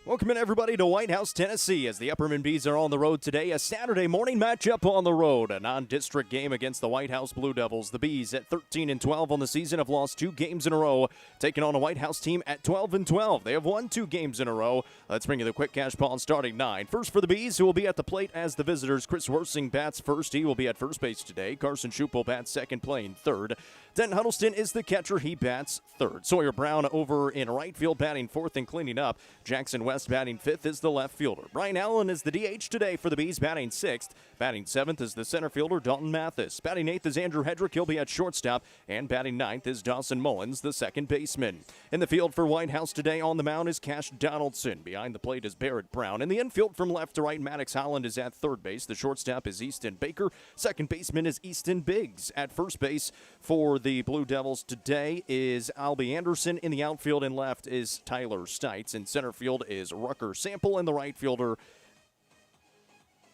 Welcome in, everybody, to White House, Tennessee, as the Upperman Bees are on the road today. A Saturday morning matchup on the road, a non-district game against the White House Blue Devils. The Bees, at 13-12 on the season, have lost 2 games in a row, taking on a White House team at 12-12. They have won 2 games in a row. Let's bring you the quick cash pawn starting 9. First for the Bees, who will be at the plate as the visitors. Chris Worsing bats first. He will be at first base today. Carson Shoup will bat second, playing third. Denton Huddleston is the catcher. He bats third. Sawyer Brown over in right field, batting fourth and cleaning up. Jackson West batting fifth is the left fielder. Brian Allen is the DH today for the Bees, batting sixth. Batting seventh is the center fielder, Dalton Mathis. Batting eighth is Andrew Hedrick. He'll be at shortstop. And batting ninth is Dawson Mullins, the second baseman. In the field for White House today on the mound is Cash Donaldson. Behind the plate is Barrett Brown. In the infield from left to right, Maddox Holland is at third base. The shortstop is Easton Baker. Second baseman is Easton Biggs. At first base for the Blue Devils today is Albie Anderson. In the outfield and left is Tyler Stites. In center field is Rucker Sample, and the right fielder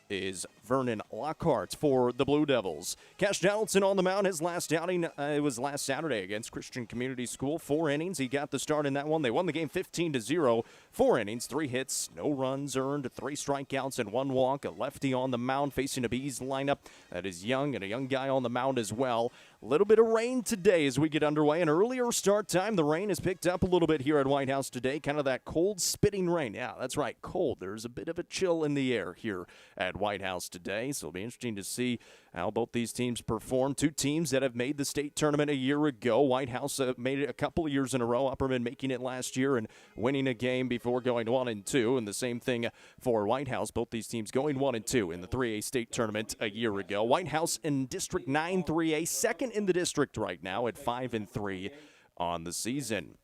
is Vernon Lockhart for the Blue Devils. Cash Donaldson on the mound. His last outing it was last Saturday against Christian Community School. 4 innings. He got the start in that one. They won the game 15-0. 4 innings, 3 hits, no runs earned, 3 strikeouts and 1 walk. A lefty on the mound facing a Bees lineup that is young, and a young guy on the mound as well. A little bit of rain today as we get underway. An earlier start time. The rain has picked up a little bit here at White House today. Kind of that cold, spitting rain. Yeah, that's right, cold. There's a bit of a chill in the air here at White House today. So it'll be interesting to see how both these teams perform. 2 teams that have made the state tournament a year ago. White House made it a couple of years in a row. Upperman making it last year and winning a game before going 1-2. And the same thing for White House. Both these teams going 1-2 in the 3A state tournament a year ago. White House in District 9 3A, second in the district right now at 5-3 on the season.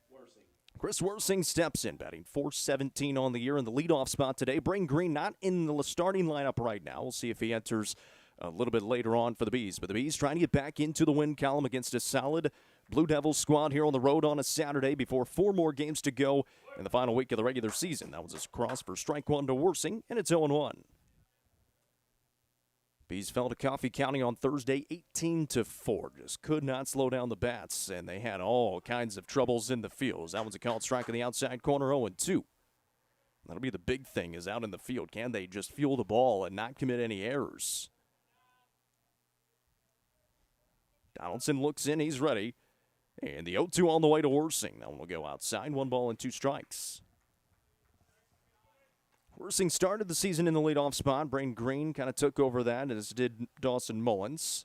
Chris Worsing steps in, batting .417 on the year in the leadoff spot today. Brain Green not in the starting lineup right now. We'll see if he enters a little bit later on for the Bees. But the Bees trying to get back into the win column against a solid Blue Devils squad here on the road on a Saturday before 4 more games to go in the final week of the regular season. That was a cross for strike 1 to Worsing, and it's 0-1. Bees fell to Coffee County on Thursday 18-4. Just could not slow down the bats, and they had all kinds of troubles in the field. That was a called strike in the outside corner, 0-2. That'll be the big thing, is out in the field. Can they just fuel the ball and not commit any errors? Donaldson looks in. He's ready. And the 0-2 on the way to Worsing. That one will go outside. 1 ball and 2 strikes. Worsing started the season in the leadoff spot. Brain Green kind of took over that, as did Dawson Mullins,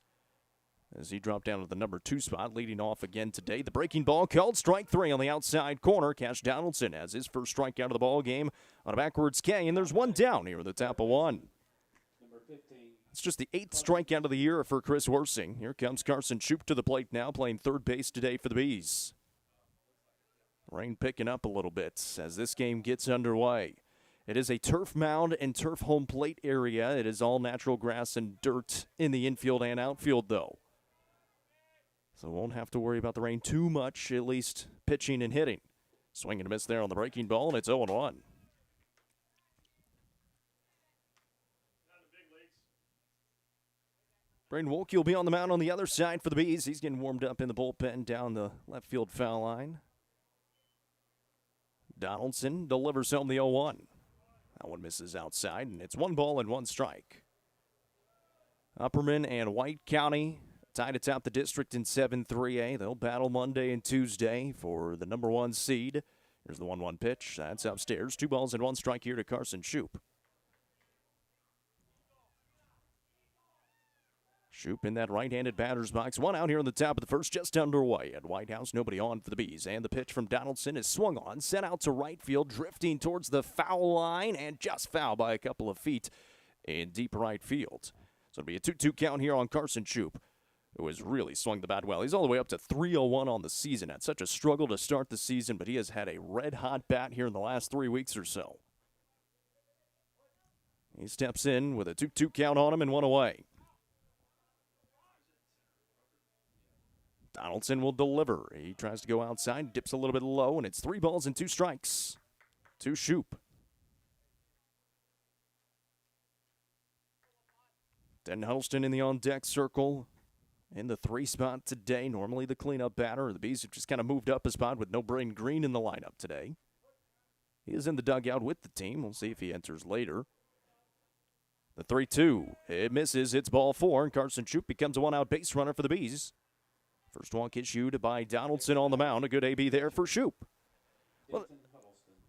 as he dropped down to the number 2 spot, leading off again today. The breaking ball called strike 3 on the outside corner. Cash Donaldson has his first strikeout of the ball game on a backwards K, and there's 1 down here at the top of 1. Number 15. It's just the 8th strikeout of the year for Chris Worsing. Here comes Carson Shoup to the plate now, playing third base today for the Bees. Rain picking up a little bit as this game gets underway. It is a turf mound and turf home plate area. It is all natural grass and dirt in the infield and outfield, though. So won't have to worry about the rain too much, at least pitching and hitting. Swing and a miss there on the breaking ball, and it's 0-1. Braden Wolke will be on the mound on the other side for the Bees. He's getting warmed up in the bullpen down the left field foul line. Donaldson delivers home the 0-1. That one misses outside, and it's 1 ball and 1 strike. Upperman and White County tied atop the district in 7-3A. They'll battle Monday and Tuesday for the number 1 seed. Here's the 1-1 pitch. That's upstairs. 2 balls and 1 strike here to Carson Shoup. Shoup in that right-handed batter's box. 1 out here in the top of the first, just underway at White House. Nobody on for the Bees. And the pitch from Donaldson is swung on, sent out to right field, drifting towards the foul line, and just foul by a couple of feet in deep right field. So it'll be a 2-2 count here on Carson Shoup, who has really swung the bat well. He's all the way up to 301 on the season. Had such a struggle to start the season, but he has had a red-hot bat here in the last 3 weeks or so. He steps in with a 2-2 count on him and 1 away. Donaldson will deliver. He tries to go outside, dips a little bit low, and it's 3 balls and 2 strikes to Shoup. Denton Huddleston in the on-deck circle in the 3 spot today. Normally the cleanup batter. The Bees have just kind of moved up a spot with no Braden Green in the lineup today. He is in the dugout with the team. We'll see if he enters later. The 3-2. It misses. It's ball 4, and Carson Shoup becomes a one-out base runner for the Bees. First walk issued by Donaldson on the mound. A good AB there for Shoup. Well,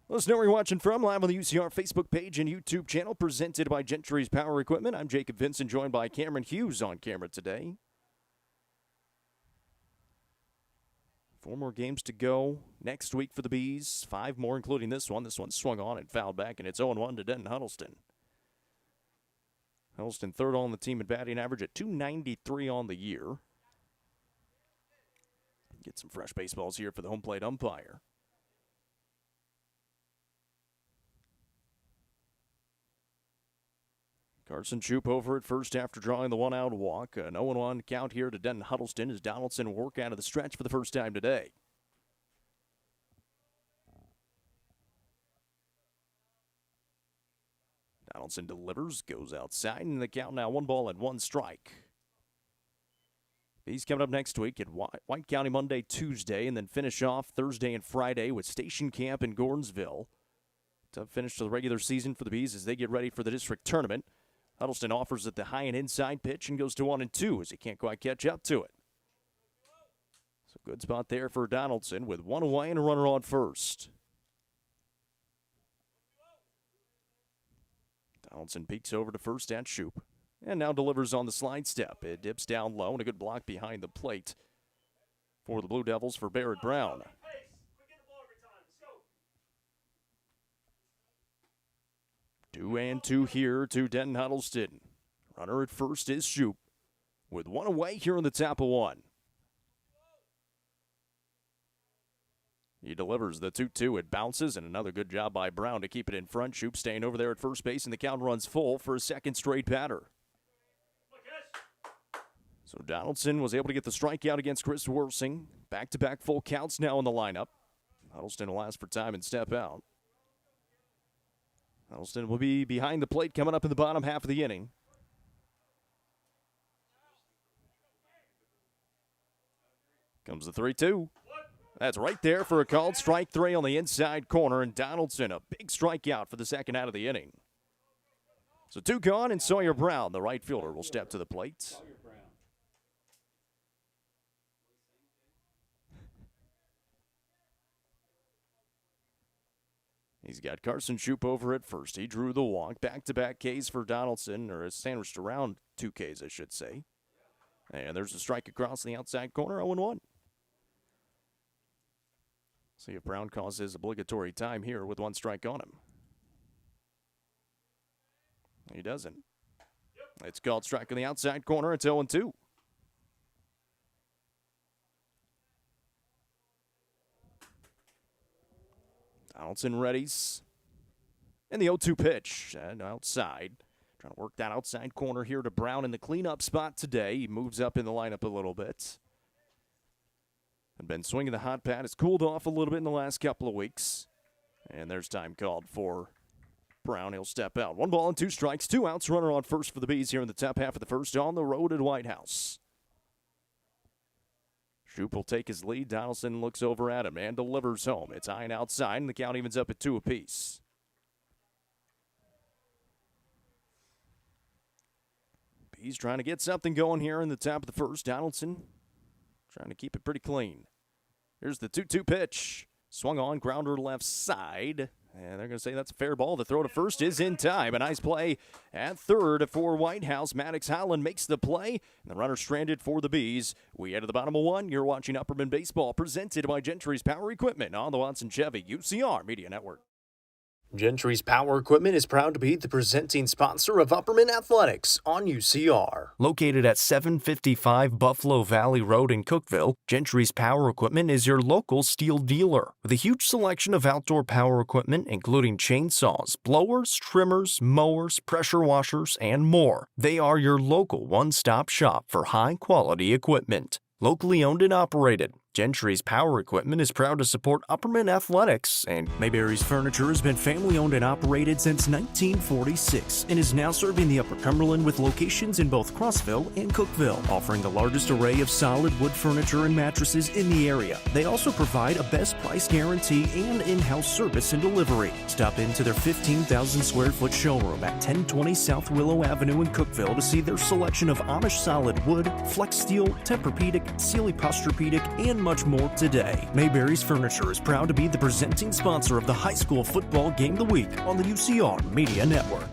let us know where you're watching from, live on the UCR Facebook page and YouTube channel, presented by Gentry's Power Equipment. I'm Jacob Vincent, joined by Cameron Hughes on camera today. 4 more games to go next week for the Bees. 5 more, including this one. This one swung on and fouled back, and it's 0-1 to Denton Huddleston. Huddleston third on the team in batting average at .293 on the year. Get some fresh baseballs here for the home plate umpire. Carson Shoup over at first after drawing the one-out walk. An 0-1 count here to Denton Huddleston as Donaldson work out of the stretch for the first time today. Donaldson delivers, goes outside, and the count now 1 ball and 1 strike. He's coming up next week at White County Monday, Tuesday, and then finish off Thursday and Friday with Station Camp in Gordonsville. Tough finish to the regular season for the Bees as they get ready for the district tournament. Huddleston offers at the high and inside pitch and goes to 1-2 as he can't quite catch up to it. So good spot there for Donaldson with 1 away and a runner on first. Donaldson peeks over to first at Shoup. And now delivers on the slide step. It dips down low and a good block behind the plate for the Blue Devils for Barrett Brown. 2-2 here to Denton Huddleston. Runner at first is Shoup with 1 away here in the top of 1. He delivers the 2-2. It bounces, and another good job by Brown to keep it in front. Shoup staying over there at first base, and the count runs full for a second straight batter. So Donaldson was able to get the strikeout against Chris Worsing. Back-to-back full counts now in the lineup. Huddleston will ask for time and step out. Huddleston will be behind the plate coming up in the bottom half of the inning. Comes the 3-2. That's right there for a called strike 3 on the inside corner, and Donaldson a big strikeout for the second out of the inning. So 2 gone, and Sawyer Brown, the right fielder, will step to the plate. He's got Carson Shoup over at first. He drew the walk. Back-to-back Ks for Donaldson, or sandwiched around 2 Ks, I should say. And there's a strike across the outside corner, 0-1. See if Brown calls his obligatory time here with 1 strike on him. He doesn't. It's called strike on the outside corner. It's 0-2. Donaldson readies. And the 0-2 pitch. And outside. Trying to work that outside corner here to Brown in the cleanup spot today. He moves up in the lineup a little bit. And been swinging the hot pad. It's cooled off a little bit in the last couple of weeks. And there's time called for Brown. He'll step out. 1 ball and 2 strikes. 2 outs. Runner on first for the Bees here in the top half of the first on the road at White House. Shoup will take his lead. Donaldson looks over at him and delivers home. It's high and outside, and the count evens up at 2 apiece. Bees trying to get something going here in the top of the first. Donaldson trying to keep it pretty clean. Here's the 2-2 pitch. Swung on, grounder left side. And they're going to say that's a fair ball. The throw to first is in time. A nice play at third for White House. Maddox Holland makes the play. And the runner stranded for the Bees. We head to the bottom of 1. You're watching Upperman Baseball, presented by Gentry's Power Equipment on the Watson Chevy UCR Media Network. Gentry's Power Equipment is proud to be the presenting sponsor of Upperman Athletics on UCR. Located at 755 Buffalo Valley Road in Cookeville, Gentry's Power Equipment is your local steel dealer. With a huge selection of outdoor power equipment, including chainsaws, blowers, trimmers, mowers, pressure washers, and more. They are your local one-stop shop for high-quality equipment. Locally owned and operated. Gentry's Power Equipment is proud to support Upperman Athletics, and Mayberry's Furniture has been family-owned and operated since 1946 and is now serving the Upper Cumberland with locations in both Crossville and Cookville, offering the largest array of solid wood furniture and mattresses in the area. They also provide a best price guarantee and in-house service and delivery. Stop into their 15,000 square foot showroom at 1020 South Willow Avenue in Cookville to see their selection of Amish solid wood, flex steel, Tempur-Pedic, Sealy Posturepedic, and much more today. Mayberry's Furniture is proud to be the presenting sponsor of the high school football game of the week on the UCR Media Network.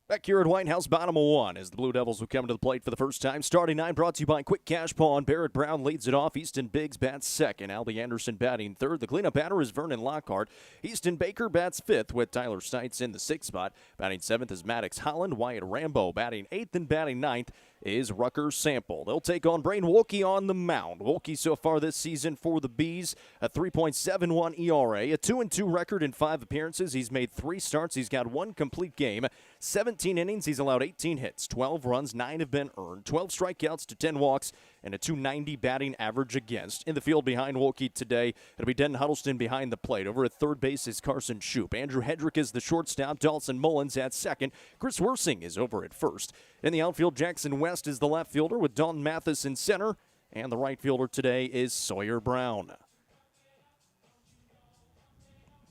Back here at White House, bottom of one, as the Blue Devils will come to the plate for the first time. Starting nine brought to you by Quick Cash Pawn. Barrett Brown leads it off. Easton Biggs bats second. Albie Anderson batting third. The cleanup batter is Vernon Lockhart. Easton Baker bats fifth with Tyler Stites in the sixth spot. Batting seventh is Maddox Holland. Wyatt Rambo batting eighth, and batting ninth is Rucker Sample. They'll take on Brain Wolke on the mound. Wolke so far this season for the Bees, a 3.71 ERA, a 2-2 record in 5 appearances. He's made 3 starts. He's got 1 complete game, 17 innings. He's allowed 18 hits, 12 runs, 9 have been earned, 12 strikeouts to 10 walks, and a 290 batting average against. In the field behind Wolke today, it'll be Denton Huddleston behind the plate. Over at third base is Carson Shoup. Andrew Hedrick is the shortstop. Dawson Mullins at second. Chris Wersing is over at first. In the outfield, Jackson West is the left fielder with Dalton Mathis in center. And the right fielder today is Sawyer Brown.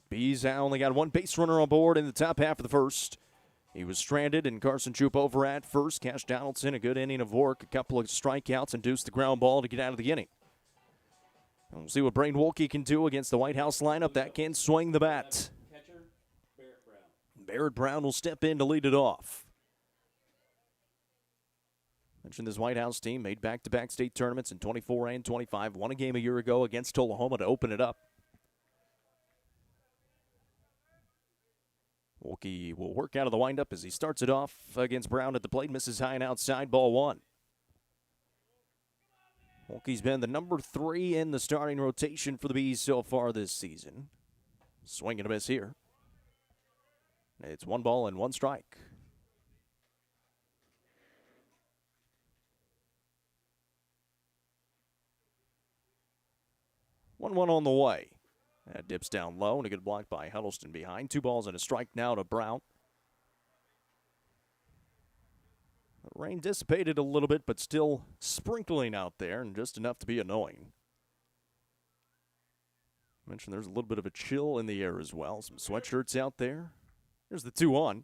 Bees only got 1 base runner on board in the top half of the first. He was stranded, and Carson Shoup over at first. Cash Donaldson, a good inning of work, a couple of strikeouts, induced the ground ball to get out of the inning. And we'll see what Brain Wolke can do against the White House lineup that can swing the bat. Catcher, Barrett Brown. Barrett Brown will step in to lead it off. Mentioned this White House team made back-to-back state tournaments in 24 and 25. Won a game a year ago against Tullahoma to open it up. Wolke will work out of the windup as he starts it off against Brown at the plate. Misses high and outside, ball 1. Wolke's been the number 3 in the starting rotation for the Bees so far this season. Swing and a miss here. It's 1 ball and 1 strike. 1-1 on the way. That dips down low, and a good block by Huddleston behind. 2 balls and a strike now to Brown. The rain dissipated a little bit, but still sprinkling out there, and just enough to be annoying. I mentioned there's a little bit of a chill in the air as well. Some sweatshirts out there. There's the 2-1. A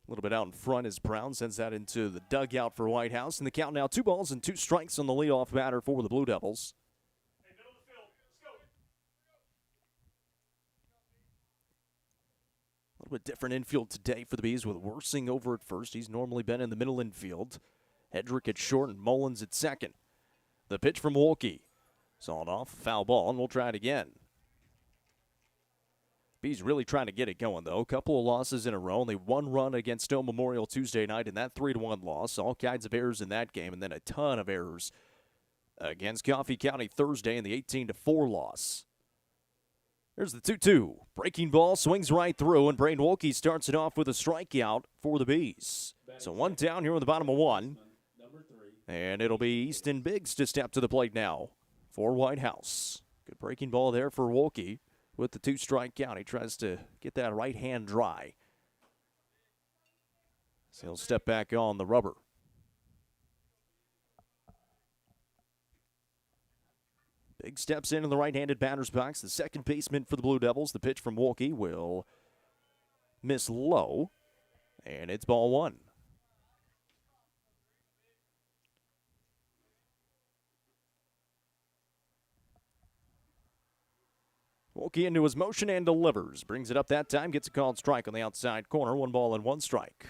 little bit out in front as Brown sends that into the dugout for White House. And the count now 2 balls and 2 strikes on the leadoff batter for the Blue Devils. A little bit different infield today for the Bees with Wersing over at first. He's normally been in the middle infield. Hedrick at short and Mullins at second. The pitch from Wolke. Sawed off, foul ball, and we'll try it again. Bees really trying to get it going, though. A couple of losses in a row. Only 1 run against Stone Memorial Tuesday night in that 3-1 loss. All kinds of errors in that game, and then a ton of errors against Coffee County Thursday in the 18-4 loss. There's the 2-2. Breaking ball swings right through, and Brain Wolke starts it off with a strikeout for the Bees. So 1 down here on the bottom of 1. And it'll be Easton Biggs to step to the plate now for White House. Good breaking ball there for Wolke with the 2 strike count. He tries to get that right hand dry. So he'll step back on the rubber. Big steps in the right-handed batter's box. The second baseman for the Blue Devils. The pitch from Wolke will miss low, and it's ball 1. Wolke into his motion and delivers. Brings it up that time. Gets a called strike on the outside corner. 1 ball and 1 strike.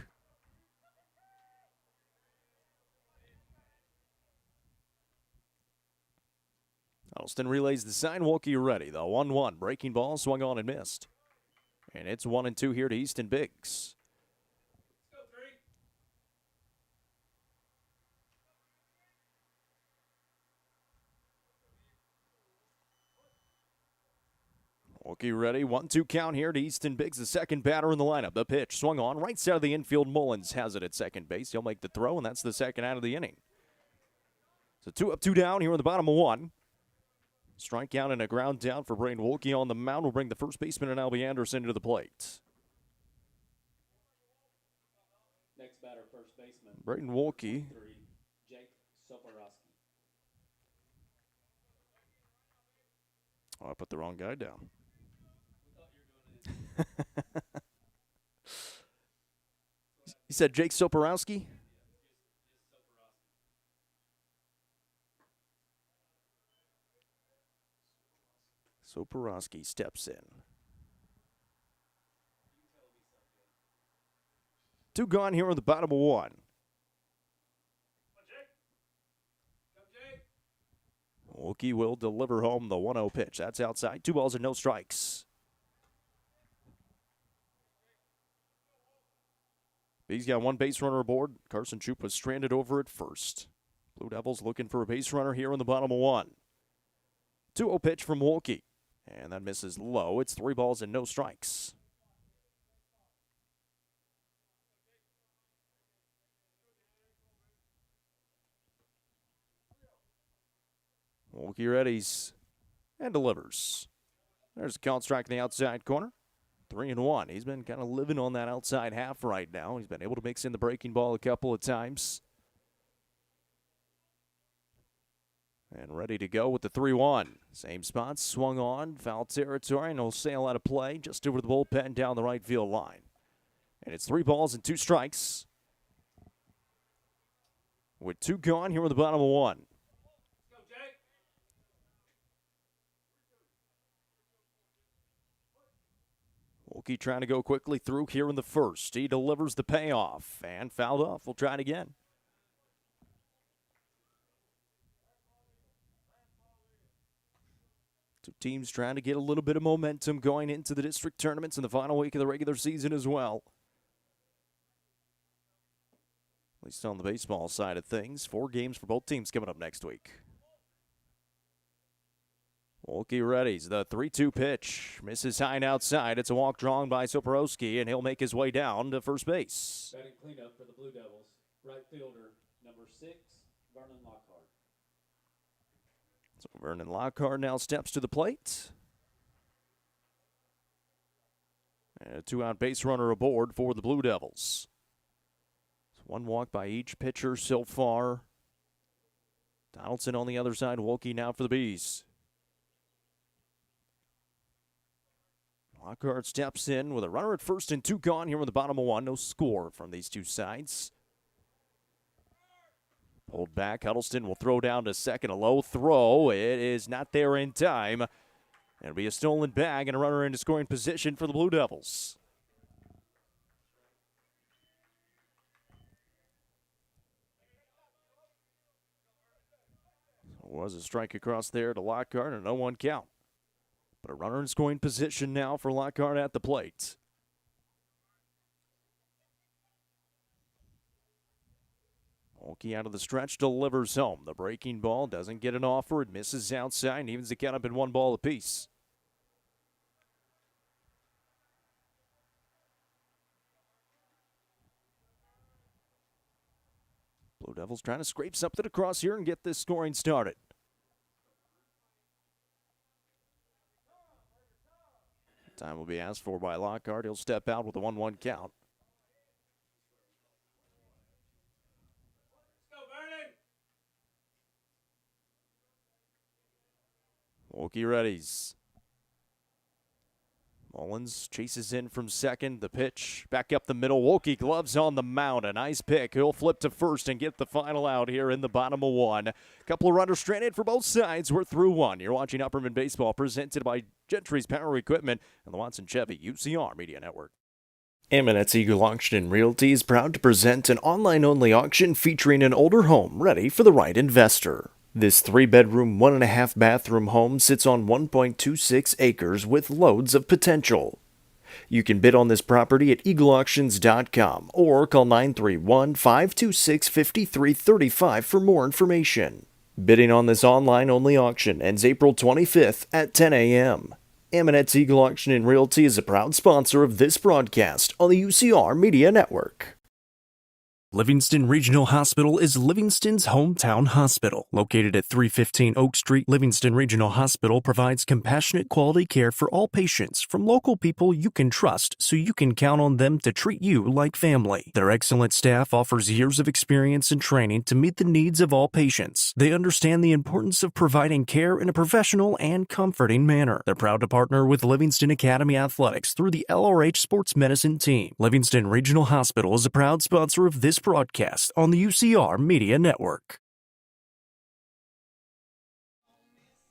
Huddleston relays the sign. Wolke ready. The 1-1. Breaking ball swung on and missed. And it's 1-2 here to Easton Biggs. Wilkie ready. 1-2 count here to Easton Biggs, the second batter in the lineup. The pitch swung on right side of the infield. Mullins has it at second base. He'll make the throw, and that's the second out of the inning. So 2 up, 2 down here in the bottom of 1. Strikeout and a ground down for Braden Wilkie on the mound will bring the first baseman and Albie Anderson to the plate. Next batter, first baseman. Braden Wilkie. 3, Jake Soporowski. Oh, I put the wrong guy down. You said Jake Soporowski? Soporowski steps in. 2 gone here in the bottom of 1. Wilkie will deliver home the 1-0 pitch. That's outside. 2 balls and no strikes. He's got 1 base runner aboard. Carson Troop was stranded over at first. Blue Devils looking for a base runner here in the bottom of 1. 2-0 pitch from Wilkie. And that misses low. It's 3 balls and no strikes. Wilkie readies and delivers. There's a count strike in the outside corner. 3-1. He's been kind of living on that outside half right now. He's been able to mix in the breaking ball a couple of times. And ready to go with the 3-1. Same spot, swung on, foul territory, and he'll sail out of play just over the bullpen down the right field line. And it's 3 balls and 2 strikes. With 2 gone here in the bottom of 1. Wilkie trying to go quickly through here in the first. He delivers the payoff and fouled off. We'll try it again. Two teams trying to get a little bit of momentum going into the district tournaments in the final week of the regular season as well. At least on the baseball side of things. 4 games for both teams coming up next week. Wilkie readies the 3-2 pitch. Misses high and outside. It's a walk drawn by Soporowski, and he'll make his way down to first base. Batting cleanup for the Blue Devils. Right fielder, number 6, Vernon Lockhart. So Vernon Lockhart now steps to the plate. And a 2-out base runner aboard for the Blue Devils. 1 walk by each pitcher so far. Donaldson on the other side. Wilkie now for the Bees. Lockhart steps in with a runner at first and 2 gone here in the bottom of 1. No score from these two sides. Pulled back. Huddleston will throw down to second. A low throw. It is not there in time. It'll be a stolen bag and a runner into scoring position for the Blue Devils. Was a strike across there to Lockhart and a 0-1 count. But a runner in scoring position now for Lockhart at the plate. Wilkie out of the stretch, delivers home. The breaking ball doesn't get an offer. It misses outside and evens the count up in 1 ball apiece. Blue Devils trying to scrape something across here and get this scoring started. Time will be asked for by Lockhart. He'll step out with a 1-1 count. Wilkie readies. Mullins chases in from second. The pitch back up the middle. Wilkie gloves on the mound. A nice pick. He'll flip to first and get the final out here in the bottom of 1. Couple of runners stranded for both sides. We're through 1. You're watching Upperman Baseball presented by Gentry's Power Equipment and the Watson Chevy UCR Media Network. Eminence Eagle Auction and Realty is proud to present an online-only auction featuring an older home ready for the right investor. This 3-bedroom, 1.5-bathroom home sits on 1.26 acres with loads of potential. You can bid on this property at eagleauctions.com or call 931-526-5335 for more information. Bidding on this online-only auction ends April 25th at 10 a.m. Aminette's Eagle Auction and Realty is a proud sponsor of this broadcast on the UCR Media Network. Livingston Regional Hospital is Livingston's hometown hospital. Located at 315 Oak Street, Livingston Regional Hospital provides compassionate quality care for all patients from local people you can trust so you can count on them to treat you like family. Their excellent staff offers years of experience and training to meet the needs of all patients. They understand the importance of providing care in a professional and comforting manner. They're proud to partner with Livingston Academy Athletics through the LRH Sports Medicine team. Livingston Regional Hospital is a proud sponsor of this broadcast on the UCR Media Network.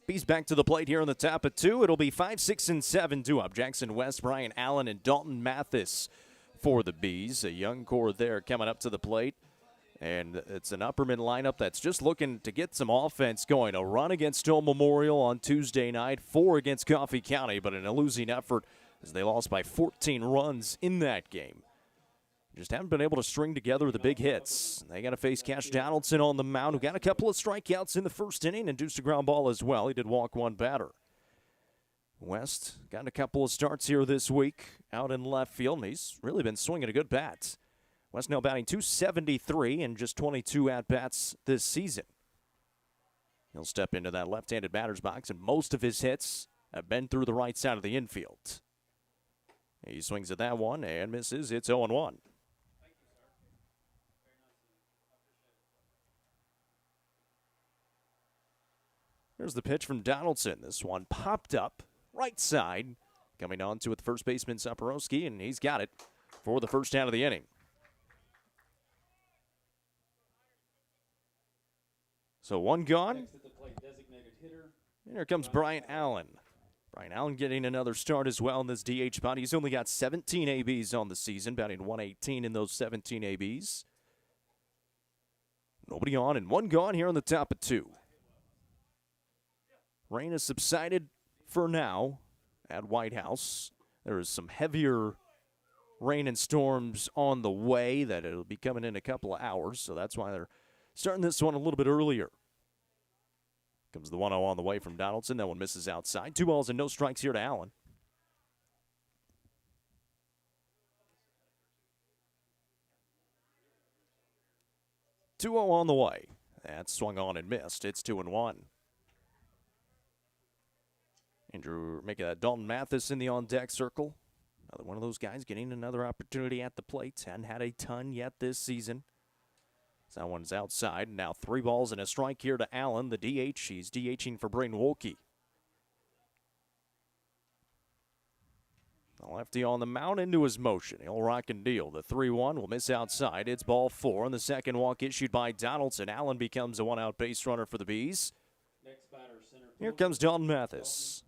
Bees back to the plate here on the top of 2. It'll be 5, 6, and 7 due up. Jackson West, Brian Allen, and Dalton Mathis for the Bees. A young core there coming up to the plate. And it's an Upperman lineup that's just looking to get some offense going. A run against Stone Memorial on Tuesday night, 4 against Coffee County, but in a losing effort as they lost by 14 runs in that game. Just haven't been able to string together the big hits. They got to face Cash Donaldson on the mound, who got a couple of strikeouts in the first inning and induced a ground ball as well. He did walk one batter. West got a couple of starts here this week out in left field, and he's really been swinging a good bat. West now batting .273 and just 22 at-bats this season. He'll step into that left-handed batter's box, and most of his hits have been through the right side of the infield. He swings at that one and misses. It's 0-1. There's the pitch from Donaldson. This one popped up right side. Coming on to it, the first baseman Saporowski, and he's got it for the first out of the inning. So one gone. And here comes Brian Allen. Brian Allen getting another start as well in this DH spot. He's only got 17 ABs on the season, batting 118 in those 17 ABs. Nobody on and one gone here on the top of 2. Rain has subsided for now at White House. There is some heavier rain and storms on the way that it'll be coming in a couple of hours, so that's why they're starting this one a little bit earlier. Comes the 1-0 on the way from Donaldson. That one misses outside. 2 balls and no strikes here to Allen. On the way. That's swung on and missed. It's 2-1. Andrew making that Dalton Mathis in the on-deck circle. Another one of those guys getting another opportunity at the plate. Hadn't had a ton yet this season. So that one's outside. Now 3 balls and a strike here to Allen, the DH. He's DHing for Braden Wolke. The lefty on the mound into his motion. He'll rock and deal. The 3-1 will miss outside. It's ball 4. And the second walk issued by Donaldson. Allen becomes a one-out base runner for the Bees. Next batter, center Here comes Dalton Mathis.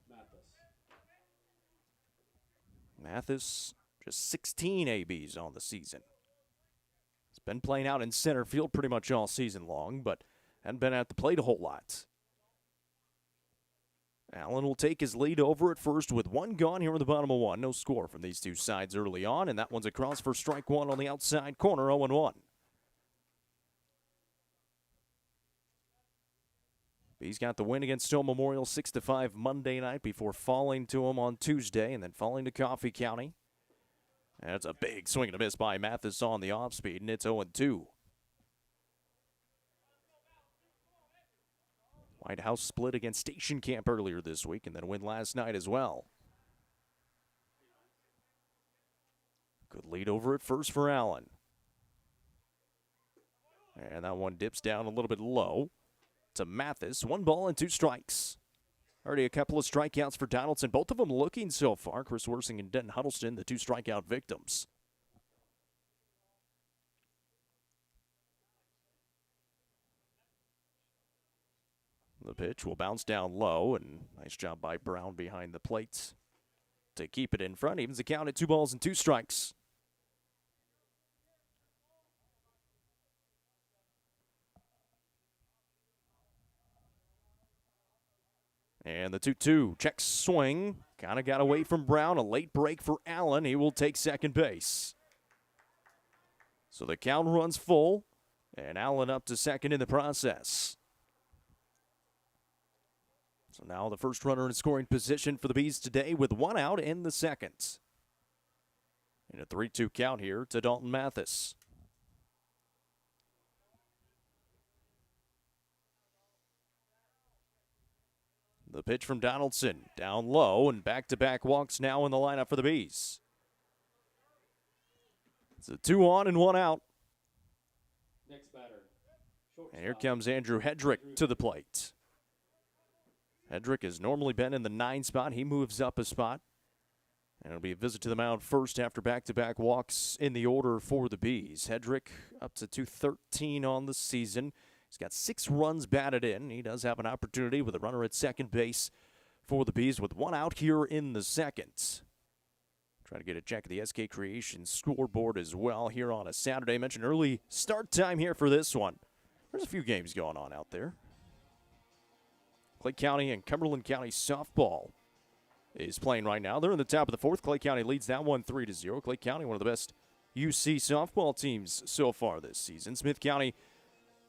Mathis, just 16 ABs on the season. He's been playing out in center field pretty much all season long, but hadn't been at the plate a whole lot. Allen will take his lead over at first with one gone here in the bottom of 1. No score from these two sides early on, and that one's across for strike 1 on the outside corner, 0-1. He's got the win against Stone Memorial 6-5 Monday night before falling to him on Tuesday and then falling to Coffee County. That's a big swing and a miss by Mathis on the off-speed, and it's 0-2. White House split against Station Camp earlier this week and then win last night as well. Good lead over at first for Allen. And that one dips down a little bit low to Mathis. 1 ball and 2 strikes. Already a couple of strikeouts for Donaldson. Both of them looking so far. Chris Worsing and Denton Huddleston, the 2 strikeout victims. The pitch will bounce down low, and nice job by Brown behind the plate to keep it in front. Evens the count at 2 balls and 2 strikes. And the 2-2 check swing. Kind of got away from Brown. A late break for Allen. He will take second base. So the count runs full, and Allen up to second in the process. So now the first runner in scoring position for the Bees today with one out in the second. In a 3-2 count here to Dalton Mathis. The pitch from Donaldson, down low, and back-to-back walks now in the lineup for the Bees. It's a 2 on and 1 out. Next batter. And here comes Andrew Hedrick to the plate. Hedrick has normally been in the 9 spot. He moves up a spot. And it'll be a visit to the mound first after back-to-back walks in the order for the Bees. Hedrick up to 213 on the season. He's got 6 runs batted in. He does have an opportunity with a runner at second base for the Bees with 1 out here in the second. Try to get a check of the SK Creation scoreboard as well here on a Saturday. Mentioned early start time here for this one. There's a few games going on out there. Clay County and Cumberland County softball is playing right now. They're in the top of the 4th. Clay County leads that one 3-0. Clay County, one of the best UC softball teams so far this season. Smith County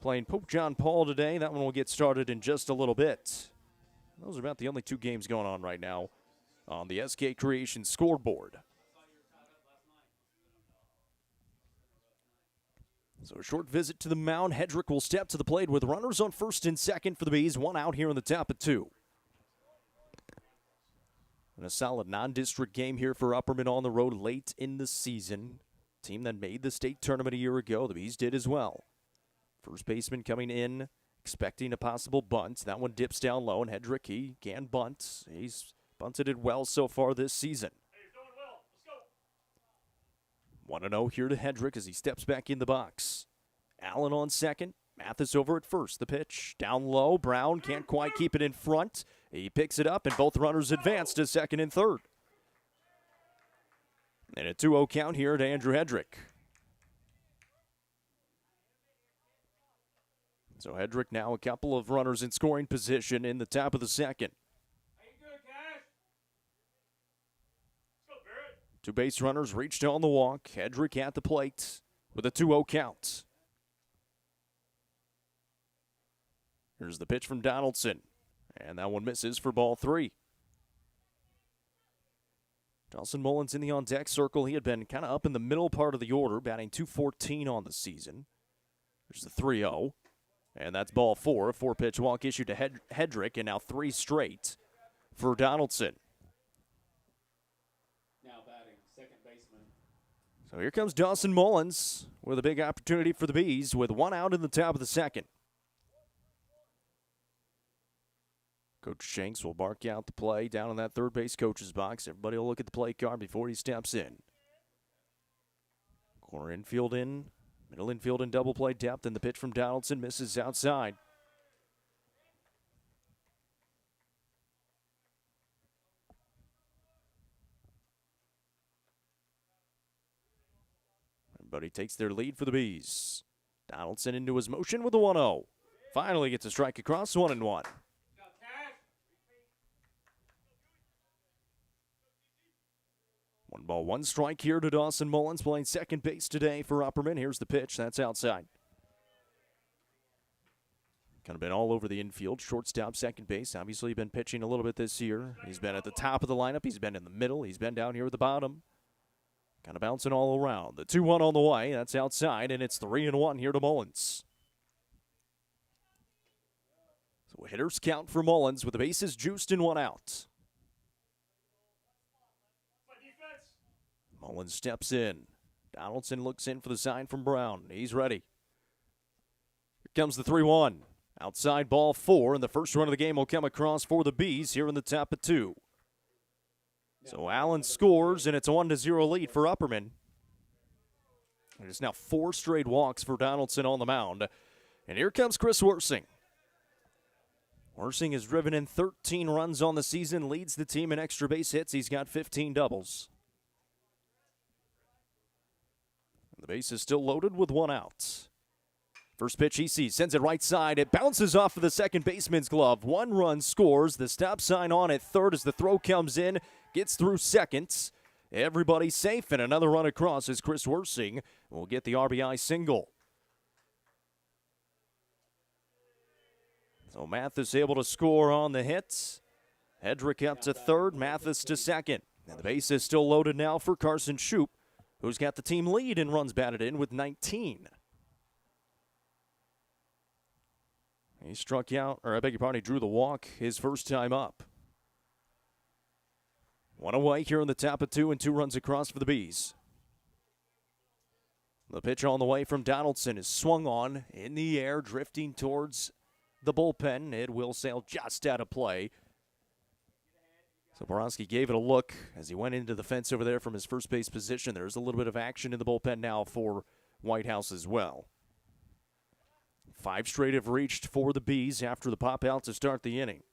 playing Pope John Paul today. That one will get started in just a little bit. Those are about the only 2 games going on right now on the SK Creation scoreboard. So a short visit to the mound. Hedrick will step to the plate with runners on first and second for the Bees. 1 out here in the top of 2. And a solid non-district game here for Upperman on the road late in the season. Team that made the state tournament a year ago. The Bees did as well. First baseman coming in, expecting a possible bunt. That one dips down low, and Hedrick, he can bunt. He's bunted it well so far this season. Hey, you're doing well. Let's go. 1-0 here to Hedrick as he steps back in the box. Allen on second. Mathis over at first. The pitch down low. Brown can't quite keep it in front. He picks it up, and both runners advance to second and third. And a 2-0 count here to Andrew Hedrick. So Hedrick now a couple of runners in scoring position in the top of the second. How you good, Cash? Let's go, Barrett. 2 base runners reached on the walk. Hedrick at the plate with a 2-0 count. Here's the pitch from Donaldson. And that one misses for ball 3. Dawson Mullins in the on-deck circle. He had been kind of up in the middle part of the order, batting .214 on the season. There's the 3-0. And that's ball 4. A 4-pitch walk issued to Hedrick, and now 3 straight for Donaldson. Now batting, second baseman. So here comes Dawson Mullins with a big opportunity for the Bees with 1 out in the top of the second. Coach Shanks will bark out the play down in that third base coach's box. Everybody will look at the play card before he steps in. Corner infield in. Middle infield in double play depth, and the pitch from Donaldson misses outside. Everybody takes their lead for the Bees. Donaldson into his motion with a 1-0. Finally gets a strike across, 1-1. 1 ball, 1 strike here to Dawson Mullins, playing second base today for Upperman. Here's the pitch. That's outside. Kind of been all over the infield. Shortstop, second base. Obviously been pitching a little bit this year. He's been at the top of the lineup. He's been in the middle. He's been down here at the bottom. Kind of bouncing all around. The 2-1 on the way. That's outside, and it's 3-1 here to Mullins. So hitters count for Mullins with the bases juiced and 1 out. Mullins steps in. Donaldson looks in for the sign from Brown. He's ready. Here comes the 3-1. Outside ball 4, and the first run of the game will come across for the Bees here in the top of 2. So Allen scores, and it's a 1-0 lead for Upperman. It's now 4 straight walks for Donaldson on the mound. And here comes Chris Worsing. Worsing has driven in 13 runs on the season, leads the team in extra base hits. He's got 15 doubles. The base is still loaded with 1 out. First pitch he sees, sends it right side. It bounces off of the second baseman's glove. 1 run scores. The stop sign on at third as the throw comes in. Gets through seconds. Everybody safe, and another run across as Chris Worsing will get the RBI single. So Mathis able to score on the hits. Hedrick up to third, Mathis to second. And the base is still loaded now for Carson Shoup, who's got the team lead in runs batted in with 19. He struck out, or I beg your pardon, he drew the walk his first time up. One away here in the top of 2 and 2 runs across for the Bees. The pitch on the way from Donaldson is swung on in the air, drifting towards the bullpen. It will sail just out of play. So Borowski gave it a look as he went into the fence over there from his first base position. There's a little bit of action in the bullpen now for Whitehouse as well. 5 straight have reached for the Bees after the pop out to start the inning.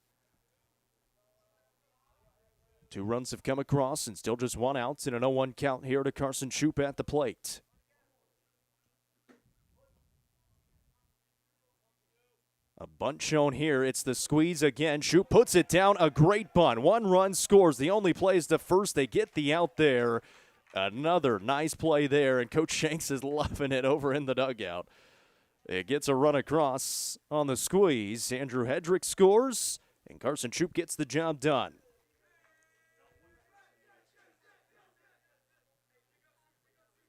2 runs have come across and still just 1 out in an 0-1 count here to Carson Shoup at the plate. A bunt shown here. It's the squeeze again. Shoup puts it down. A great bunt. 1 run scores. The only play is the first. They get the out there. Another nice play there, and Coach Shanks is loving it over in the dugout. It gets a run across on the squeeze. Andrew Hedrick scores, and Carson Shoup gets the job done.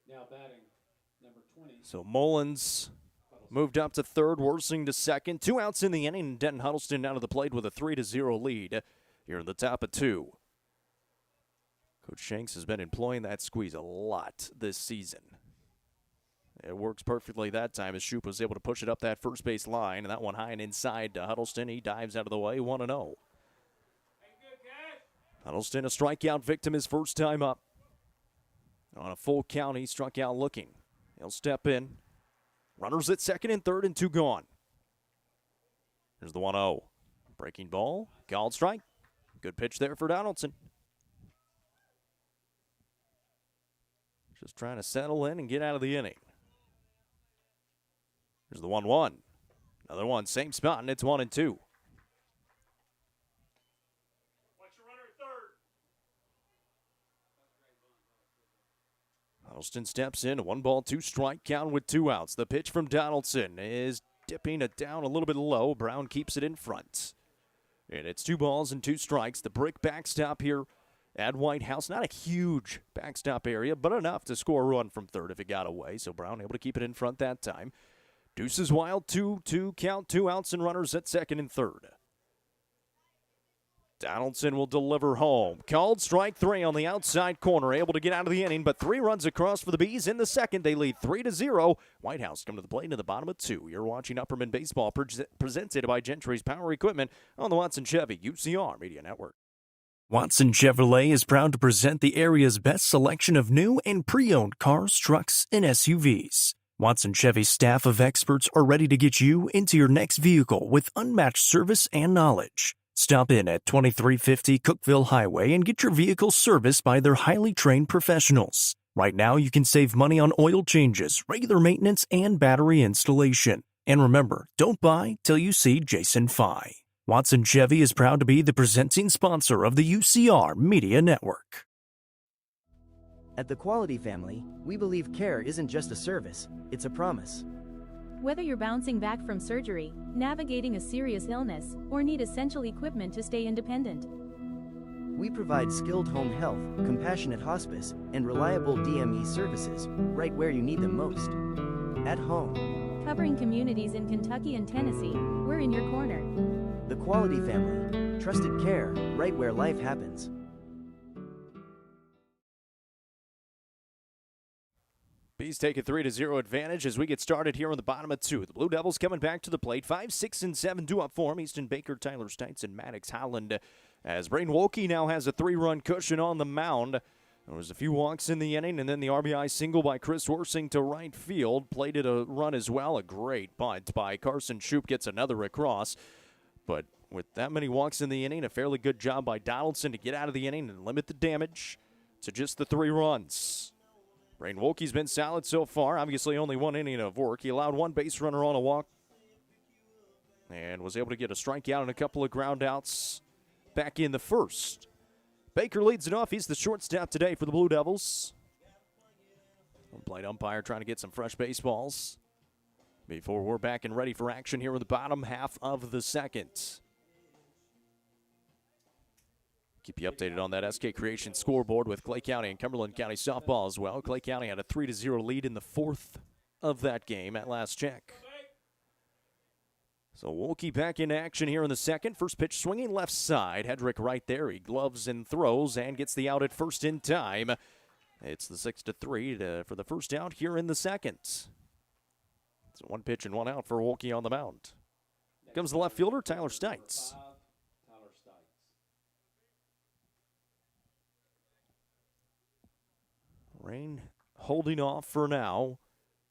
Now batting, number 20. So Mullins moved up to third, Worsing to second. 2 outs in the inning, and Denton Huddleston down to the plate with a 3-0 lead here in the top of 2. Coach Shanks has been employing that squeeze a lot this season. It works perfectly that time as Shoup was able to push it up that first base line, and that one high and inside to Huddleston. He dives out of the way, 1-0. Huddleston, a strikeout victim his first time up. On a full count, he struck out looking. He'll step in. Runners at second and third and 2 gone. Here's the 1-0. Breaking ball, called strike. Good pitch there for Donaldson. Just trying to settle in and get out of the inning. Here's the 1-1. Another one, same spot, and it's 1-2. Huddleston steps in, 1-2 strike count with 2 outs. The pitch from Donaldson is dipping it down a little bit low. Brown keeps it in front. And it's 2 strikes. The brick backstop here at Whitehouse. Not a huge backstop area, but enough to score a run from third if it got away. So Brown able to keep it in front that time. Deuces wild, 2-2 count, 2 outs and runners at second and third. Donaldson will deliver home. Called strike 3 on the outside corner. Able to get out of the inning, but 3 runs across for the Bees in the second. They lead 3-0. Whitehouse come to the plate in the bottom of 2. You're watching Upperman Baseball presented by Gentry's Power Equipment on the Watson Chevy UCR Media Network. Watson Chevrolet is proud to present the area's best selection of new and pre-owned cars, trucks, and SUVs. Watson Chevy's staff of experts are ready to get you into your next vehicle with unmatched service and knowledge. Stop in at 2350 Cookeville Highway and get your vehicle serviced by their highly trained professionals. Right now, you can save money on oil changes, regular maintenance, and battery installation. And remember, don't buy till you see Jason Fye. Watson Chevy is proud to be the presenting sponsor of the UCR Media Network. At the Quality Family, we believe care isn't just a service, it's a promise. Whether you're bouncing back from surgery, navigating a serious illness, or need essential equipment to stay independent, we provide skilled home health, compassionate hospice, and reliable DME services right where you need them most. At home. Covering communities in Kentucky and Tennessee, we're in your corner. The Quality Family, trusted care right where life happens. Bees take a 3-0 advantage as we get started here on the bottom of 2. The Blue Devils coming back to the plate. 5, 6, and 7 due up for them. Easton Baker, Tyler Stites, and Maddox Holland. As Braden Wolke now has a 3-run cushion on the mound. There was a few walks in the inning, and then the RBI single by Chris Worsing to right field. Plated a run as well. A great bunt by Carson Shoup gets another across. But with that many walks in the inning, a fairly good job by Donaldson to get out of the inning and limit the damage to just the 3 runs. Braden Wolke's been solid so far. Obviously only 1 inning of work. He allowed 1 base runner on a walk and was able to get a strikeout and a couple of ground outs back in the first. Baker leads it off. He's the shortstop today for the Blue Devils. Plate umpire trying to get some fresh baseballs. before we're back and ready for action here in the bottom half of the second. Keep you updated on that SK Creation scoreboard with Clay County and Cumberland County softball as well. Clay County had a 3-0 lead in the fourth of that game at last check. So Wolke back in action here in the second. First pitch swinging left side. Hedrick right there. He gloves and throws and gets the out at first in time. It's the 6-3 for the first out here in the second. It's one pitch and one out for Wolke on the mound. Comes the left fielder, Tyler Stites. Rain holding off for now.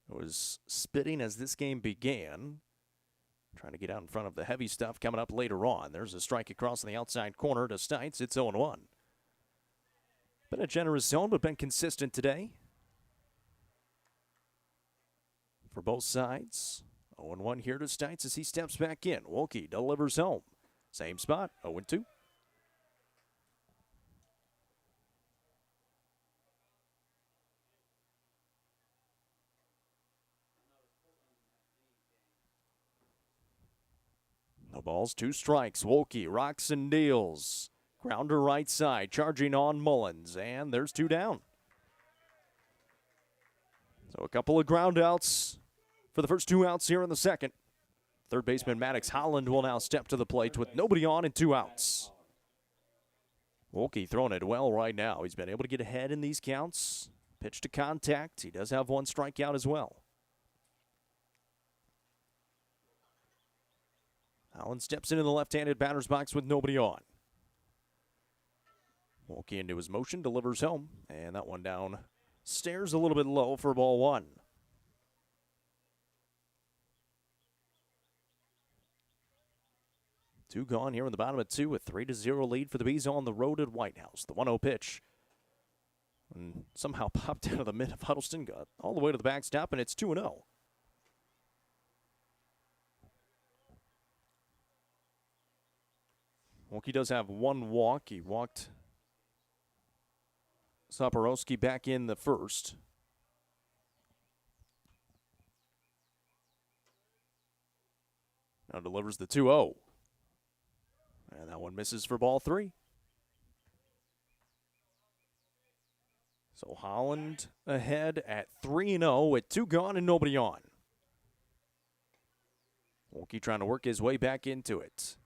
It was spitting as this game began. Trying to get out in front of the heavy stuff coming up later on. There's a strike across the outside corner to Stites. It's 0-1. Been a generous zone, but been consistent today for both sides. 0-1 here to Stites as he steps back in. Wolke delivers home. Same spot, 0-2. No balls, 2 strikes. Wolke rocks and deals. Grounder right side, charging on Mullins, and there's 2 down. So a couple of ground outs for the first 2 outs here in the second. Third baseman Maddox Holland will now step to the plate with nobody on and 2 outs. Wolke throwing it well right now. He's been able to get ahead in these counts. Pitch to contact. He does have 1 strikeout as well. Holland steps into the left-handed batter's box with nobody on. Wolke into his motion, delivers home, and that one down. Stairs a little bit low for ball 1. Two gone here in the bottom of 2, a 3-0 lead for the Bees on the road at White House. The 1-0 pitch. And somehow popped out of the mid of Huddleston, got all the way to the backstop, and it's 2-0. Wolke does have 1 walk. He walked Saporowski back in the first. Now delivers the 2-0. And that one misses for ball 3. So Holland ahead at 3-0 with 2 gone and nobody on. Wolke trying to work his way back into it.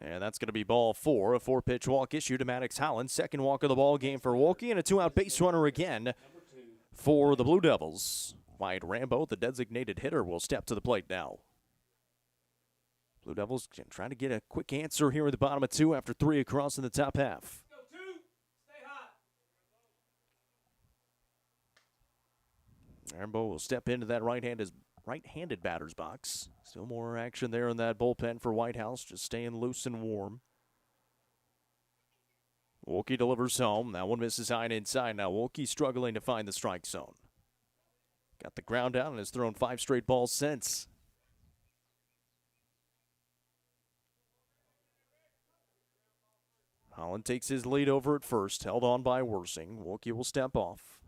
And that's going to be ball 4, a 4-pitch walk issue to Maddox Holland. Second walk of the ball game for Wolke, and a 2-out base runner again for the Blue Devils. Wyatt Rambo, the designated hitter, will step to the plate now. Blue Devils trying to get a quick answer here at the bottom of 2 after 3 across in the top half. Go 2, stay hot. Rambo will step into that right-handed batter's box. Still more action there in that bullpen for White House, just staying loose and warm. Wolke delivers home. That one misses high and inside. Now Wolke struggling to find the strike zone. Got the ground out and has thrown 5 straight balls since. Holland takes his lead over at first, held on by Worsing. Wolke will step off.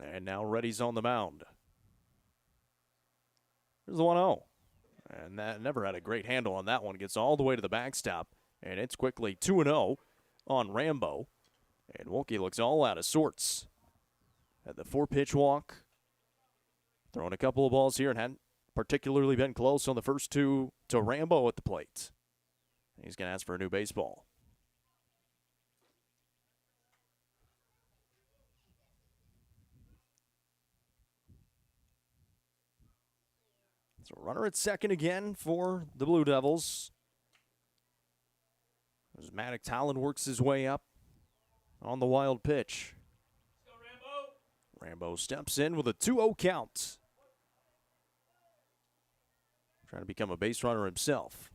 And now Reddy's on the mound. There's the 1-0. And that never had a great handle on that one. Gets all the way to the backstop. And it's quickly 2-0 on Rambo. And Wolke looks all out of sorts. Had the 4-pitch walk. Throwing a couple of balls here and hadn't particularly been close on the first 2 to Rambo at the plate. He's going to ask for a new baseball. So runner at second again for the Blue Devils. As Maddox Holland works his way up on the wild pitch. Let's go, Rambo. Rambo steps in with a 2-0 count. Trying to become a base runner himself.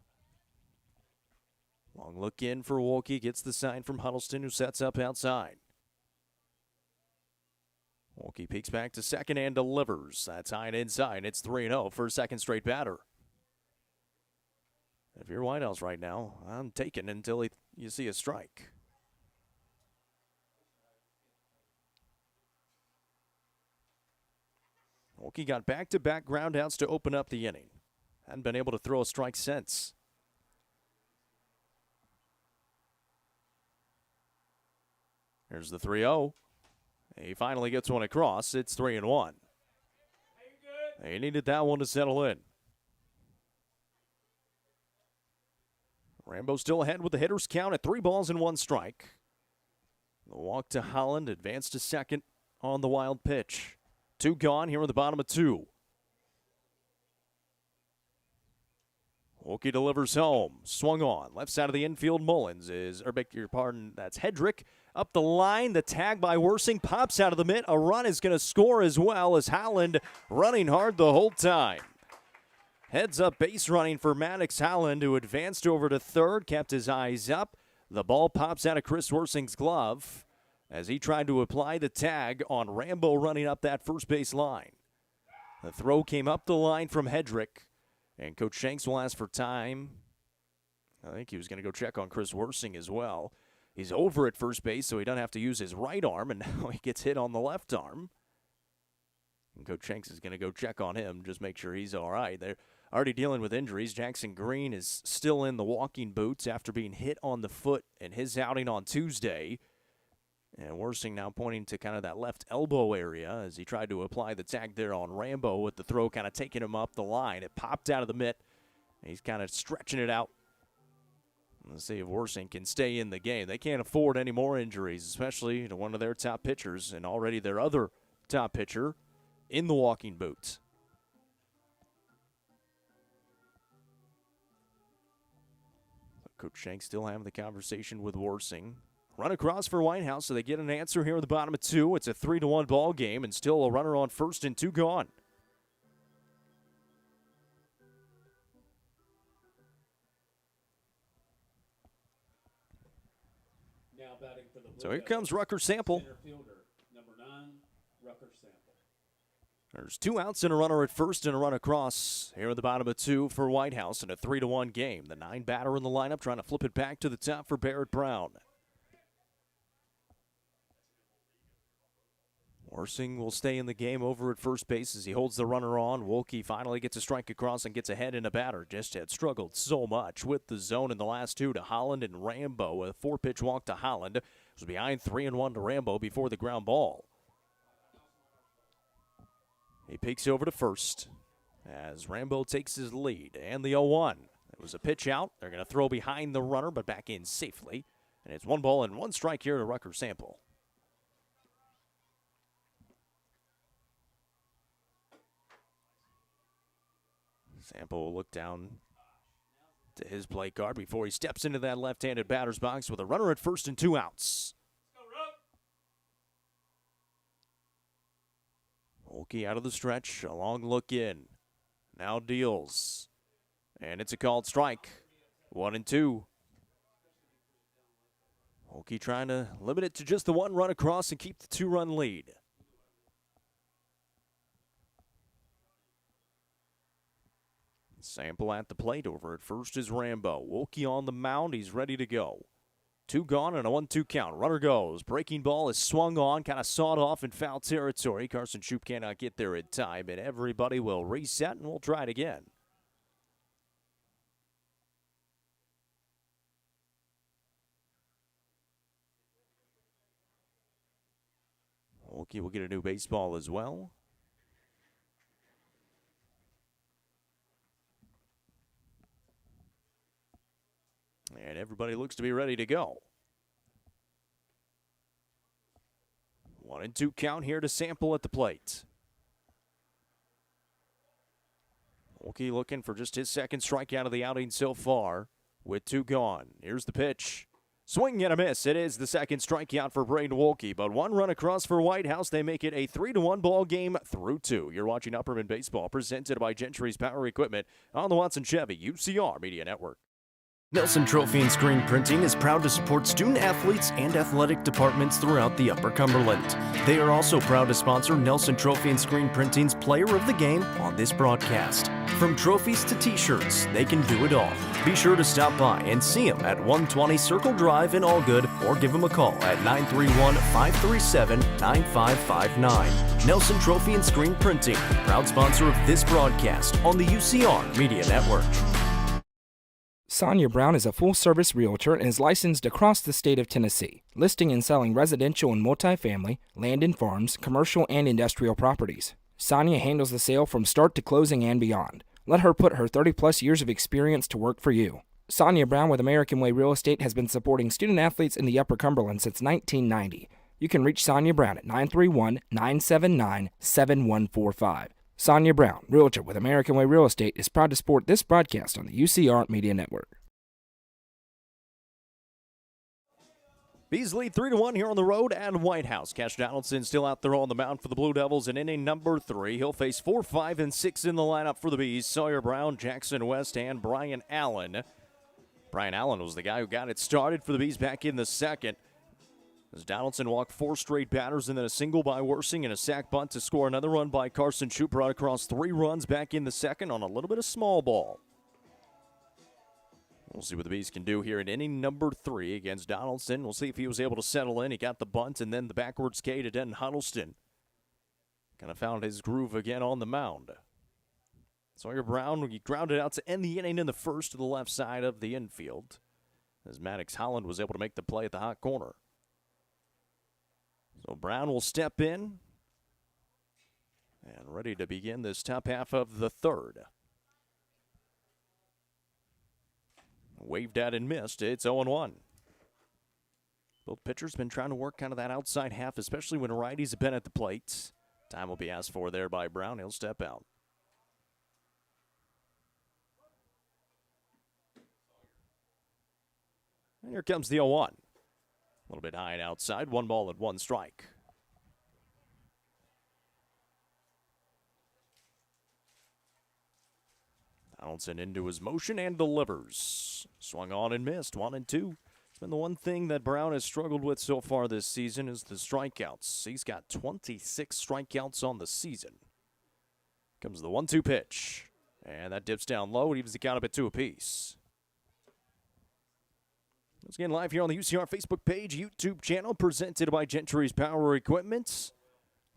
Long look in for Wolke. Gets the sign from Huddleston, who sets up outside. Wolke peeks back to second and delivers. That's high and inside. It's 3-0 for a second straight batter. If you're White House right now, I'm taking until he you see a strike. Wilkie got back-to-back groundouts to open up the inning. Hadn't been able to throw a strike since. Here's the 3-0. He finally gets one across. It's 3-1. He needed that one to settle in. Rambo still ahead with the hitter's count at 3 balls and 1 strike. The walk to Holland, advanced to second on the wild pitch. 2 gone here in the bottom of 2. Wilkie delivers home. Swung on. Left side of the infield, Mullins is, or beg your pardon, that's Hedrick. Up the line, the tag by Worsing pops out of the mitt. A run is going to score as well as Holland running hard the whole time. Heads up base running for Maddox Holland, who advanced over to third, kept his eyes up. The ball pops out of Chris Worsing's glove as he tried to apply the tag on Rambo running up that first base line. The throw came up the line from Hedrick, and Coach Shanks will ask for time. I think he was going to go check on Chris Worsing as well. He's over at first base, so he doesn't have to use his right arm, and now he gets hit on the left arm. And Coach Shanks is going to go check on him, just make sure he's all right. They're already dealing with injuries. Jackson Green is still in the walking boots after being hit on the foot in his outing on Tuesday. And Worsing now pointing to kind of that left elbow area as he tried to apply the tag there on Rambo with the throw kind of taking him up the line. It popped out of the mitt. He's kind of stretching it out. Let's see if Worsing can stay in the game. They can't afford any more injuries, especially to one of their top pitchers and already their other top pitcher in the walking boots. Coach Shanks still having the conversation with Worsing. Run across for Whitehouse, so they get an answer here at the bottom of 2. It's a 3-1 ball game, and still a runner on first and 2 gone. Now batting for the Blue So here Devils, comes Rucker Sample. center fielder, number 9, Rucker Sample. There's 2 outs and a runner at first and a run across here at the bottom of 2 for Whitehouse in a 3-1 game. The 9 batter in the lineup trying to flip it back to the top for Barrett Brown. Worsing will stay in the game over at first base as he holds the runner on. Wilkie finally gets a strike across and gets ahead in a batter. Just had struggled so much with the zone in the last 2 to Holland and Rambo. A 4-pitch walk to Holland. It was behind 3-1 to Rambo before the ground ball. He peeks over to first as Rambo takes his lead and the 0-1. It was a pitch out. They're going to throw behind the runner but back in safely. And it's 1 ball and 1 strike here to Rucker Sample. Sample will look down to his play card before he steps into that left-handed batter's box with a runner at first and 2 outs. Wilkie out of the stretch, a long look in. Now deals. And it's a called strike. 1-2. Wilkie trying to limit it to just the 1 run across and keep the 2-run lead. Sample at the plate. Over at first is Rambo. Wilkie on the mound. He's ready to go. 2 gone and a 1-2 count. Runner goes. Breaking ball is swung on, kind of sawed off in foul territory. Carson Shoup cannot get there in time, and everybody will reset, and we'll try it again. Wilkie will get a new baseball as well. And everybody looks to be ready to go. 1-2 count here to Sample at the plate. Wilkie looking for just his second strikeout of the outing so far with 2 gone. Here's the pitch. Swing and a miss. It is the second strikeout for Braden Wilkie, but 1 run across for Whitehouse. They make it a 3-1 ball game through 2. You're watching Upperman Baseball presented by Gentry's Power Equipment on the Watson Chevy UCR Media Network. Nelson Trophy and Screen Printing is proud to support student athletes and athletic departments throughout the Upper Cumberland. They are also proud to sponsor Nelson Trophy and Screen Printing's Player of the Game on this broadcast. From trophies to t-shirts, they can do it all. Be sure to stop by and see him at 120 Circle Drive in Allgood or give him a call at 931-537-9559. Nelson Trophy and Screen Printing, proud sponsor of this broadcast on the UCR Media Network. Sonia Brown is a full-service realtor and is licensed across the state of Tennessee, listing and selling residential and multifamily, land and farms, commercial and industrial properties. Sonia handles the sale from start to closing and beyond. Let her put her 30-plus years of experience to work for you. Sonia Brown with American Way Real Estate has been supporting student-athletes in the Upper Cumberland since 1990. You can reach Sonia Brown at 931-979-7145. Sonia Brown, realtor with American Way Real Estate, is proud to support this broadcast on the UCR Media Network. Bees lead 3-1 here on the road at White House. Cash Donaldson still out there on the mound for the Blue Devils in inning number 3. He'll face 4, 5, and 6 in the lineup for the Bees. Sawyer Brown, Jackson West, and Brian Allen. Brian Allen was the guy who got it started for the Bees back in the second. As Donaldson walked 4 straight batters and then a single by Worsing and a sac bunt to score another run by Carson Shoup, brought across 3 runs back in the second on a little bit of small ball. We'll see what the Bees can do here in inning number 3 against Donaldson. We'll see if he was able to settle in. He got the bunt and then the backwards K to Denton Huddleston. Kind of found his groove again on the mound. Sawyer Brown, he grounded out to end the inning in the first to the left side of the infield, as Maddox Holland was able to make the play at the hot corner. So Brown will step in and ready to begin this top half of the third. Waved at and missed. It's 0-1. Both pitchers been trying to work kind of that outside half, especially when righties have been at the plate. Time will be asked for there by Brown. He'll step out. And here comes the 0-1. A little bit high and outside. 1 ball and 1 strike. Donaldson into his motion and delivers. Swung on and missed. 1-2. It's been the one thing that Brown has struggled with so far this season is the strikeouts. He's got 26 strikeouts on the season. Comes the 1-2 pitch. And that dips down low. It evens the count up at 2 apiece. Once again, live here on the UCR Facebook page, YouTube channel, presented by Gentry's Power Equipment.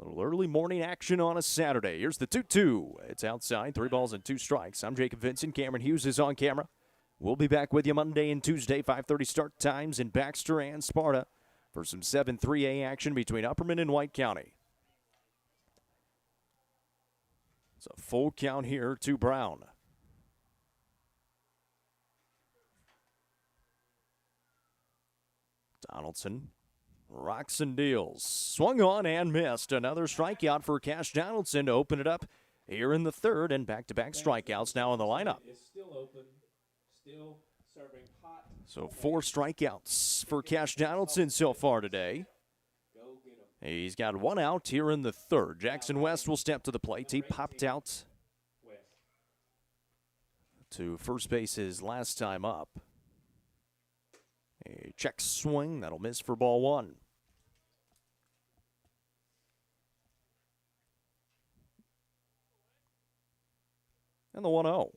A little early morning action on a Saturday. Here's the 2-2. It's outside, 3 balls and 2 strikes. I'm Jacob Vincent. Cameron Hughes is on camera. We'll be back with you Monday and Tuesday, 5:30 start times in Baxter and Sparta for some 7-3A action between Upperman and White County. It's a full count here to Brown. Donaldson rocks and deals. Swung on and missed. Another strikeout for Cash Donaldson to open it up here in the third, and back-to-back strikeouts now in the lineup. It's still open, still serving hot. So 4 strikeouts for Cash Donaldson so far today. Go get 'em. He's got 1 out here in the third. Jackson West will step to the plate. He popped out West. to first base his last time up. A check swing. That'll miss for ball 1. And the 1-0.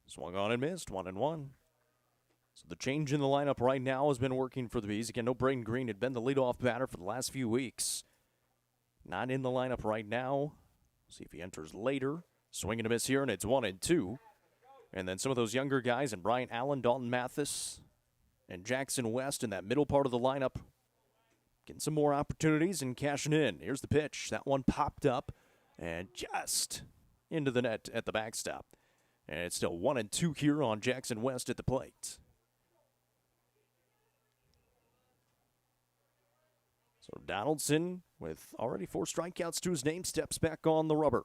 Swung on and missed. 1-1. So the change in the lineup right now has been working for the Bees. Again, no Braden Green had been the leadoff batter for the last few weeks. Not in the lineup right now. See if he enters later. Swing and a miss here, and it's 1-2. And then some of those younger guys, and Brian Allen, Dalton Mathis, and Jackson West in that middle part of the lineup, getting some more opportunities and cashing in. Here's the pitch. That one popped up and just into the net at the backstop. And it's still 1-2 here on Jackson West at the plate. So Donaldson, with already 4 strikeouts to his name, steps back on the rubber.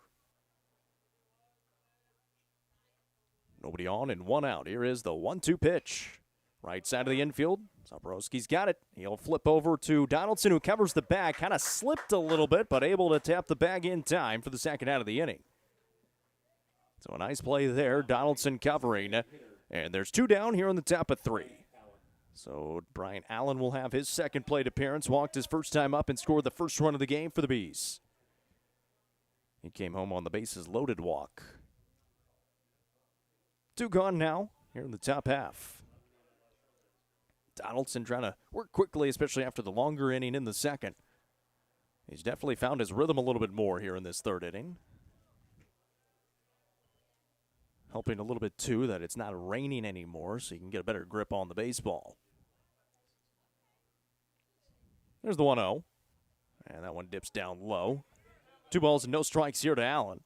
Nobody on and 1 out. Here is the 1-2 pitch. Right side of the infield. Zabrowski's got it. He'll flip over to Donaldson, who covers the bag. Kind of slipped a little bit, but able to tap the bag in time for the second out of the inning. So a nice play there. Donaldson covering. And there's 2 down here on the top of 3. So Brian Allen will have his second plate appearance. Walked his first time up and scored the first run of the game for the Bees. He came home on the bases loaded walk. 2 gone now. here in the top half. Donaldson trying to work quickly, especially after the longer inning in the second. He's definitely found his rhythm a little bit more here in this third inning. Helping a little bit, too, that it's not raining anymore, so you can get a better grip on the baseball. There's the 1-0. And that one dips down low. 2 balls and no strikes here to Allen.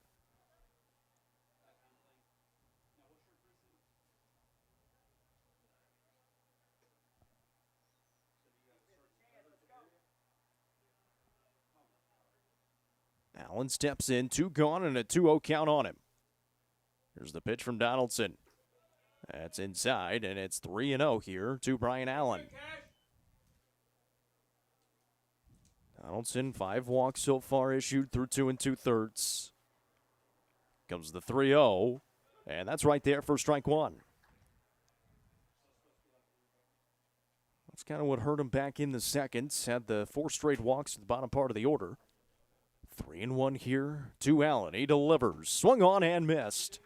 Allen steps in, 2 gone, and a 2-0 count on him. Here's the pitch from Donaldson. That's inside, and it's 3-0 here to Brian Allen. Donaldson, 5 walks so far issued through 2 2/3. Comes the 3-0, and that's right there for strike 1. That's kind of what hurt him back in the second. Had the 4 straight walks at the bottom part of the order. 3-1 here to Allen. He delivers. Swung on and missed.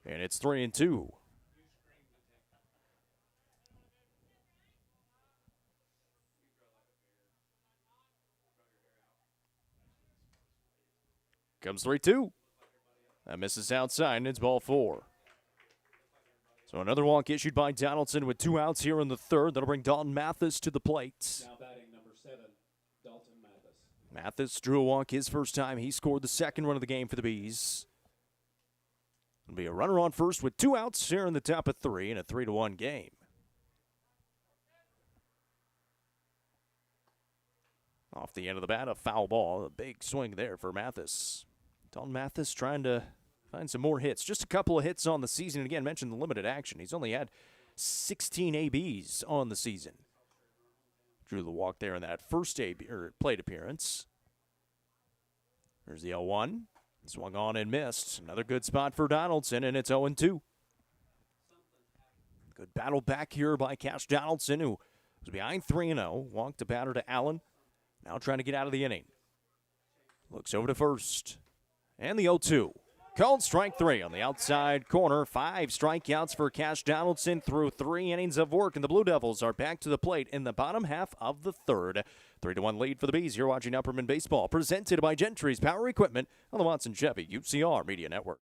And it's 3-2. Comes 3-2. That misses outside, and it's ball 4. So another walk issued by Donaldson with 2 outs here in the third. That'll bring Dalton Mathis to the plate. Now batting number 7, Dalton Mathis. Mathis drew a walk his first time. He scored the second run of the game for the Bees. It'll be a runner on first with 2 outs here in the top of 3 in a 3-1 game. Off the end of the bat, a foul ball. A big swing there for Mathis. Dalton Mathis trying to find some more hits. Just a couple of hits on the season. Again, mentioned the limited action. He's only had 16 ABs on the season. Drew the walk there in that first plate appearance. There's the 0-1. Swung on and missed. Another good spot for Donaldson, and it's 0-2. Good battle back here by Cash Donaldson, who was behind 3-0. Walked a batter to Allen. Now trying to get out of the inning. Looks over to first. And the 0-2. Called strike 3 on the outside corner. 5 strikeouts for Cash Donaldson through 3 innings of work, and the Blue Devils are back to the plate in the bottom half of the third. 3-1 lead for the Bees. You're watching Upperman Baseball, presented by Gentry's Power Equipment on the Watson Chevy UCR Media Network.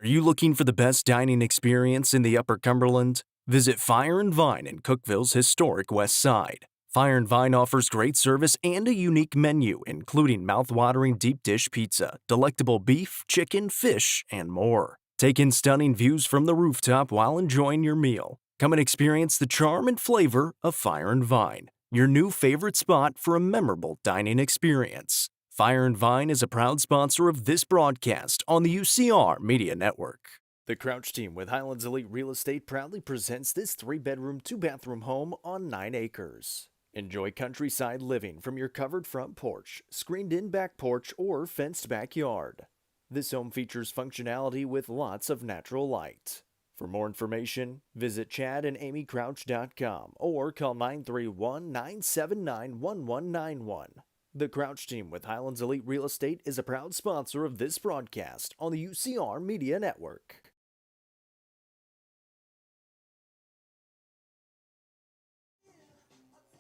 Are you looking for the best dining experience in the Upper Cumberland? Visit Fire and Vine in Cookeville's historic West Side. Fire and Vine offers great service and a unique menu, including mouth-watering deep dish pizza, delectable beef, chicken, fish, and more. Take in stunning views from the rooftop while enjoying your meal. Come and experience the charm and flavor of Fire and Vine, your new favorite spot for a memorable dining experience. Fire and Vine is a proud sponsor of this broadcast on the UCR Media Network. The Crouch team with Highlands Elite Real Estate proudly presents this 3-bedroom, 2-bathroom home on 9 acres. Enjoy countryside living from your covered front porch, screened-in back porch, or fenced backyard. This home features functionality with lots of natural light. For more information, visit chadandamycrouch.com or call 931-979-1191. The Crouch team with Highlands Elite Real Estate is a proud sponsor of this broadcast on the UCR Media Network.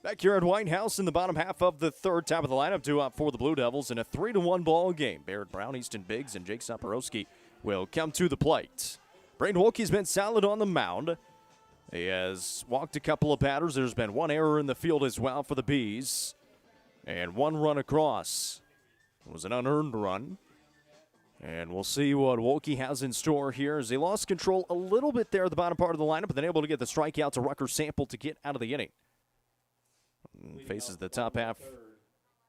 Back here at White House in the bottom half of the third, top of the lineup, 2 up for the Blue Devils in a 3-1 ball game. Barrett Brown, Easton Biggs, and Jake Saporowski will come to the plate. Braden Wolke's been solid on the mound. He has walked a couple of batters. There's been 1 error in the field as well for the Bees. And 1 run across. It was an unearned run. And we'll see what Wolke has in store here as he lost control a little bit there at the bottom part of the lineup, but then able to get the strikeout to Rucker Sample to get out of the inning. Faces the top half,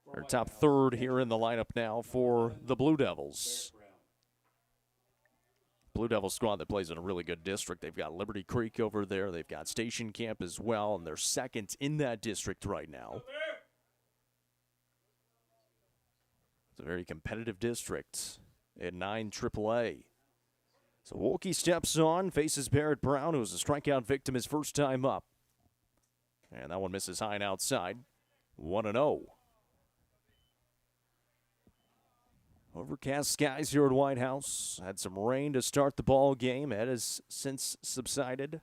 or top third here in the lineup now for the Blue Devils. Blue Devils squad that plays in a really good district. They've got Liberty Creek over there. They've got Station Camp as well, and they're second in that district right now. It's a very competitive district at 9 AAA. So Wolke steps on, faces Barrett Brown, who was a strikeout victim his first time up. And that one misses high and outside. 1-0. Overcast skies here at White House. Had some rain to start the ball game. It has since subsided.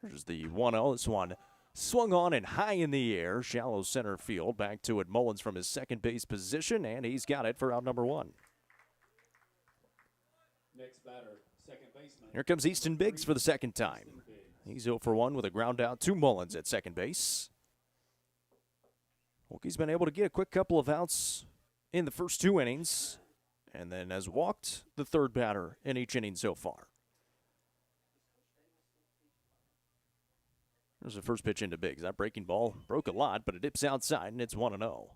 Here's the 1-0. This one swung on and high in the air. Shallow center field. Back to it, Mullins from his second base position, and he's got it for out number 1. Next batter, second baseman. Here comes Easton Biggs for the second time. He's 0 for 1 with a ground out to Mullins at second base. Wilkie's been able to get a quick couple of outs in the first 2 innings, and then has walked the third batter in each inning so far. There's the first pitch into Biggs. That breaking ball broke a lot, but it dips outside, and it's 1-0.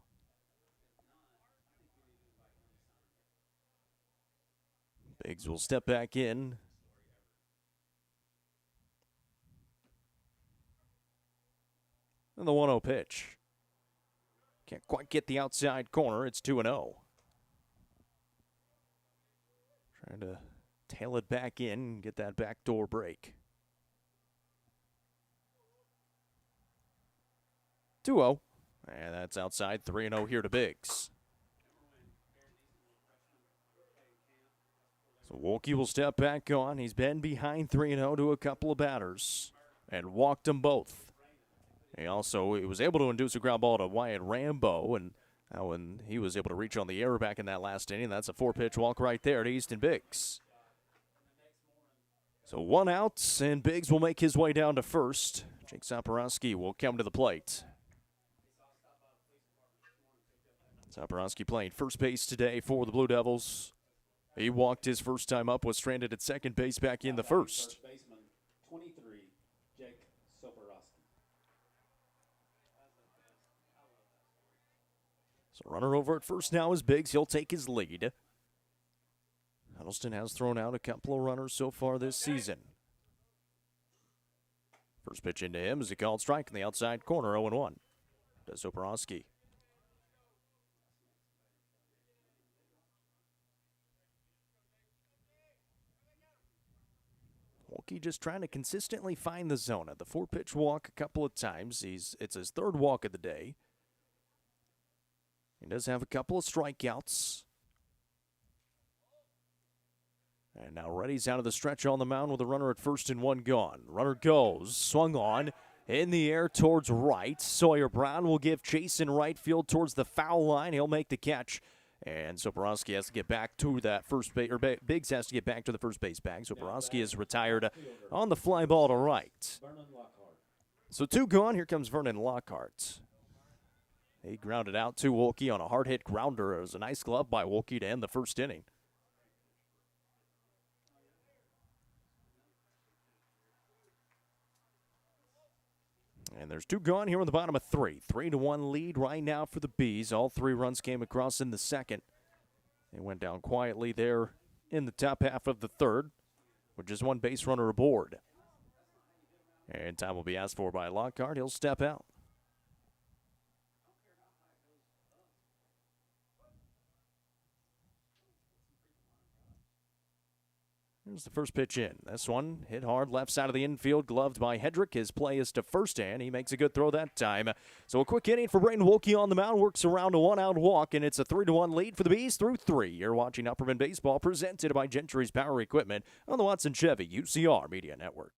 Biggs will step back in. And the 1-0 pitch. Can't quite get the outside corner. It's 2-0. Trying to tail it back in and get that backdoor break. 2-0. And that's outside. 3-0 here to Biggs. So Wilkie will step back on. He's been behind 3-0 to a couple of batters and walked them both. He was able to induce a ground ball to Wyatt Rambo, and when he was able to reach on the air back in that last inning, that's a 4-pitch walk right there to Easton Biggs. So 1 out, and Biggs will make his way down to first. Jake Zaporowski will come to the plate. Zaporowski playing first base today for the Blue Devils. He walked his first time up, was stranded at second base back in the first. First baseman, 23, Jake Zaporowski. So runner over at first now is Biggs. He'll take his lead. Huddleston has thrown out a couple of runners so far this season. First pitch into him is a called strike in the outside corner, 0-1 to Zaporowski. Wilkie just trying to consistently find the zone. At the 4-pitch walk a couple of times. It's his third walk of the day. He does have a couple of strikeouts. And now Reddy's out of the stretch on the mound with a runner at first and 1 gone. Runner goes, swung on, in the air towards right. Sawyer Brown will give chase in right field towards the foul line. He'll make the catch. And Zaporowski has to get back to that first base, or Biggs has to get back to the first base bag. Zaporowski is retired on the fly ball to right. So 2 gone. Here comes Vernon Lockhart. He grounded out to Wilkie on a hard hit grounder. It was a nice glove by Wilkie to end the first inning. And there's 2 gone here in the bottom of 3. 3-1 lead right now for the Bees. All 3 runs came across in the second. They went down quietly there in the top half of the third with just 1 base runner aboard. And time will be asked for by Lockhart. He'll step out. Here's the first pitch in. This one hit hard left side of the infield, gloved by Hedrick. His play is to first, and he makes a good throw that time. So a quick inning for Brayden Wilkie on the mound. Works around a 1-out walk, and it's a 3-1 lead for the Bees through 3. You're watching Upperman Baseball presented by Gentry's Power Equipment on the Watson Chevy UCR Media Network.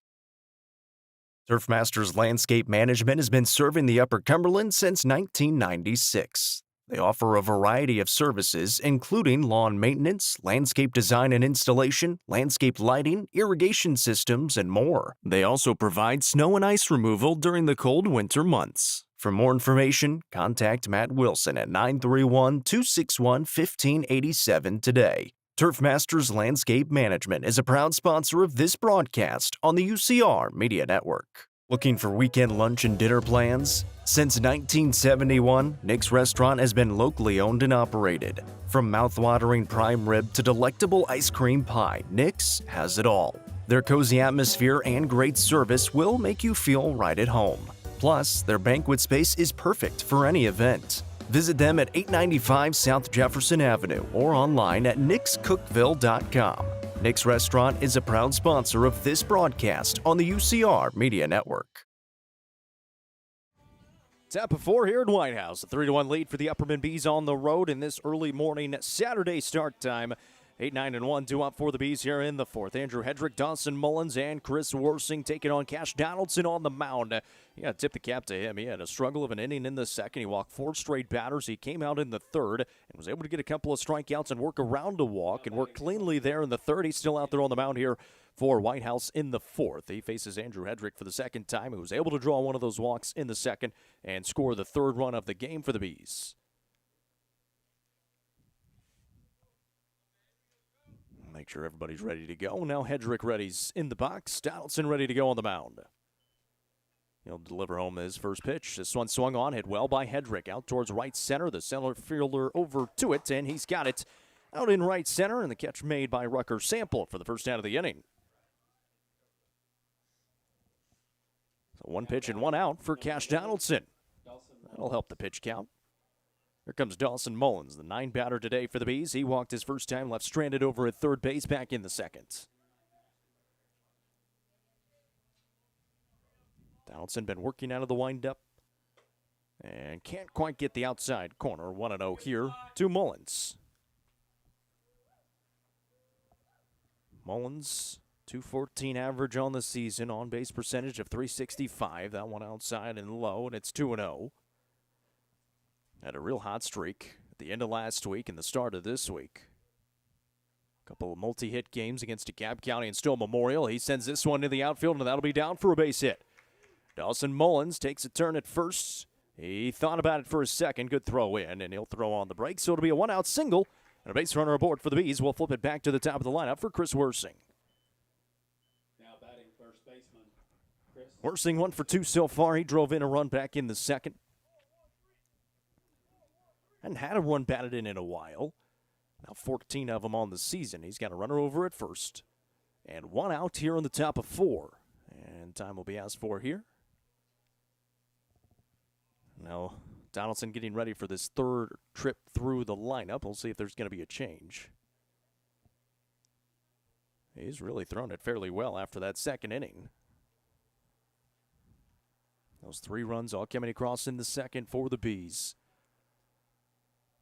Turfmasters Landscape Management has been serving the Upper Cumberland since 1996. They offer a variety of services, including lawn maintenance, landscape design and installation, landscape lighting, irrigation systems, and more. They also provide snow and ice removal during the cold winter months. For more information, contact Matt Wilson at 931-261-1587 today. Turfmasters Landscape Management is a proud sponsor of this broadcast on the UCR Media Network. Looking for weekend lunch and dinner plans? Since 1971, Nick's Restaurant has been locally owned and operated. From mouth-watering prime rib to delectable ice cream pie, Nick's has it all. Their cozy atmosphere and great service will make you feel right at home. Plus, their banquet space is perfect for any event. Visit them at 895 South Jefferson Avenue or online at nickscookville.com. Nick's Restaurant is a proud sponsor of this broadcast on the UCR Media Network. Top of 4 here at White House. A 3-1 lead for the Upperman Bees on the road in this early morning Saturday start time 8, 9, and 1, 2 up for the Bees here in the fourth. Andrew Hedrick, Dawson Mullins, and Chris Worsing taking on Cash Donaldson on the mound. You got to tip the cap to him. He had a struggle of an inning in the second. He walked 4 straight batters. He came out in the third and was able to get a couple of strikeouts and work around a walk and work cleanly there in the third. He's still out there on the mound here for White House in the fourth. He faces Andrew Hedrick for the second time, who was able to draw one of those walks in the second and score the third run of the game for the Bees. Make sure everybody's ready to go. Now Hedrick ready's in the box. Donaldson ready to go on the mound. He'll deliver home his first pitch. This one swung on, hit well by Hedrick. Out towards right center. The center fielder over to it, and he's got it out in right center, and the catch made by Rucker Sample for the first out of the inning. So 1 pitch and 1 out for Cash Donaldson. That'll help the pitch count. Here comes Dawson Mullins, the 9 batter today for the Bees. He walked his first time, left stranded over at third base, back in the second. Donaldson been working out of the windup and can't quite get the outside corner. 1-0 here to Mullins. Mullins, .214 average on the season, on base percentage of .365. That one outside and low, and it's 2-0. Had a real hot streak at the end of last week and the start of this week. A couple of multi-hit games against DeKalb County and Stowe Memorial. He sends this one to the outfield, and that'll be down for a base hit. Dawson Mullins takes a turn at first. He thought about it for a second. Good throw in, and he'll throw on the break. So it'll be a 1-out single, and a base runner aboard for the Bees. We'll flip it back to the top of the lineup for Chris Worsing. Now batting first baseman, Chris. Worsing 1 for 2 so far. He drove in a run back in the second. Hadn't had a run batted in a while. Now 14 of them on the season. He's got a runner over at first. And 1 out here on the top of 4. And time will be asked for here. Now Donaldson getting ready for this third trip through the lineup. We'll see if there's going to be a change. He's really thrown it fairly well after that second inning. Those 3 runs all coming across in the second for the Bees.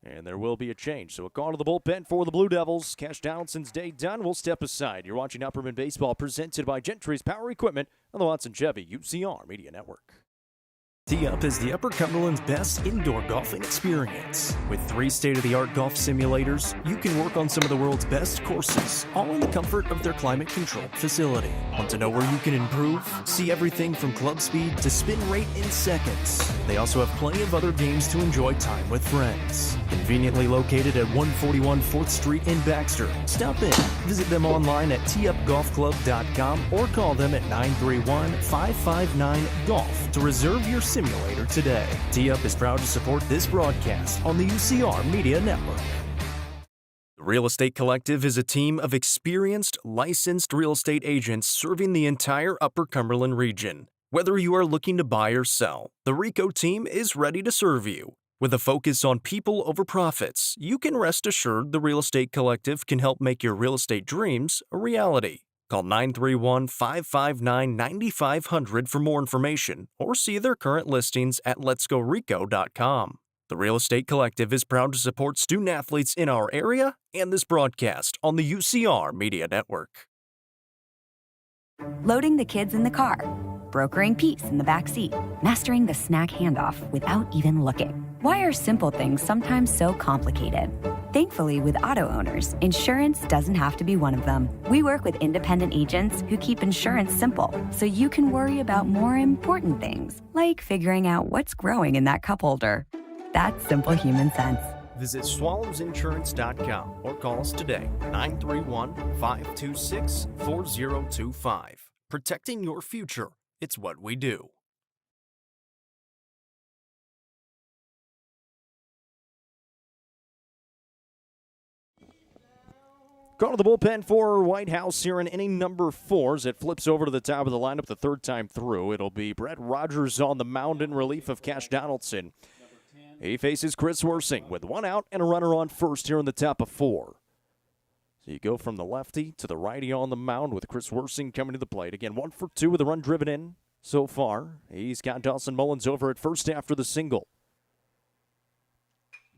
And there will be a change. So a call to the bullpen for the Blue Devils. Cash Donaldson's day done. We'll step aside. You're watching Upperman Baseball presented by Gentry's Power Equipment on the Watson Chevy UCR Media Network. Tee Up is the Upper Cumberland's best indoor golfing experience. With 3 state-of-the-art golf simulators, you can work on some of the world's best courses, all in the comfort of their climate-controlled facility. Want to know where you can improve? See everything from club speed to spin rate in seconds. They also have plenty of other games to enjoy time with friends. Conveniently located at 141 4th Street in Baxter. Stop in. Visit them online at teupgolfclub.com or call them at 931-559-GOLF to reserve your simulator today. Tee Up is proud to support this broadcast on the UCR Media Network. The Real Estate Collective is a team of experienced, licensed real estate agents serving the entire Upper Cumberland region. Whether you are looking to buy or sell, the RICO team is ready to serve you. With a focus on people over profits, you can rest assured the Real Estate Collective can help make your real estate dreams a reality. Call 931-559-9500 for more information or see their current listings at letsgorico.com. The Real Estate Collective is proud to support student athletes in our area and this broadcast on the UCR Media Network. Loading the kids in the car, brokering peace in the back seat, mastering the snack handoff without even looking. Why are simple things sometimes so complicated? Thankfully, with auto owners, insurance doesn't have to be one of them. We work with independent agents who keep insurance simple, so you can worry about more important things, like figuring out what's growing in that cup holder. That's simple human sense. Visit swallowsinsurance.com or call us today, 931-526-4025. Protecting your future, it's what we do. Call to the bullpen for White House here in inning number 4 as it flips over to the top of the lineup the third time through. It'll be Brett Rogers on the mound in relief of Cash Donaldson. He faces Chris Worsing with 1 out and a runner on first here in the top of 4. So you go from the lefty to the righty on the mound with Chris Worsing coming to the plate. Again, 1 for 2 with a run driven in so far. He's got Dawson Mullins over at first after the single.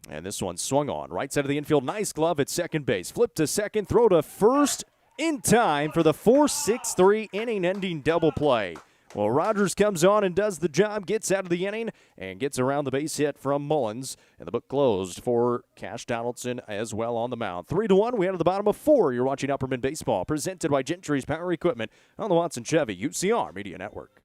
And this one swung on. Right side of the infield. Nice glove at second base. Flip to second. Throw to first in time for the 4-6-3 inning-ending double play. Well, Rogers comes on and does the job, gets out of the inning, and gets around the base hit from Mullins. And the book closed for Cash Donaldson as well on the mound. 3-1, we head to the bottom of 4. You're watching Upperman Baseball, presented by Gentry's Power Equipment on the Watson Chevy UCR Media Network.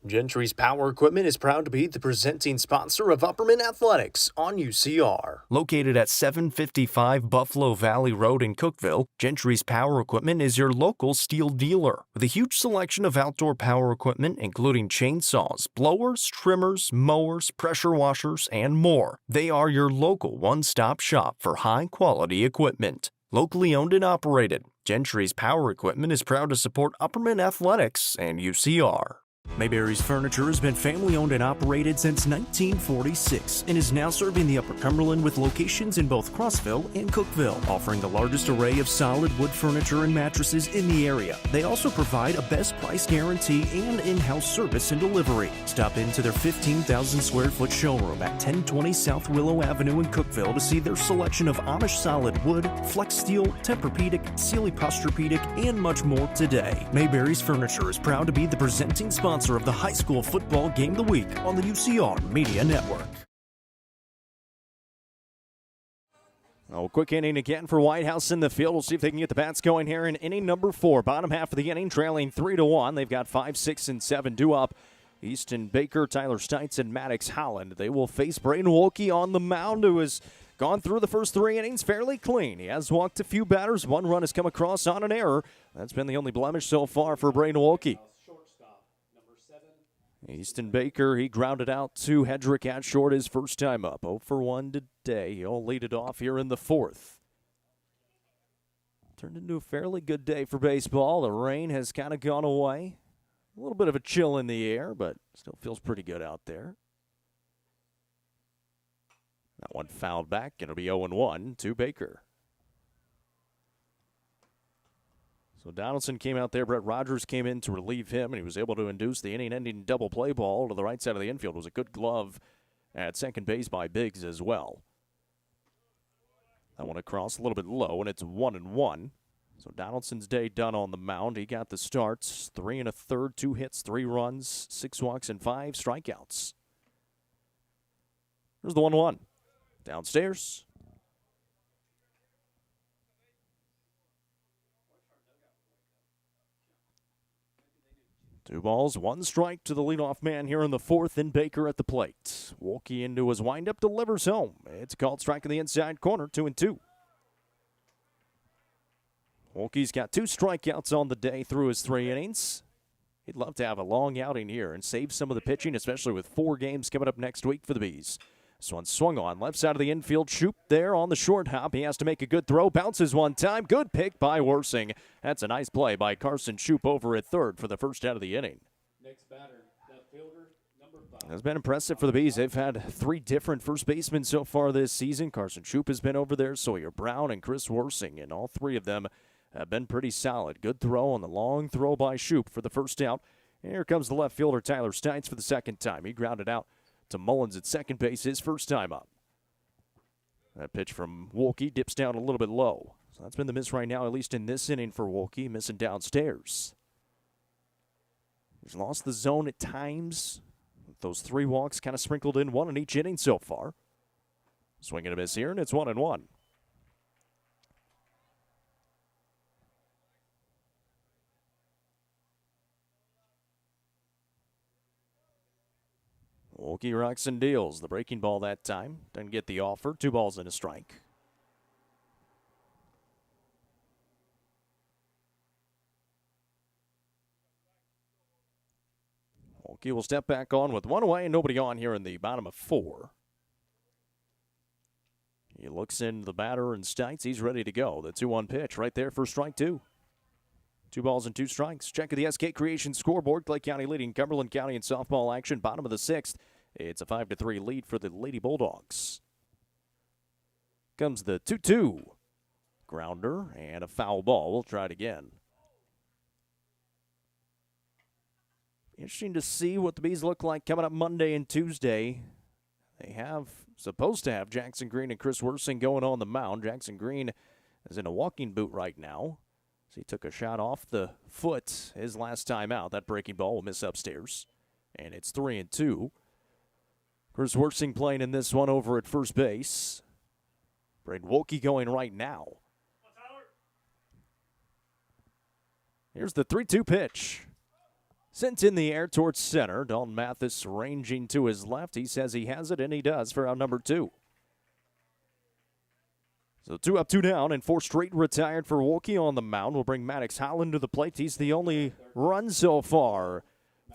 Gentry's Power Equipment is proud to be the presenting sponsor of Upperman Athletics on UCR. Located at 755 Buffalo Valley Road in Cookeville, Gentry's Power Equipment is your local steel dealer. With a huge selection of outdoor power equipment, including chainsaws, blowers, trimmers, mowers, pressure washers, and more. They are your local one-stop shop for high-quality equipment. Locally owned and operated, Gentry's Power Equipment is proud to support Upperman Athletics and UCR. Mayberry's Furniture has been family-owned and operated since 1946 and is now serving the Upper Cumberland with locations in both Crossville and Cookeville, offering the largest array of solid wood furniture and mattresses in the area. They also provide a best price guarantee and in-house service and delivery. Stop into their 15,000 square foot showroom at 1020 South Willow Avenue in Cookeville to see their selection of Amish solid wood, flex steel, Tempur-Pedic, Sealy Posturepedic, and much more today. Mayberry's Furniture is proud to be the presenting sponsor of the high school football game of the week on the UCR Media Network. Oh, quick inning again for Whitehouse in the field. We'll see if they can get the bats going here in inning number 4. Bottom half of the inning, trailing 3-1. They've got 5, 6, and 7 due up. Easton Baker, Tyler Stites, and Maddox Holland. They will face Braden Wolke on the mound, who has gone through the first 3 innings fairly clean. He has walked a few batters. 1 run has come across on an error. That's been the only blemish so far for Braden Wolke. Easton Baker, he grounded out to Hedrick at short his first time up. 0 for 1 today. He'll lead it off here in the 4th. Turned into a fairly good day for baseball. The rain has kind of gone away. A little bit of a chill in the air, but still feels pretty good out there. That one fouled back. It'll be 0-1 to Baker. So Donaldson came out there. Brett Rogers came in to relieve him, and he was able to induce the inning-ending double play ball to the right side of the infield. It was a good glove at second base by Biggs as well. That one across a little bit low, and it's 1-1. So Donaldson's day done on the mound. He got the starts, 3 1/3, 2 hits, 3 runs, 6 walks, and 5 strikeouts. There's the 1-1. Downstairs. 2 balls, 1 strike to the leadoff man here in the 4th, and Baker at the plate. Wolke into his windup, delivers home. It's called strike in the inside corner, 2-2. Wolke's got 2 strikeouts on the day through his 3 innings. He'd love to have a long outing here and save some of the pitching, especially with 4 games coming up next week for the Bees. This one swung on, left side of the infield. Shoop there on the short hop. He has to make a good throw. Bounces one time. Good pick by Worsing. That's a nice play by Carson Shoop over at third for the first out of the inning. Next batter, left fielder, number 5. It's been impressive for the Bees. They've had 3 different first basemen so far this season. Carson Shoop has been over there, Sawyer Brown, and Chris Worsing, and all 3 of them have been pretty solid. Good throw on the long throw by Shoop for the first out. And here comes the left fielder, Tyler Stites, for the second time. He grounded out to Mullins at second base his first time up. That pitch from Wolke dips down a little bit low. So that's been the miss right now, at least in this inning for Wolke, missing downstairs. He's lost the zone at times. Those 3 walks kind of sprinkled in, 1 in each inning so far. Swing and a miss here, and it's 1-1. Wolke rocks and deals. The breaking ball that time. Doesn't get the offer. 2 balls and a strike. Wolke will step back on with 1 away and nobody on here in the bottom of 4. He looks in the batter and Stites. He's ready to go. The 2-1 pitch right there for strike 2. 2 balls and 2 strikes. Check of the SK Creation scoreboard. Clay County leading Cumberland County in softball action. Bottom of the 6th. It's a 5-3 lead for the Lady Bulldogs. Comes the 2-2. Grounder and a foul ball. We'll try it again. Interesting to see what the Bees look like coming up Monday and Tuesday. They have supposed to have Jackson Green and Chris Worsing going on the mound. Jackson Green is in a walking boot right now. So he took a shot off the foot his last time out. That breaking ball will miss upstairs. And it's 3-2. Chris Worsing playing in this one over at first base. Braden Wolke going right now. Here's the 3-2 pitch. Sent in the air towards center. Dalton Mathis ranging to his left. He says he has it, and he does for out number 2. So 2 up, 2 down, and 4 straight retired for Wolke on the mound. Will bring Maddox Holland to the plate. He's the only run so far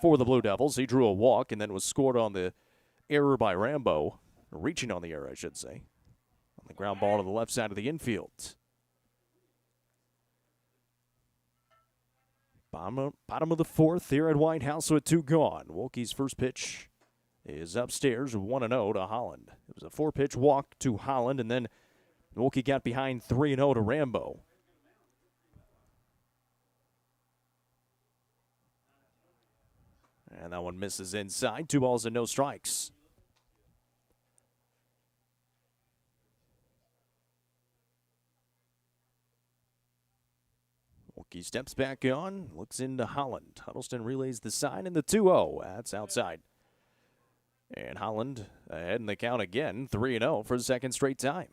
for the Blue Devils. He drew a walk and then was scored on the error by Rambo. Reaching on the error, I should say. On the ground ball to the left side of the infield. Bottom of the 4th here at White House with 2 gone. Wolke's first pitch is upstairs, 1-0 to Holland. It was a 4-pitch walk to Holland, and then Wolke got behind 3-0 to Rambo. And that one misses inside. 2 balls and no strikes. Wolke steps back on, looks into Holland. Huddleston relays the sign, and the 2-0. That's outside. And Holland ahead in the count again, 3-0 for the second straight time.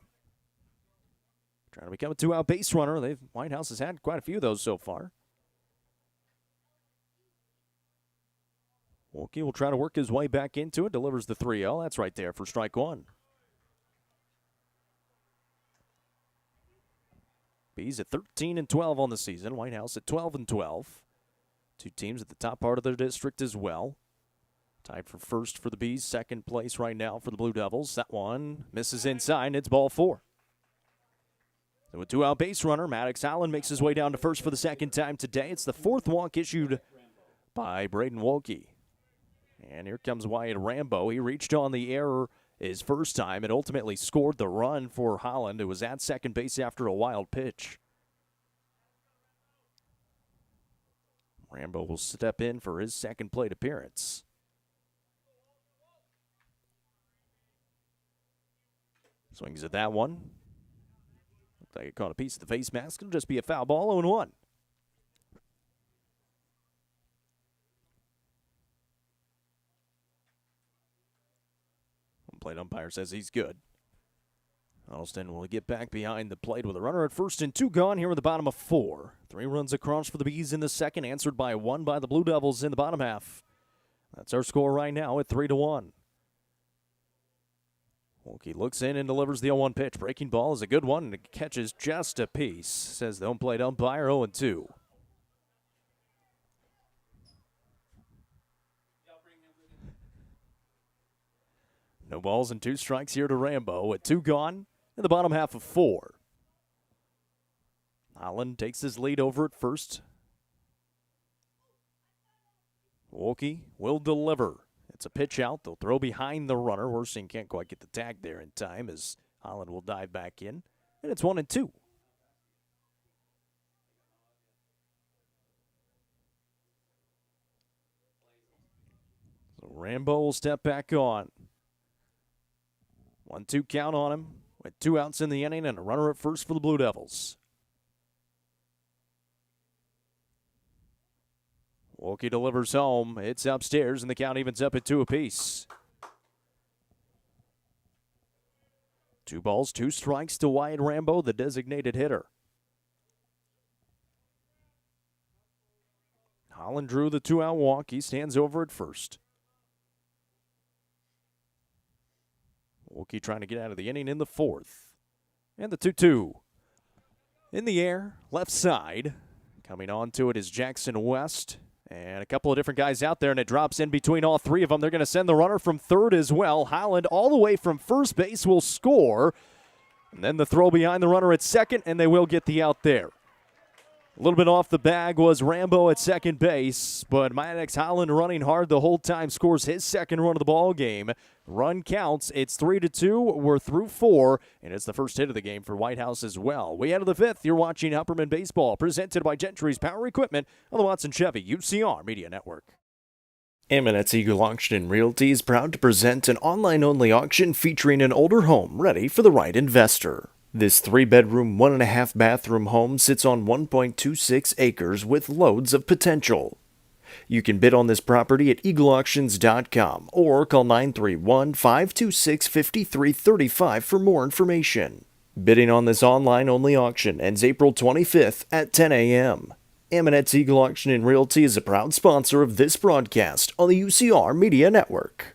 Trying to become a 2-out base runner. White House has had quite a few of those so far. Wolke will try to work his way back into it. Delivers the 3-0. That's right there for strike 1. Bees at 13-12 on the season. White House at 12-12. 2 teams at the top part of their district as well. Tied for first for the Bees. Second place right now for the Blue Devils. That one misses inside. It's ball 4. So a 2-out base runner, Maddox Allen makes his way down to first for the second time today. It's the 4th walk issued by Braden Wolke. And here comes Wyatt Rambo. He reached on the error his first time and ultimately scored the run for Holland, who was at second base after a wild pitch. Rambo will step in for his second plate appearance. Swings at that one. Looks like it caught a piece of the face mask. It'll just be a foul ball, 0-1. Plate umpire says he's good. Huddleston will get back behind the plate with a runner at first and 2 gone here in the bottom of 4. 3 runs across for the Bees in the second, answered by 1 by the Blue Devils in the bottom half. That's our score right now at 3-1. Wolke looks in and delivers the 0-1 pitch. Breaking ball is a good one, and it catches just a piece, says the home plate umpire. 0-2. No balls and 2 strikes here to Rambo with 2 gone in the bottom half of 4. Holland takes his lead over at first. Wolke will deliver. It's a pitch out. They'll throw behind the runner. Worsing can't quite get the tag there in time as Holland will dive back in. And it's 1-2. So Rambo will step back on. 1-2 count on him with 2 outs in the inning and a runner at first for the Blue Devils. Wolke delivers home. It's upstairs, and the count evens up at 2 apiece. 2 balls, 2 strikes to Wyatt Rambo, the designated hitter. Holland drew the 2-out walk. He stands over at first. Wolke trying to get out of the inning in the 4th. And the 2-2. In the air, left side. Coming on to it is Jackson West. And a couple of different guys out there, and it drops in between all 3 of them. They're going to send the runner from third as well. Holland all the way from first base will score. And then the throw behind the runner at second, and they will get the out there. A little bit off the bag was Rambo at second base, but Maddox Holland running hard the whole time scores his second run of the ball game. Run counts. It's 3-2. We're through 4, and it's the first hit of the game for White House as well. We head to the 5th. You're watching Upperman Baseball, presented by Gentry's Power Equipment on the Watson Chevy UCR Media Network. Eminence Eagle Auction and Realty is proud to present an online-only auction featuring an older home ready for the right investor. This 3-bedroom, 1.5-bathroom home sits on 1.26 acres with loads of potential. You can bid on this property at eagleauctions.com or call 931-526-5335 for more information. Bidding on this online-only auction ends April 25th at 10 a.m. Eminence Eagle Auction and Realty is a proud sponsor of this broadcast on the UCR Media Network.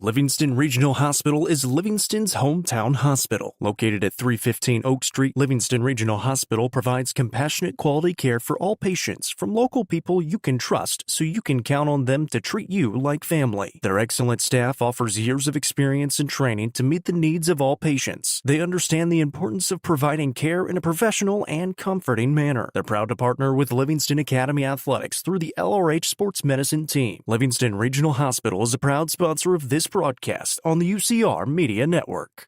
Livingston Regional Hospital is Livingston's hometown hospital. Located at 315 Oak Street, Livingston Regional Hospital provides compassionate quality care for all patients from local people you can trust so you can count on them to treat you like family. Their excellent staff offers years of experience and training to meet the needs of all patients. They understand the importance of providing care in a professional and comforting manner. They're proud to partner with Livingston Academy Athletics through the LRH Sports Medicine team. Livingston Regional Hospital is a proud sponsor of this broadcast on the UCR Media Network.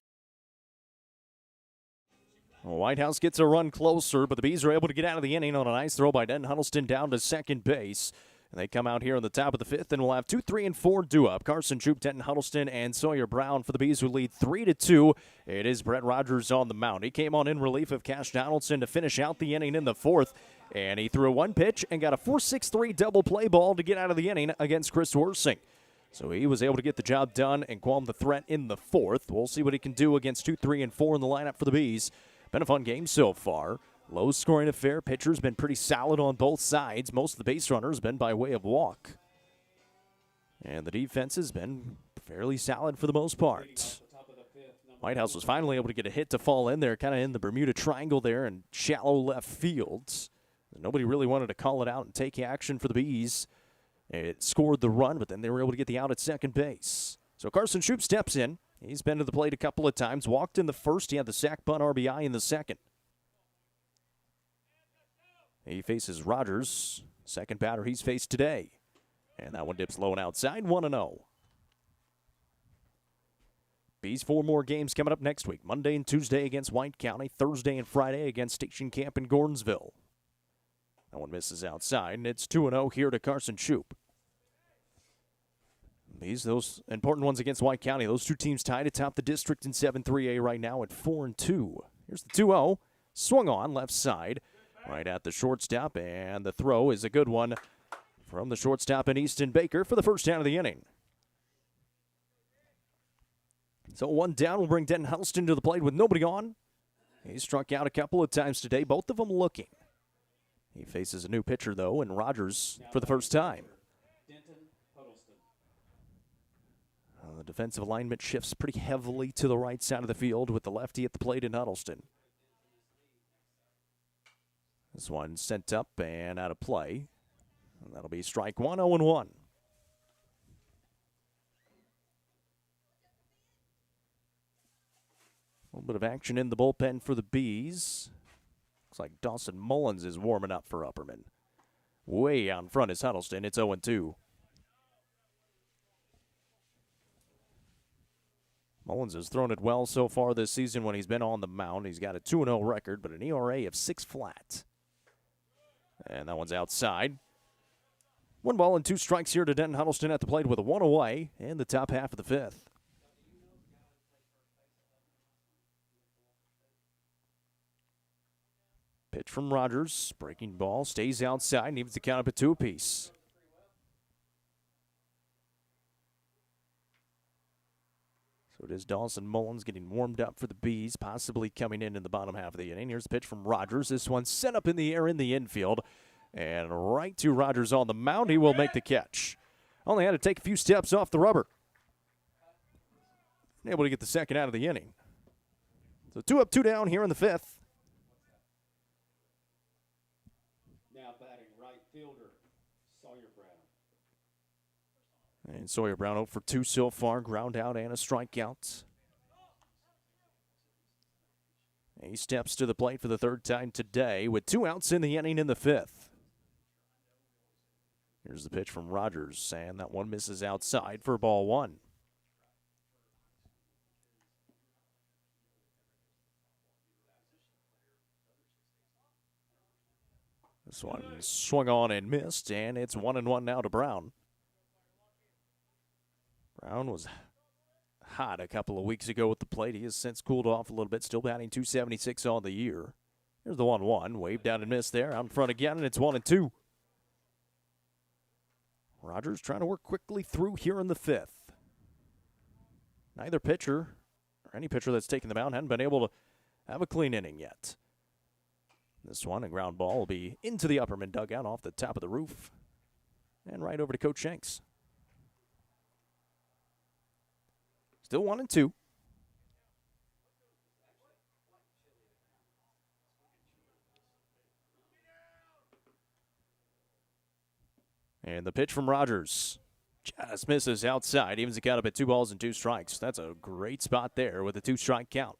White House gets a run closer, but the Bees are able to get out of the inning on a nice throw by Denton Huddleston down to second base. And they come out here in the top of the fifth, and we'll have 2, 3, and 4 due up. Carson Troop, Denton Huddleston, and Sawyer Brown for the Bees, who lead 3-2. It is Brett Rogers on the mound. He came on in relief of Cash Donaldson to finish out the inning in the fourth, and he threw one pitch and got a 4-6-3 double play ball to get out of the inning against Chris Worsing. So he was able to get the job done and qualm the threat in the fourth. We'll see what he can do against 2, 3, and 4 in the lineup for the Bees. Been a fun game so far. Low-scoring affair. Pitcher's been pretty solid on both sides. Most of the base runners been by way of walk. And the defense has been fairly solid for the most part. White House was finally able to get a hit to fall in there, kind of in the Bermuda Triangle there in shallow left field. Nobody really wanted to call it out and take action for the Bees. It scored the run, but then they were able to get the out at second base. So Carson Troop steps in. He's been to the plate a couple of times. Walked in the first. He had the sac bunt RBI in the second. He faces Rogers, second batter he's faced today. And that one dips low and outside, 1-0. Bees 4 more games coming up next week. Monday and Tuesday against White County. Thursday and Friday against Station Camp in Gordonsville. That one misses outside, and it's 2-0 here to Carson Troop. Those important ones against White County. Those two teams tied atop the district in 7-3A right now at 4-2. Here's the 2-0. Swung on left side, right at the shortstop, and the throw is a good one from the shortstop in Easton Baker for the first out of the inning. So 1 down will bring Denton Huddleston to the plate with nobody on. He struck out a couple of times today, both of them looking. He faces a new pitcher, though, and Rogers for the first time. The defensive alignment shifts pretty heavily to the right side of the field with the lefty at the plate in Huddleston. This one sent up and out of play. And that'll be strike 1, 0-1. A little bit of action in the bullpen for the Bees. Looks like Dawson Mullins is warming up for Upperman. Way out in front is Huddleston. It's 0-2. Mullins has thrown it well so far this season when he's been on the mound. He's got a 2-0 record, but an ERA of 6 flat. And that one's outside. 1 ball and 2 strikes here to Denton Huddleston at the plate with a 1 away in the top half of the fifth. Pitch from Rogers. Breaking ball. Stays outside. Needs to count up a 2-apiece. So it is Dawson Mullins getting warmed up for the Bees, possibly coming in the bottom half of the inning. Here's the pitch from Rogers. This one set up in the air in the infield. And right to Rogers on the mound. He will make the catch. Only had to take a few steps off the rubber. Able to get the second out of the inning. So 2 up, 2 down here in the fifth. Now batting right fielder, Sawyer Brown. And Sawyer Brown 0 for 2 so far. Ground out and a strikeout. He steps to the plate for the third time today with 2 outs in the inning in the fifth. Here's the pitch from Rogers, and that one misses outside for ball 1. This one swung on and missed, and it's 1-1 now to Brown. Brown was hot a couple of weeks ago with the plate. He has since cooled off a little bit, still batting .276 on the year. Here's the 1-1. Waved down and missed there. Out in front again, and it's 1-2. Rogers trying to work quickly through here in the fifth. Neither pitcher, or any pitcher that's taken the mound, hadn't been able to have a clean inning yet. This one, a ground ball, will be into the Upperman dugout off the top of the roof and right over to Coach Shanks. Still 1-2. And the pitch from Rogers just misses outside. Evens the count up at 2 balls and 2 strikes. That's a great spot there with a 2-strike count.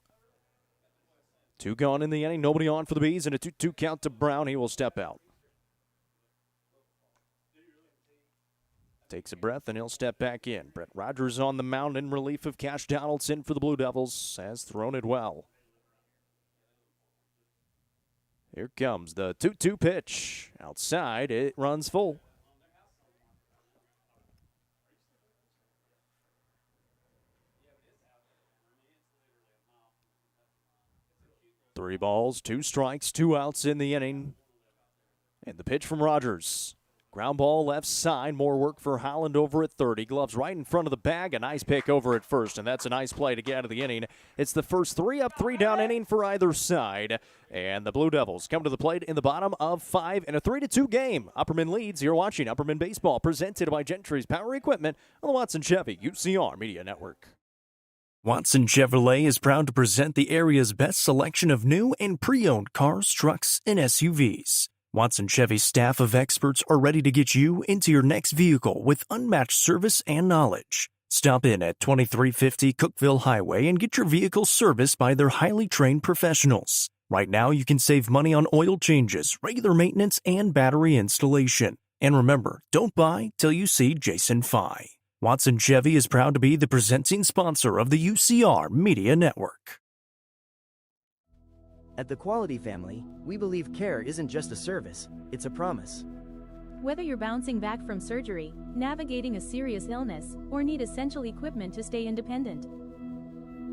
2 gone in the inning. Nobody on for the Bees, and a 2-2 count to Brown. He will step out. Takes a breath, and he'll step back in. Brett Rogers on the mound in relief of Cash Donaldson for the Blue Devils. Has thrown it well. Here comes the 2-2 pitch. Outside, it runs full. 3 balls, 2 strikes, 2 outs in the inning. And the pitch from Rogers. Ground ball left side. More work for Holland over at third. He gloves right in front of the bag. A nice pick over at first, and that's a nice play to get out of the inning. It's the first 3 up, 3 down inning for either side. And the Blue Devils come to the plate in the bottom of 5 in a 3-2 game. Upperman leads. You're watching Upperman Baseball, presented by Gentry's Power Equipment on the Watson Chevy UCR Media Network. Watson Chevrolet is proud to present the area's best selection of new and pre-owned cars, trucks, and SUVs. Watson Chevy's staff of experts are ready to get you into your next vehicle with unmatched service and knowledge. Stop in at 2350 Cookeville Highway and get your vehicle serviced by their highly trained professionals. Right now, you can save money on oil changes, regular maintenance, and battery installation. And remember, don't buy till you see Jason Fye. Watson Chevy is proud to be the presenting sponsor of the UCR Media Network. At the Quality Family, we believe care isn't just a service, it's a promise. Whether you're bouncing back from surgery, navigating a serious illness, or need essential equipment to stay independent,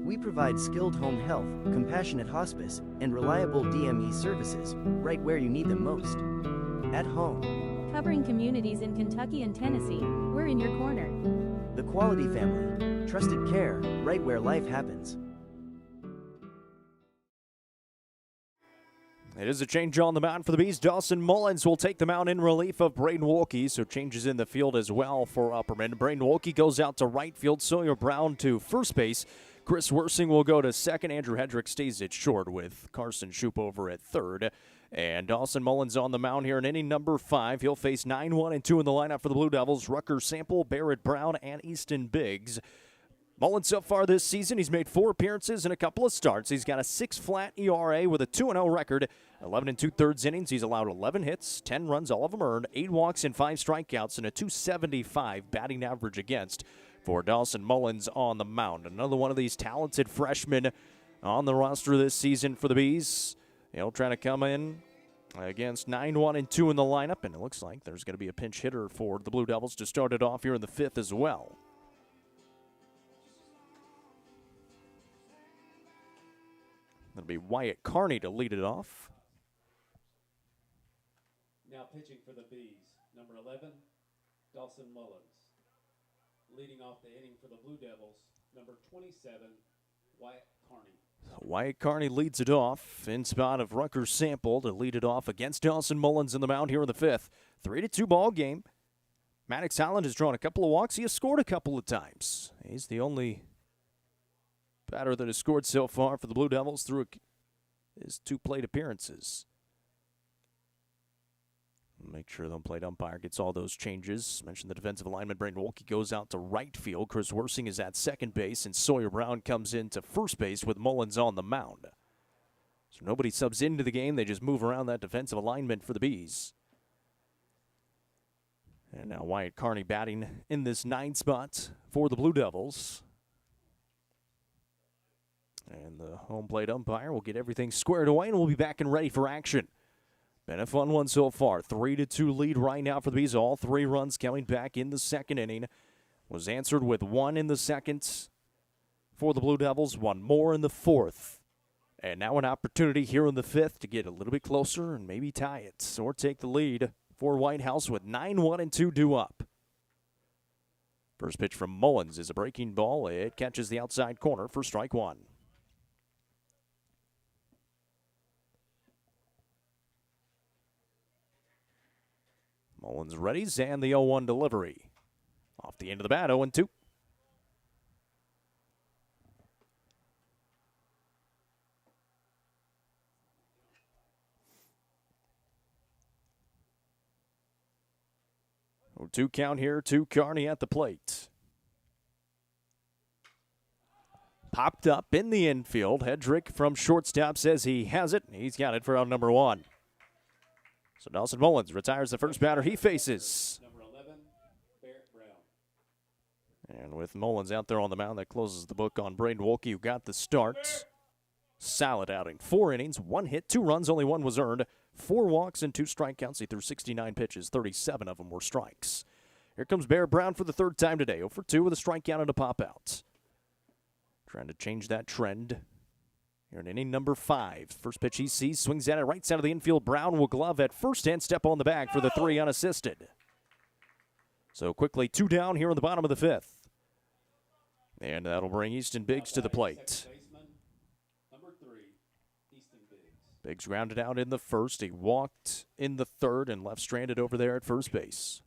We provide skilled home health, compassionate hospice, and reliable DME services right where you need them most. At home. covering communities in Kentucky and Tennessee, we're in your corner. The Quality Family. Trusted care right where life happens. It is a change on the mound for the Bees. Dawson Mullins will take the mound in relief of Braden Wolke, so changes in the field as well for Upperman. Braden Wolke goes out to right field. Sawyer Brown to first base. Chris Wersing will go to second. Andrew Hedrick stays at short with Carson Shoup over at third. And Dawson Mullins on the mound here in inning number 5. He'll face 9-1 and 2 in the lineup for the Blue Devils. Rucker Sample, Barrett Brown, and Easton Biggs. Mullins so far this season, he's made 4 appearances and a couple of starts. He's got a 6 flat ERA with a 2-0 record. 11 2/3 innings. He's allowed 11 hits, 10 runs, all of them earned, 8 walks and 5 strikeouts, and a .275 batting average against for Dawson Mullins on the mound. Another one of these talented freshmen on the roster this season for the Bees. He'll try to come in against 9-1 and 2 in the lineup, and it looks like there's going to be a pinch hitter for the Blue Devils to start it off here in the 5th as well. That'll be Wyatt Carney to lead it off. Now pitching for the Bees, number 11, Dawson Mullins. Leading off the inning for the Blue Devils, number 27, Wyatt Carney. Wyatt Carney leads it off in spot of Rucker Sample to lead it off against Dawson Mullins in the mound here in the 5th. 3-2 ball game. Maddox Holland has drawn a couple of walks. He has scored a couple of times. He's the only batter that has scored so far for the Blue Devils through his 2 plate appearances. Make sure the home plate umpire gets all those changes. Mentioned the defensive lineman, Braden Wolke, goes out to right field. Chris Wersing is at second base, and Sawyer Brown comes into first base with Mullins on the mound. So nobody subs into the game. They just move around that defensive alignment for the Bees. And now Wyatt Carney batting in this 9th spot for the Blue Devils. And the home plate umpire will get everything squared away, and we'll be back and ready for action. Been a fun one so far. 3-2 lead right now for the Bees. All 3 runs coming back in the 2nd inning. was answered with one in the second for the Blue Devils, one more in the fourth. And now an opportunity here in the fifth to get a little bit closer and maybe tie it or take the lead for White House with 9-1 and 2 due up. First pitch from Mullins is a breaking ball. It catches the outside corner for strike one. Mullins readies and the 0-1 delivery. Off the end of the bat, 0-2. Two count here to Carney at the plate. Popped up in the infield. Hedrick from shortstop says he has it. He's got it for out number one. So Dawson Mullins retires the first batter he faces. Number 11, Barrett Brown. And with Mullins out there on the mound, that closes the book on Braden Wolke, who got the start. Solid outing. 4 innings, 1 hit, 2 runs, only 1 was earned. 4 walks and 2 strikeouts. He threw 69 pitches, 37 of them were strikes. Here comes Barrett Brown for the third time today. 0 for 2 with a strikeout and a pop-out. Trying to change that trend. Here in inning number 5. First pitch he sees, swings at it right side of the infield. Brown will glove at first and step on the bag for the 3 unassisted. So quickly 2 down here in the bottom of the 5th. And that'll bring Easton Biggs to the plate. Number 3, Easton Biggs. Biggs grounded out in the first. He walked in the third and left stranded over there at first base.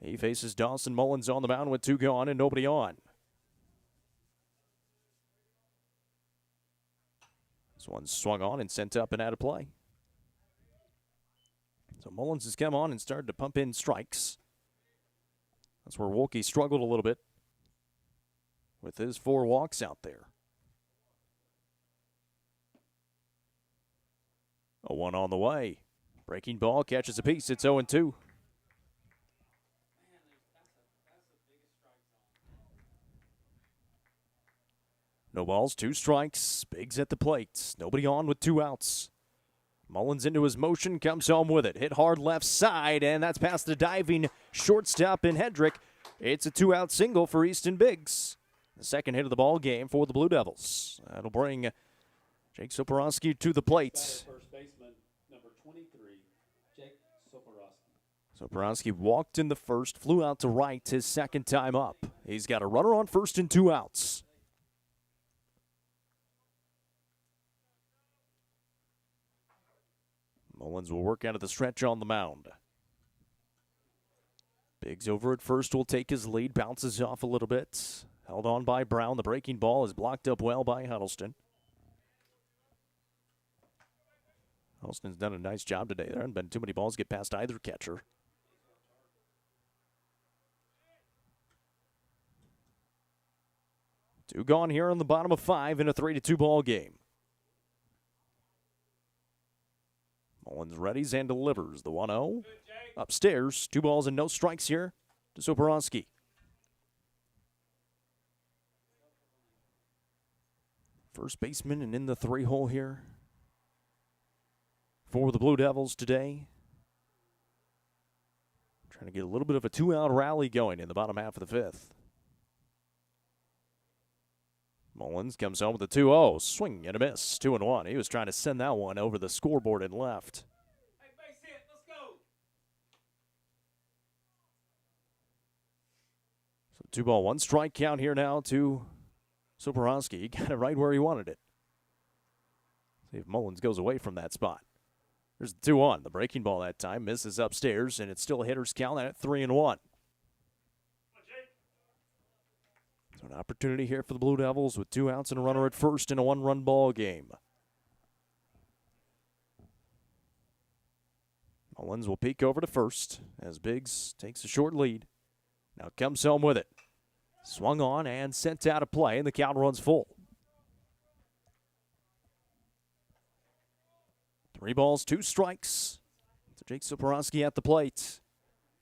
He faces Dawson Mullins on the mound with 2 gone and nobody on. This one's swung on and sent up and out of play. So Mullins has come on and started to pump in strikes. That's where Wolke struggled a little bit with his 4 walks out there. A 1 on the way. Breaking ball, catches a piece. It's 0-2. No balls, 2 strikes. Biggs at the plate. Nobody on with 2 outs. Mullins into his motion, comes home with it. Hit hard left side, and that's past the diving shortstop in Hedrick. It's a 2-out single for Easton Biggs. The second hit of the ball game for the Blue Devils. That'll bring Jake Soporowski to the plate. First baseman, number 23, Jake Soporowski. Soporowski walked in the first, flew out to right his second time up. He's got a runner on first and 2 outs. Mullins will work out of the stretch on the mound. Biggs over at first will take his lead, bounces off a little bit. Held on by Brown. The breaking ball is blocked up well by Huddleston. Huddleston's done a nice job today. There haven't been too many balls get past either catcher. Two gone here on the bottom of 5 in a 3-2 ball game. Mullins readies and delivers the 1-0. Upstairs, 2 balls and no strikes here to Soporowski. First baseman and in the 3-hole here for the Blue Devils today. Trying to get a little bit of a 2-out rally going in the bottom half of the 5th. Mullins comes home with a 2-0. Swing and a miss. 2-1. He was trying to send that one over the scoreboard and left. Hey, base hit. Let's go. So 2-ball, 1 strike count here now to Soporowski. He got it right where he wanted it. See if Mullins goes away from that spot. There's the 2-1. The breaking ball that time misses upstairs, and it's still a hitter's count at 3-1. So an opportunity here for the Blue Devils with 2 outs and a runner at first in a 1-run ball game. Mullins will peek over to first as Biggs takes a short lead. Now comes home with it. Swung on and sent out of play, and the count runs full. 3 balls, 2 strikes. So Jake Soporowski at the plate.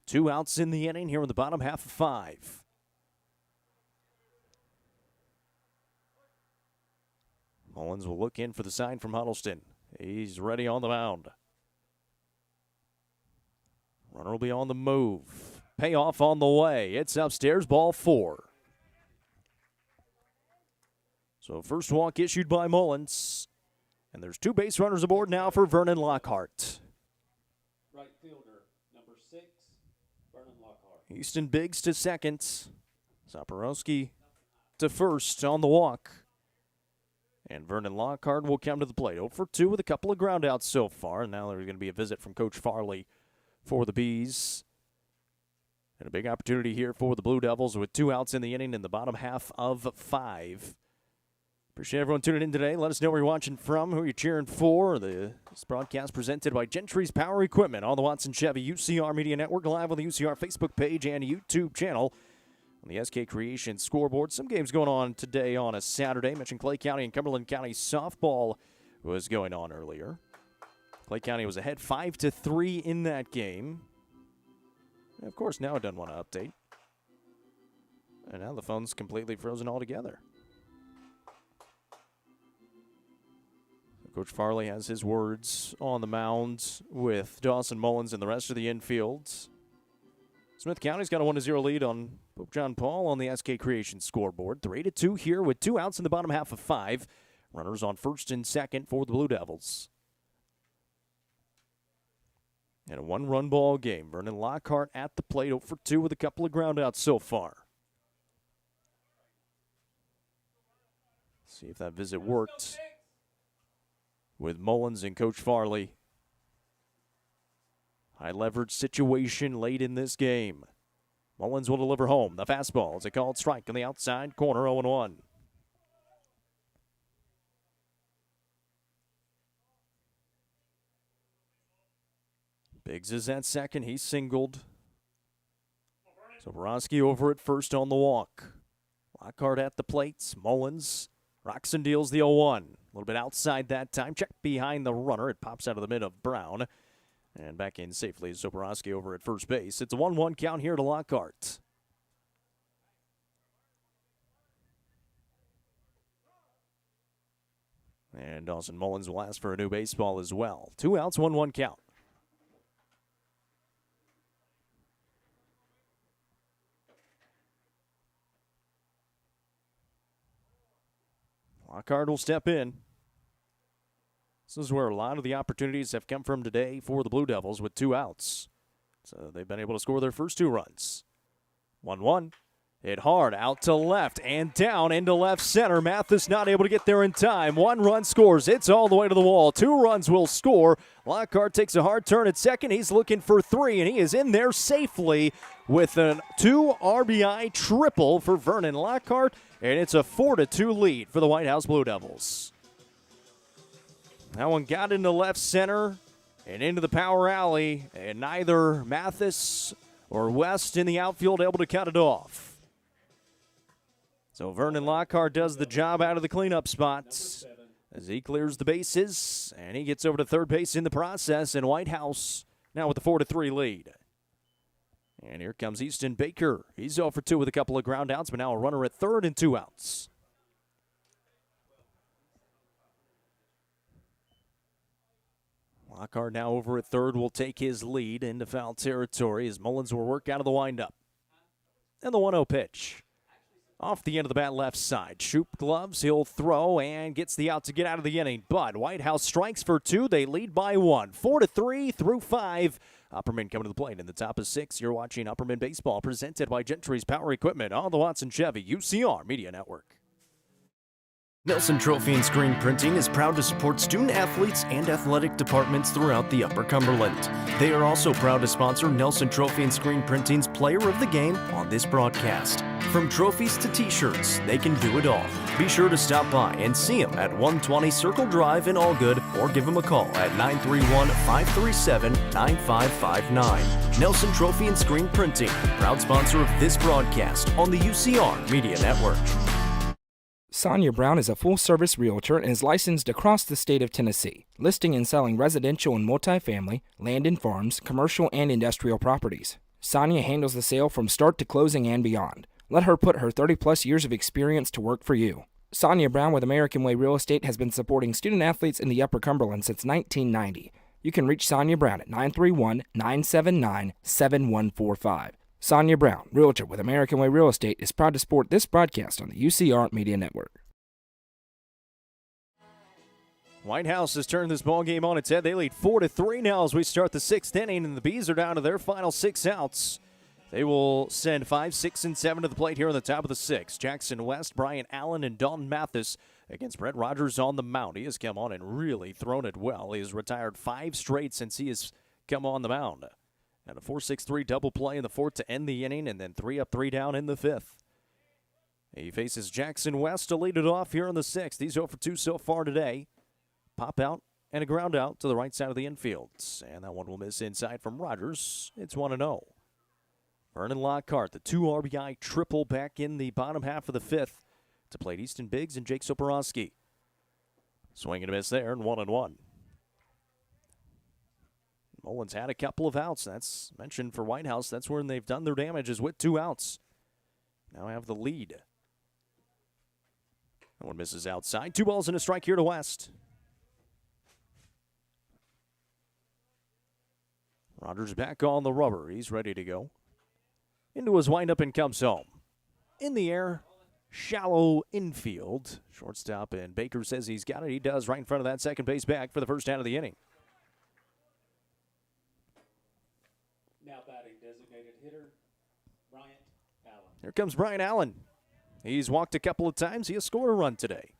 2 outs in the inning here in the bottom half of 5. Mullins will look in for the sign from Huddleston. He's ready on the mound. Runner will be on the move. payoff on the way. It's upstairs, ball 4. So first walk issued by Mullins. And there's 2 base runners aboard now for Vernon Lockhart. Right fielder, number 6, Vernon Lockhart. Easton Biggs to second. Zaporowski to first on the walk. And Vernon Lockhart will come to the plate. 0 for 2 with a couple of groundouts so far. And now there's going to be a visit from Coach Farley for the Bees. And a big opportunity here for the Blue Devils with 2 outs in the inning in the bottom half of 5. Appreciate everyone tuning in today. Let us know where you're watching from, who you're cheering for. This broadcast presented by Gentry's Power Equipment on the Watson Chevy UCR Media Network, live on the UCR Facebook page and YouTube channel. On the SK Creation scoreboard, some games going on today on a Saturday. Mentioned Clay County and Cumberland County softball was going on earlier. Clay County was ahead 5-3 in that game. And of course, now it doesn't want to update. And now the phone's completely frozen altogether. Coach Farley has his words on the mound with Dawson Mullins and the rest of the infield. Smith County's got a 1-0 lead on Pope John Paul on the SK Creation scoreboard. 3-2 here with 2 outs in the bottom half of 5. Runners on first and second for the Blue Devils. And a 1-run ball game. Vernon Lockhart at the plate, 0 for 2 with a couple of groundouts so far. See if that visit worked with Mullins and Coach Farley. High leverage situation late in this game. Mullins will deliver home. The fastball is a called strike on the outside corner, 0-1. Biggs is at second. He's singled. So Borowski over at first on the walk. Lockhart at the plates. Mullins. Roxon deals the 0-1. A little bit outside that time. Check behind the runner. It pops out of the mid of Brown. And back in safely. Soborowski over at first base. It's a 1-1 count here to Lockhart. And Dawson Mullins will ask for a new baseball as well. 2 outs, 1-1 count. Lockhart will step in. This is where a lot of the opportunities have come from today for the Blue Devils with 2 outs. So they've been able to score their first 2 runs. 1-1. Hit hard out to left and down into left center. Mathis not able to get there in time. 1 run scores. It's all the way to the wall. 2 runs will score. Lockhart takes a hard turn at second. He's looking for 3, and he is in there safely with a 2 RBI triple for Vernon Lockhart. And it's a 4-2 lead for the White House Blue Devils. That one got into left center and into the power alley, and neither Mathis or West in the outfield able to cut it off. So Vernon Lockhart does the job out of the cleanup spots as he clears the bases, and he gets over to third base in the process, and White House now with a 4-3 lead. And here comes Easton Baker. He's 0 for 2 with a couple of ground outs, but now a runner at third and 2 outs. Lockhart now over at third will take his lead into foul territory as Mullins will work out of the windup. And the 1-0 pitch. Off the end of the bat left side. Shoop gloves, he'll throw and gets the out to get out of the inning. But White House strikes for 2. They lead by 1. 4-3 through 5. Upperman coming to the plate in the top of 6. You're watching Upperman Baseball presented by Gentry's Power Equipment on the Watson Chevy UCR Media Network. Nelson Trophy and Screen Printing is proud to support student athletes and athletic departments throughout the Upper Cumberland. They are also proud to sponsor Nelson Trophy and Screen Printing's Player of the Game on this broadcast. From trophies to t-shirts, they can do it all. Be sure to stop by and see them at 120 Circle Drive in Allgood or give them a call at 931-537-9559. Nelson Trophy and Screen Printing, proud sponsor of this broadcast on the UCR Media Network. Sonia Brown is a full-service realtor and is licensed across the state of Tennessee, listing and selling residential and multifamily, land and farms, commercial and industrial properties. Sonia handles the sale from start to closing and beyond. Let her put her 30-plus years of experience to work for you. Sonia Brown with American Way Real Estate has been supporting student-athletes in the Upper Cumberland since 1990. You can reach Sonia Brown at 931-979-7145. Sonia Brown, realtor with American Way Real Estate, is proud to support this broadcast on the UCR Media Network. White House has turned this ball game on its head. They lead 4-3 now as we start the sixth inning, and the Bees are down to their final 6 outs. They will send 5, 6, and 7 to the plate here on the top of the 6th. Jackson West, Brian Allen, and Dalton Mathis against Brett Rogers on the mound. He has come on and really thrown it well. He has retired 5 straight since he has come on the mound. And a 4-6-3 double play in the 4th to end the inning, and then 3 up, 3 down in the 5th. He faces Jackson West to lead it off here in the 6th. He's 0 for 2 so far today. Pop out and a ground out to the right side of the infield. And that one will miss inside from Rogers. It's 1-0. Vernon Lockhart, the 2 RBI triple back in the bottom half of the 5th to play Easton Biggs and Jake Soporowski. Swing and a miss there, and 1-1. Mullins had a couple of outs. That's mentioned for White House. That's when they've done their damage, is with 2 outs. Now have the lead. That one misses outside. 2 balls and a strike here to West. Rogers back on the rubber. He's ready to go. Into his windup and comes home. In the air, shallow infield. Shortstop, and Baker says he's got it. He does, right in front of that second base bag for the first out of the inning. Now batting designated hitter, Bryant Allen. Here comes Brian Allen. He's walked a couple of times. He has scored a run today.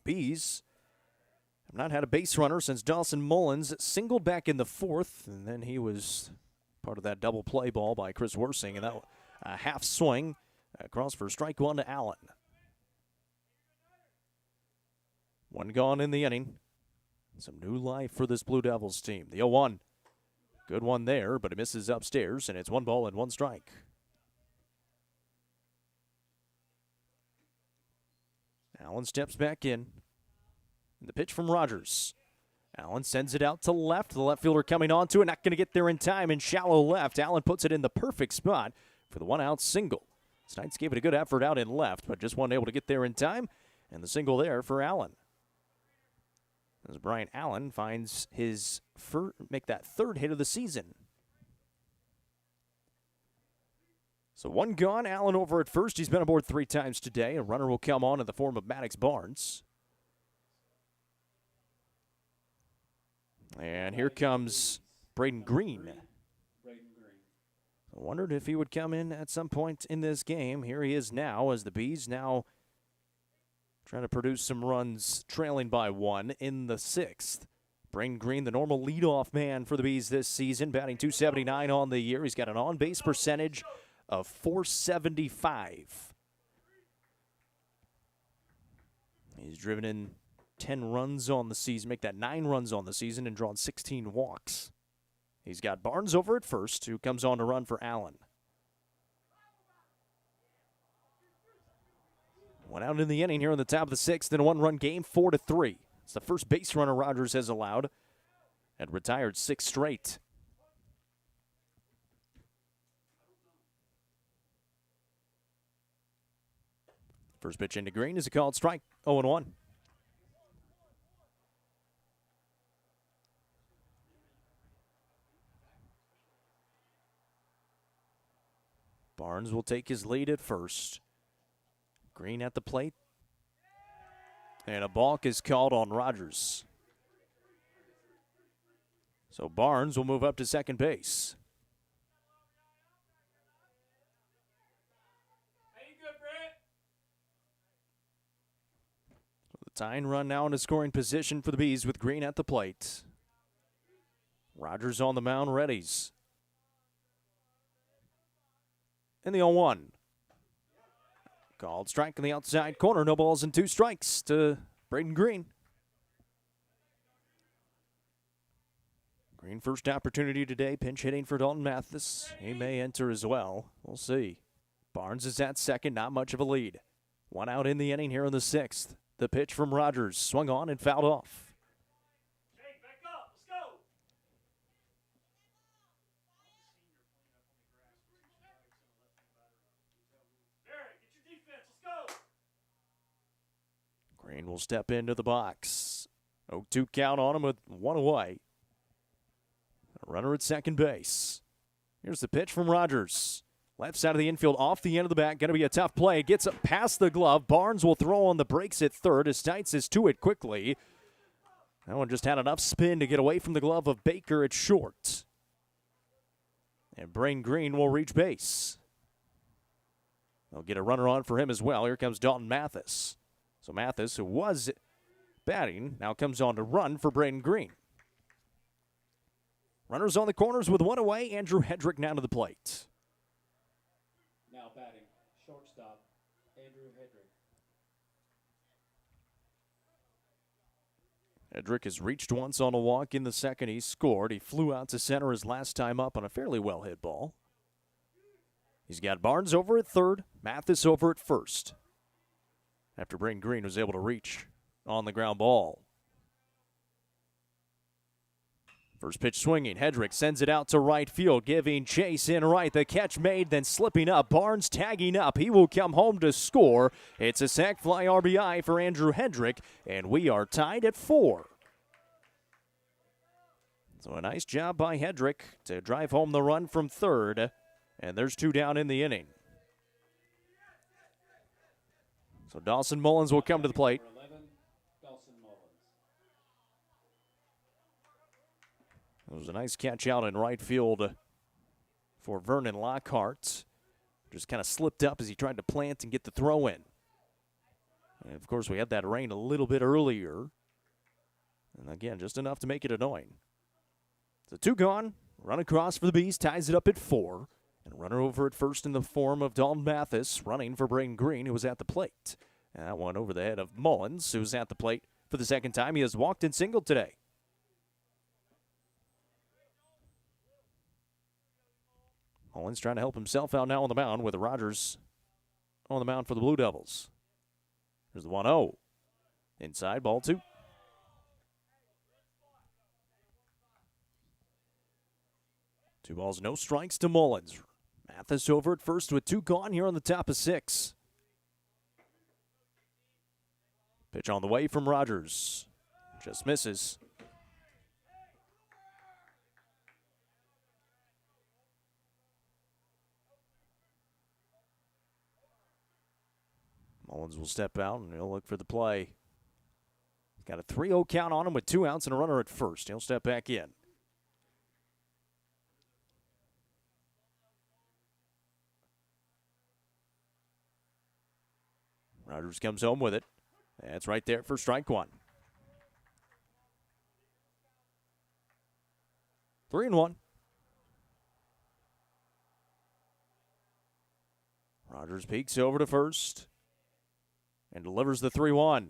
Bees have not had a base runner since Dawson Mullins singled back in the 4th, and then he was part of that double play ball by Chris Worsing, and that half swing across for strike 1 to Allen. 1 gone in the inning. Some new life for this Blue Devils team. The 0-1. Good one there, but it misses upstairs, and it's 1 ball and 1 strike. Allen steps back in. The pitch from Rogers. Allen sends it out to left. The left fielder coming onto it, not going to get there in time, and shallow left. Allen puts it in the perfect spot for the 1-out single. Stites gave it a good effort out in left, but just wasn't able to get there in time, and the single there for Allen. As Brian Allen finds his make that 3rd hit of the season. So 1 gone. Allen over at first. He's been aboard 3 times today. A runner will come on in the form of Maddox Barnes. And here comes Braden Green. I wondered if he would come in at some point in this game. Here he is now, as the Bees now trying to produce some runs, trailing by 1 in the 6th. Braden Green, the normal leadoff man for the Bees this season, batting .279 on the year. He's got an on-base percentage of .475. He's driven in 10 runs on the season, make that 9 runs on the season, and drawn 16 walks. He's got Barnes over at first, who comes on to run for Allen. 1 out in the inning here on the top of the 6th in a 1-run game, 4-3. It's the first base runner Rogers has allowed and retired 6 straight. First pitch into Green is a called strike, 0-1. Barnes will take his lead at first. Green at the plate. And a balk is called on Rogers. So Barnes will move up to second base. So the tying run now in a scoring position for the Bees with Green at the plate. Rogers on the mound, readies. In the 0-1. Called strike in the outside corner. No balls and 2 strikes to Braden Green. Green first opportunity today. Pinch hitting for Dalton Mathis. He may enter as well. We'll see. Barnes is at second. Not much of a lead. 1 out in the inning here in the 6th. The pitch from Rogers. Swung on and fouled off. Green will step into the box. 0-2 count on him with 1 away. A runner at second base. Here's the pitch from Rogers. Left side of the infield, off the end of the bat. Going to be a tough play. Gets up past the glove. Barnes will throw on the brakes at third as Stites is to it quickly. That one just had enough spin to get away from the glove of Baker at short. And Brain Green will reach base. They'll get a runner on for him as well. Here comes Dalton Mathis. So Mathis, who was batting, now comes on to run for Braden Green. Runners on the corners with one away. Andrew Hedrick now to the plate. Now batting, shortstop, Andrew Hedrick. Hedrick has reached once on a walk in the second. He scored. He flew out to center his last time up on a fairly well-hit ball. He's got Barnes over at third, Mathis over at first. After Braden Green was able to reach on the ground ball. First pitch swinging. Hedrick sends it out to right field, giving chase in right. The catch made, then slipping up. Barnes tagging up. He will come home to score. It's a sac fly RBI for Andrew Hedrick, and we are tied at 4. So a nice job by Hedrick to drive home the run from third, and there's 2 down in the inning. So Dawson Mullins will come to the plate. Number 11, Dawson Mullins. It was a nice catch out in right field for Vernon Lockhart. Just kind of slipped up as he tried to plant and get the throw in. And of course, we had that rain a little bit earlier. And again, just enough to make it annoying. So 2 gone. Run across for the Bees, ties it up at 4. And a runner over at first in the form of Dalton Mathis, running for Braden Green, who was at the plate. And that one over the head of Mullins, who's at the plate for the second time. He has walked and singled today. Mullins trying to help himself out now on the mound with Rogers on the mound for the Blue Devils. There's the 1-0. Inside, ball 2. Two balls, no strikes to Mullins. Mathis over at first with 2 gone here on the top of 6. Pitch on the way from Rogers. Just misses. Mullins will step out and he'll look for the play. He's got a 3-0 count on him with 2 outs and a runner at first. He'll step back in. Rogers comes home with it. That's right there for strike 1. 3-1. Rogers peeks over to first and delivers the 3-1.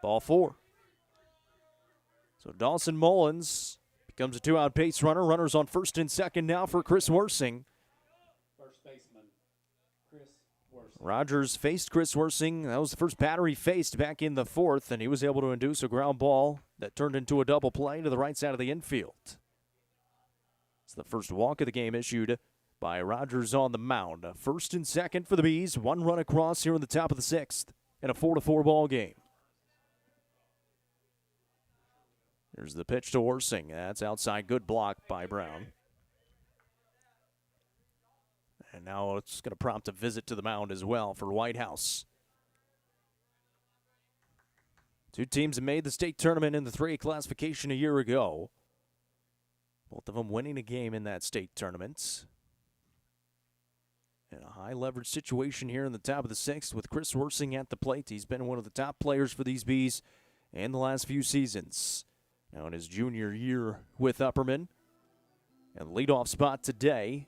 Ball 4. So Dawson Mullins becomes a 2-out base runner. Runners on first and second now for Chris Worsing. First baseman, Chris Worsing. Rogers faced Chris Worsing. That was the first batter he faced back in the 4th, and he was able to induce a ground ball that turned into a double play to the right side of the infield. It's the first walk of the game issued by Rogers on the mound. First and second for the Bees. 1 run across here in the top of the 6th in a 4-4 ball game. Here's the pitch to Worsing. That's outside. Good block by Brown. And now it's going to prompt a visit to the mound as well for Whitehouse. 2 teams made the state tournament in the 3A classification a year ago. Both of them winning a game in that state tournament. In a high leverage situation here in the top of the 6th with Chris Worsing at the plate. He's been one of the top players for these Bees in the last few seasons. Now in his junior year with Upperman. And leadoff spot today.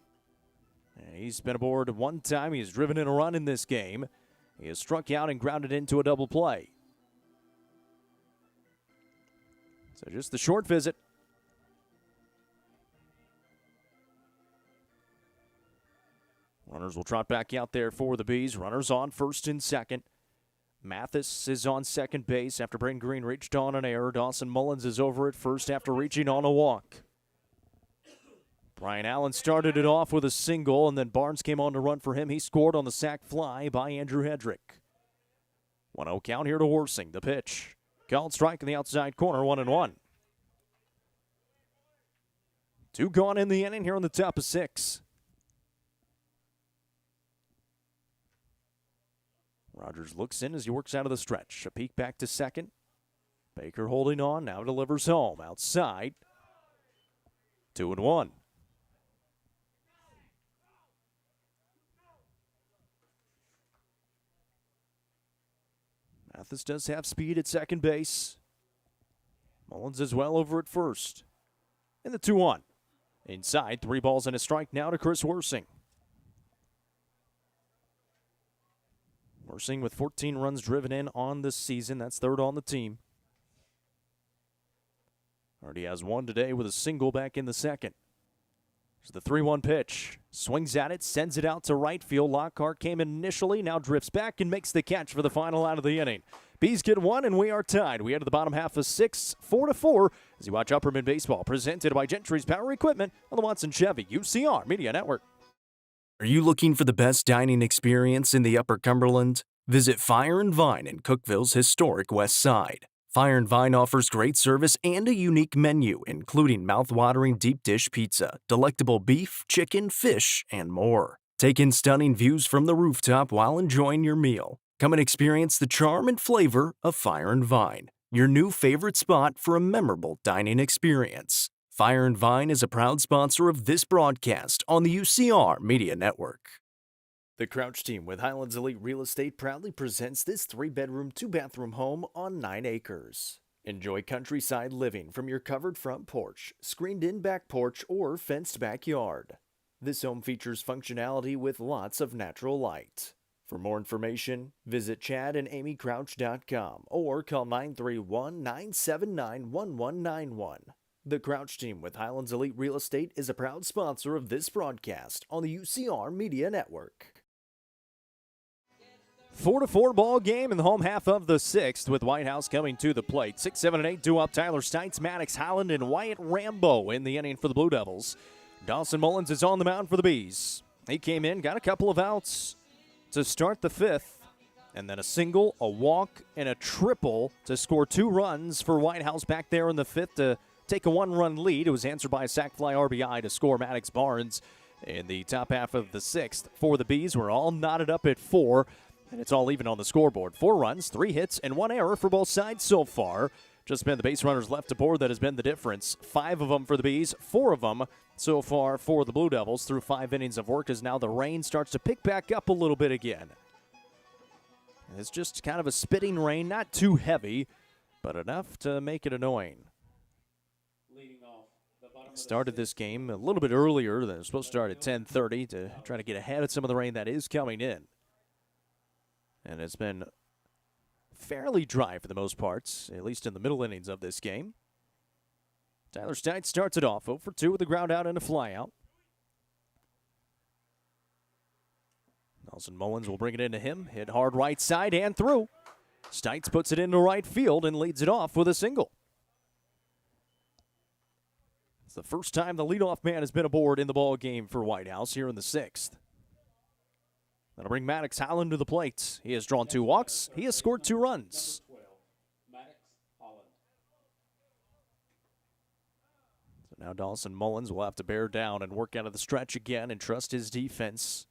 And he's been aboard 1 time. He has driven in a run in this game. He has struck out and grounded into a double play. So just the short visit. Runners will trot back out there for the Bees. Runners on first and second. Mathis is on second base after Braden Green reached on an error. Dawson Mullins is over at first after reaching on a walk. Brian Allen started it off with a single, and then Barnes came on to run for him. He scored on the sac fly by Andrew Hedrick. 1-0 count here to Worsing. The pitch. Called strike in the outside corner, 1-1. 2 gone in the inning here on the top of 6. Rogers looks in as he works out of the stretch. A peek back to second. Baker holding on, now delivers home. Outside. 2-1. Mathis does have speed at second base. Mullins is well over at first. And the 2-1. Inside, 3 balls and a strike now to Chris Worsing. Worsing with 14 runs driven in on this season. That's third on the team. Already has one today with a single back in the second. There's the 3-1 pitch. Swings at it, sends it out to right field. Lockhart came in initially, now drifts back and makes the catch for the final out of the inning. Bees get one, and we are tied. We enter the bottom half of 6, 4-4, as you watch Upperman Baseball, presented by Gentry's Power Equipment on the Watson Chevy UCR Media Network. Are you looking for the best dining experience in the Upper Cumberland? Visit Fire and Vine in Cookeville's historic West Side. Fire and Vine offers great service and a unique menu, including mouth-watering deep dish pizza, delectable beef, chicken, fish, and more. Take in stunning views from the rooftop while enjoying your meal. Come and experience the charm and flavor of Fire and Vine, your new favorite spot for a memorable dining experience. Fire and Vine is a proud sponsor of this broadcast on the UCR Media Network. The Crouch team with Highlands Elite Real Estate proudly presents this 3-bedroom, 2-bathroom home on 9 acres. Enjoy countryside living from your covered front porch, screened-in back porch, or fenced backyard. This home features functionality with lots of natural light. For more information, visit chadandamycrouch.com or call 931-979-1191. The Crouch team with Highlands Elite Real Estate is a proud sponsor of this broadcast on the UCR Media Network. 4-4 ball game in the home half of the 6th with Whitehouse coming to the plate. 6, 7, and 8 due up Tyler Stites, Maddox Holland, and Wyatt Rambo in the inning for the Blue Devils. Dawson Mullins is on the mound for the Bees. He came in, got a couple of outs to start the 5th, and then a single, a walk, and a triple to score 2 runs for Whitehouse back there in the 5th to take a 1-run lead. It was answered by a sac fly RBI to score Maddox Barnes in the top half of the 6th. For the Bees, we're all knotted up at 4. And it's all even on the scoreboard. 4 runs, 3 hits, and 1 error for both sides so far. Just been the base runners left aboard that has been the difference. 5 of them for the Bees, 4 of them so far for the Blue Devils through 5 innings of work as now the rain starts to pick back up a little bit again. It's just kind of a spitting rain, not too heavy, but enough to make it annoying. Started this game a little bit earlier than it was supposed to start at 10:30 to try to get ahead of some of the rain that is coming in. And it's been fairly dry for the most parts, at least in the middle innings of this game. Tyler Stites starts it off 0 for 2 with a ground out and a fly out. Nelson Mullins will bring it into him. Hit hard right side and through. Stites puts it into right field and leads it off with a single. It's the first time the leadoff man has been aboard in the ball game for Whitehouse here in the 6th. That'll bring Maddox Holland to the plate. He has drawn 2 walks. He has scored 2 runs. So now Dawson Mullins will have to bear down and work out of the stretch again and trust his defense,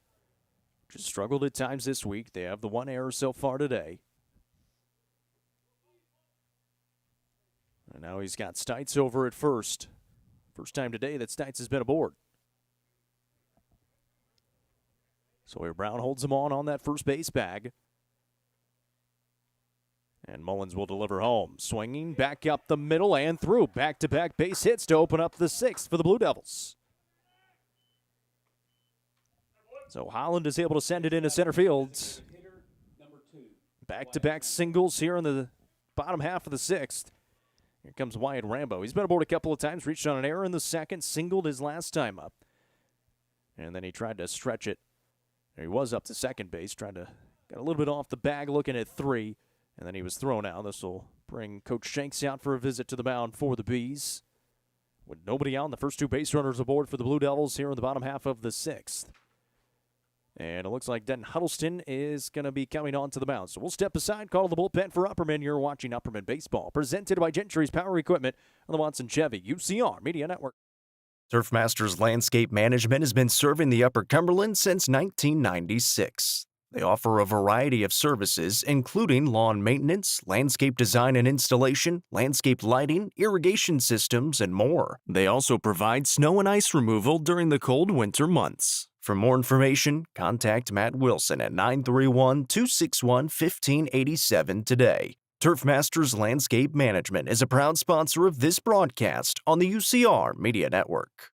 which has struggled at times this week. They have the 1 error so far today. And now he's got Stites over at first. First time today that Stites has been aboard. Sawyer Brown holds him on that first base bag. And Mullins will deliver home. Swinging back up the middle and through. Back-to-back base hits to open up the 6th for the Blue Devils. So Holland is able to send it into center field. Back-to-back singles here in the bottom half of the 6th. Here comes Wyatt Rambo. He's been aboard a couple of times, reached on an error in the 2nd, singled his last time up. And then he tried to stretch it. He was up to second base, got a little bit off the bag, looking at 3, and then he was thrown out. This will bring Coach Shanks out for a visit to the mound for the Bees. With nobody out, the first 2 base runners aboard for the Blue Devils here in the bottom half of the 6th. And it looks like Denton Huddleston is going to be coming on to the mound. So we'll step aside, call the bullpen for Upperman. You're watching Upperman Baseball, presented by Gentry's Power Equipment on the Watson Chevy UCR Media Network. Turfmasters Landscape Management has been serving the Upper Cumberland since 1996. They offer a variety of services, including lawn maintenance, landscape design and installation, landscape lighting, irrigation systems, and more. They also provide snow and ice removal during the cold winter months. For more information, contact Matt Wilson at 931-261-1587 today. Turf Masters Landscape Management is a proud sponsor of this broadcast on the UCR Media Network.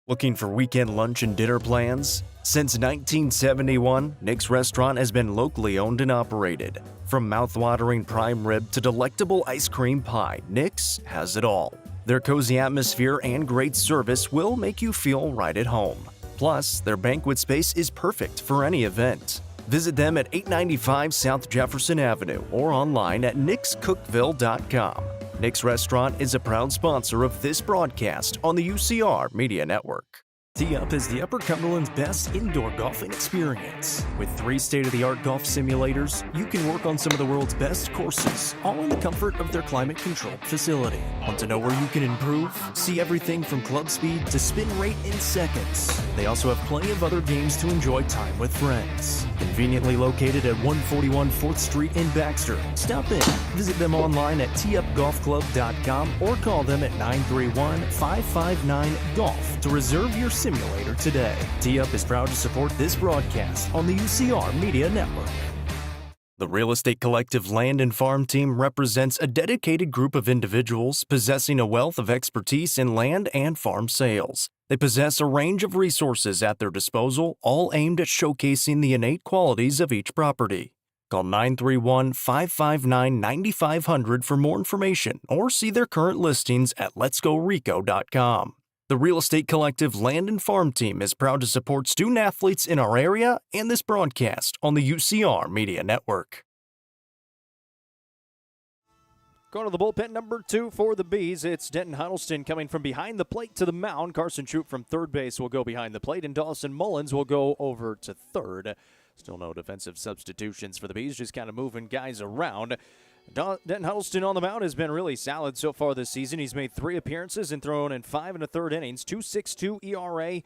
Looking for weekend lunch and dinner plans? Since 1971, Nick's Restaurant has been locally owned and operated. From mouth-watering prime rib to delectable ice cream pie, Nick's has it all. Their cozy atmosphere and great service will make you feel right at home. Plus, their banquet space is perfect for any event. Visit them at 895 South Jefferson Avenue or online at nickscookville.com. Nick's Restaurant is a proud sponsor of this broadcast on the UCR Media Network. Tee-Up is the Upper Cumberland's best indoor golfing experience. With 3 state-of-the-art golf simulators, you can work on some of the world's best courses, all in the comfort of their climate-controlled facility. Want to know where you can improve? See everything from club speed to spin rate in seconds. They also have plenty of other games to enjoy time with friends. Conveniently located at 141 4th Street in Baxter. Stop in. Visit them online at teeupgolfclub.com or call them at 931-559-GOLF to reserve your simulator today. Tee-Up is proud to support this broadcast on the UCR Media Network. The Real Estate Collective Land and Farm Team represents a dedicated group of individuals possessing a wealth of expertise in land and farm sales. They possess a range of resources at their disposal, all aimed at showcasing the innate qualities of each property. Call 931-559-9500 for more information or see their current listings at letsgorico.com. The Real Estate Collective Land and Farm Team is proud to support student athletes in our area and this broadcast on the UCR Media Network. Going to the bullpen, number 2 for the Bees. It's Denton Huddleston coming from behind the plate to the mound. Carson Troop from third base will go behind the plate, and Dawson Mullins will go over to third. Still no defensive substitutions for the Bees, just kind of moving guys around. Denton Huddleston on the mound has been really solid so far this season. He's made 3 appearances and thrown in 5 1/3 innings, 2.62 ERA,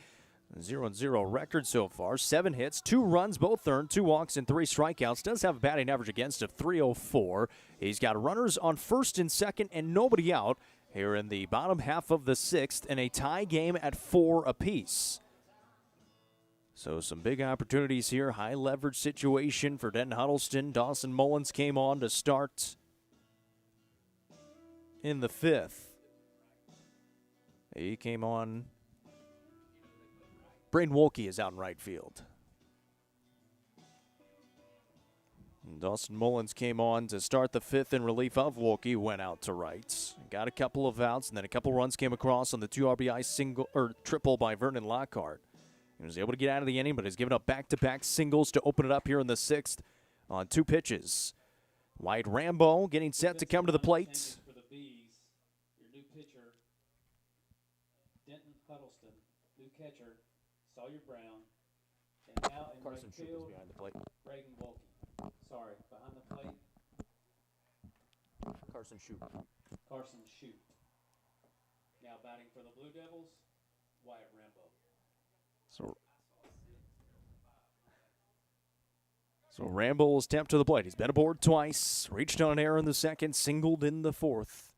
0-0 record so far, 7 hits, 2 runs, both earned, 2 walks, and 3 strikeouts. Does have a batting average against of 304. He's got runners on first and second and nobody out here in the bottom half of the 6th in a tie game at 4 apiece. So some big opportunities here. High leverage situation for Denton Huddleston. Dawson Mullins came on to start in the 5th. He came on. Braden Wolke is out in right field. And Dawson Mullins came on to start the 5th in relief of Wolke, went out to right. Got a couple of outs, and then a couple runs came across on the 2 RBI single or triple by Vernon Lockhart. He was able to get out of the inning, but has given up back-to-back singles to open it up here in the 6th on 2 pitches. Wyatt Rambo getting set to come to the plate. For the Bees, your new pitcher, Denton Huddleston, new catcher, Sawyer Brown, and now in Carson right Troop field, is behind the plate. Braden Wolke. Sorry, behind the plate, Carson Troop. Carson Shute. Now batting for the Blue Devils, Wyatt Rambo. So Rambo will step to the plate. He's been aboard twice, reached on an error in the 2nd, singled in the 4th.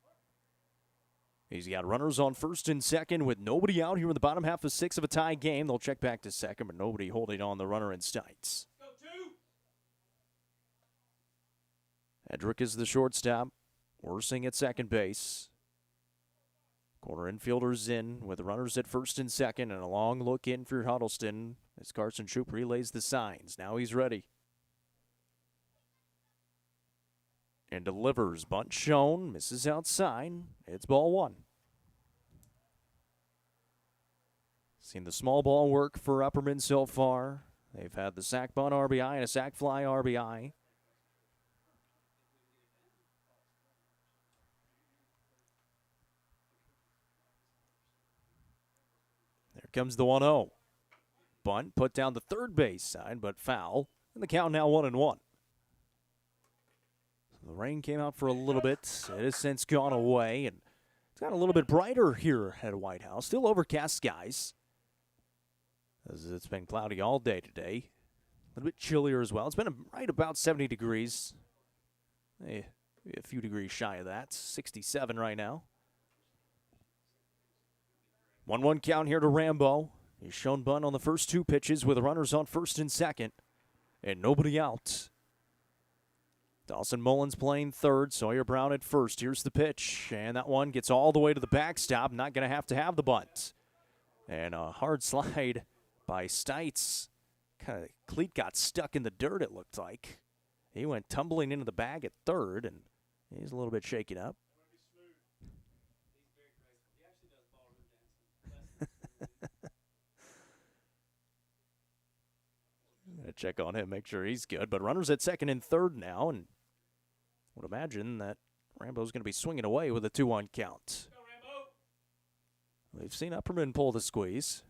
He's got runners on first and second with nobody out here in the bottom half of 6 of a tie game. They'll check back to second, but nobody holding on the runner in sights. Edrick is the shortstop. Worsing at second base. Corner infielders in with runners at first and second, and a long look in for Huddleston as Carson Troop relays the signs. Now he's ready. And delivers. Bunt shown. Misses outside. It's ball 1. Seen the small ball work for Upperman so far. They've had the sac bunt RBI and a sac fly RBI. There comes the 1-0. Bunt put down the third base side, but foul. And the count now 1-1. The rain came out for a little bit. It has since gone away, and it's got a little bit brighter here at White House. Still overcast skies, as it's been cloudy all day today. little bit chillier as well. It's been right about 70 degrees. A few degrees shy of that. 67 right now. 1-1 count here to Rambo. He's shown bunt on the first two pitches with runners on first and second. And nobody out. Dawson Mullins playing third. Sawyer Brown at first. Here's the pitch. And that one gets all the way to the backstop. Not going to have the bunt. And a hard slide by Stites. Kind of cleat got stuck in the dirt, it looked like. He went tumbling into the bag at third, and he's a little bit shaken up. Check on him, make sure he's good. But runners at second and third now, and would imagine that Rambo's going to be swinging away with a 2-1 count. We've seen Upperman pull the squeeze.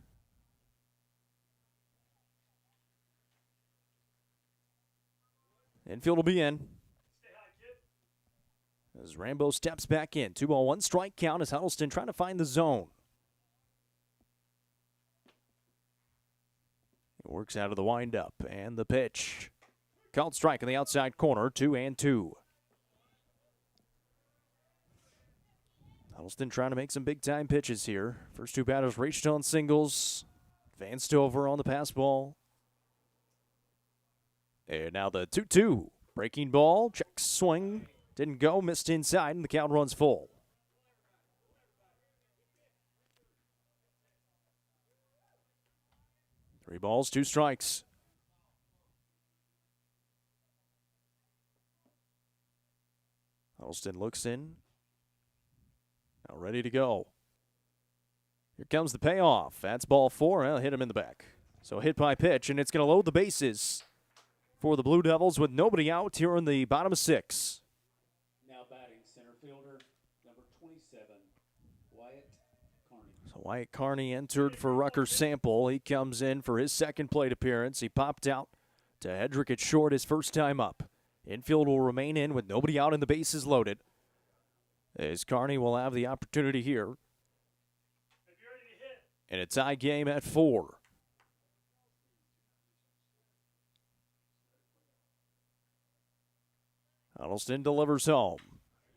Infield will be in. As Rambo steps back in. 2-1 strike count as Huddleston trying to find the zone. It works out of the windup and the pitch. Called strike in the outside corner, 2-2. Huddleston trying to make some big-time pitches here. First two batters reached on singles. Advanced over on the pass ball. And now the 2-2. Breaking ball, check swing. Didn't go, missed inside, and the count runs full. Three balls, two strikes. Huddleston looks in. Now ready to go. Here comes the payoff. That's ball four. I'll hit him in the back. So hit by pitch, and it's going to load the bases for the Blue Devils with nobody out here in the bottom of six. Now batting center fielder, number 27, Wyatt Carney. So Wyatt Carney entered for Rutgers Sample. He comes in for his second plate appearance. He popped out to Hedrick at short his first time up. Infield will remain in with nobody out and the bases loaded. As Carney will have the opportunity here. And a tie game at 4. Huddleston delivers home.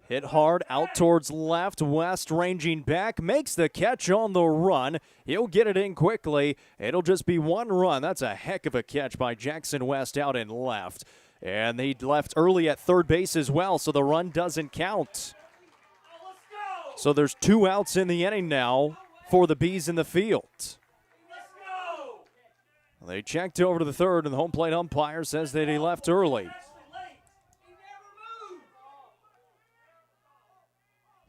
Hit hard out towards left. West ranging back. Makes the catch on the run. He'll get it in quickly. It'll just be one run. That's a heck of a catch by Jackson West out in left. And he left early at third base as well, so the run doesn't count. So there's 2 outs in the inning now for the Bees in the field. They checked over to the third, and the home plate umpire says that he left early.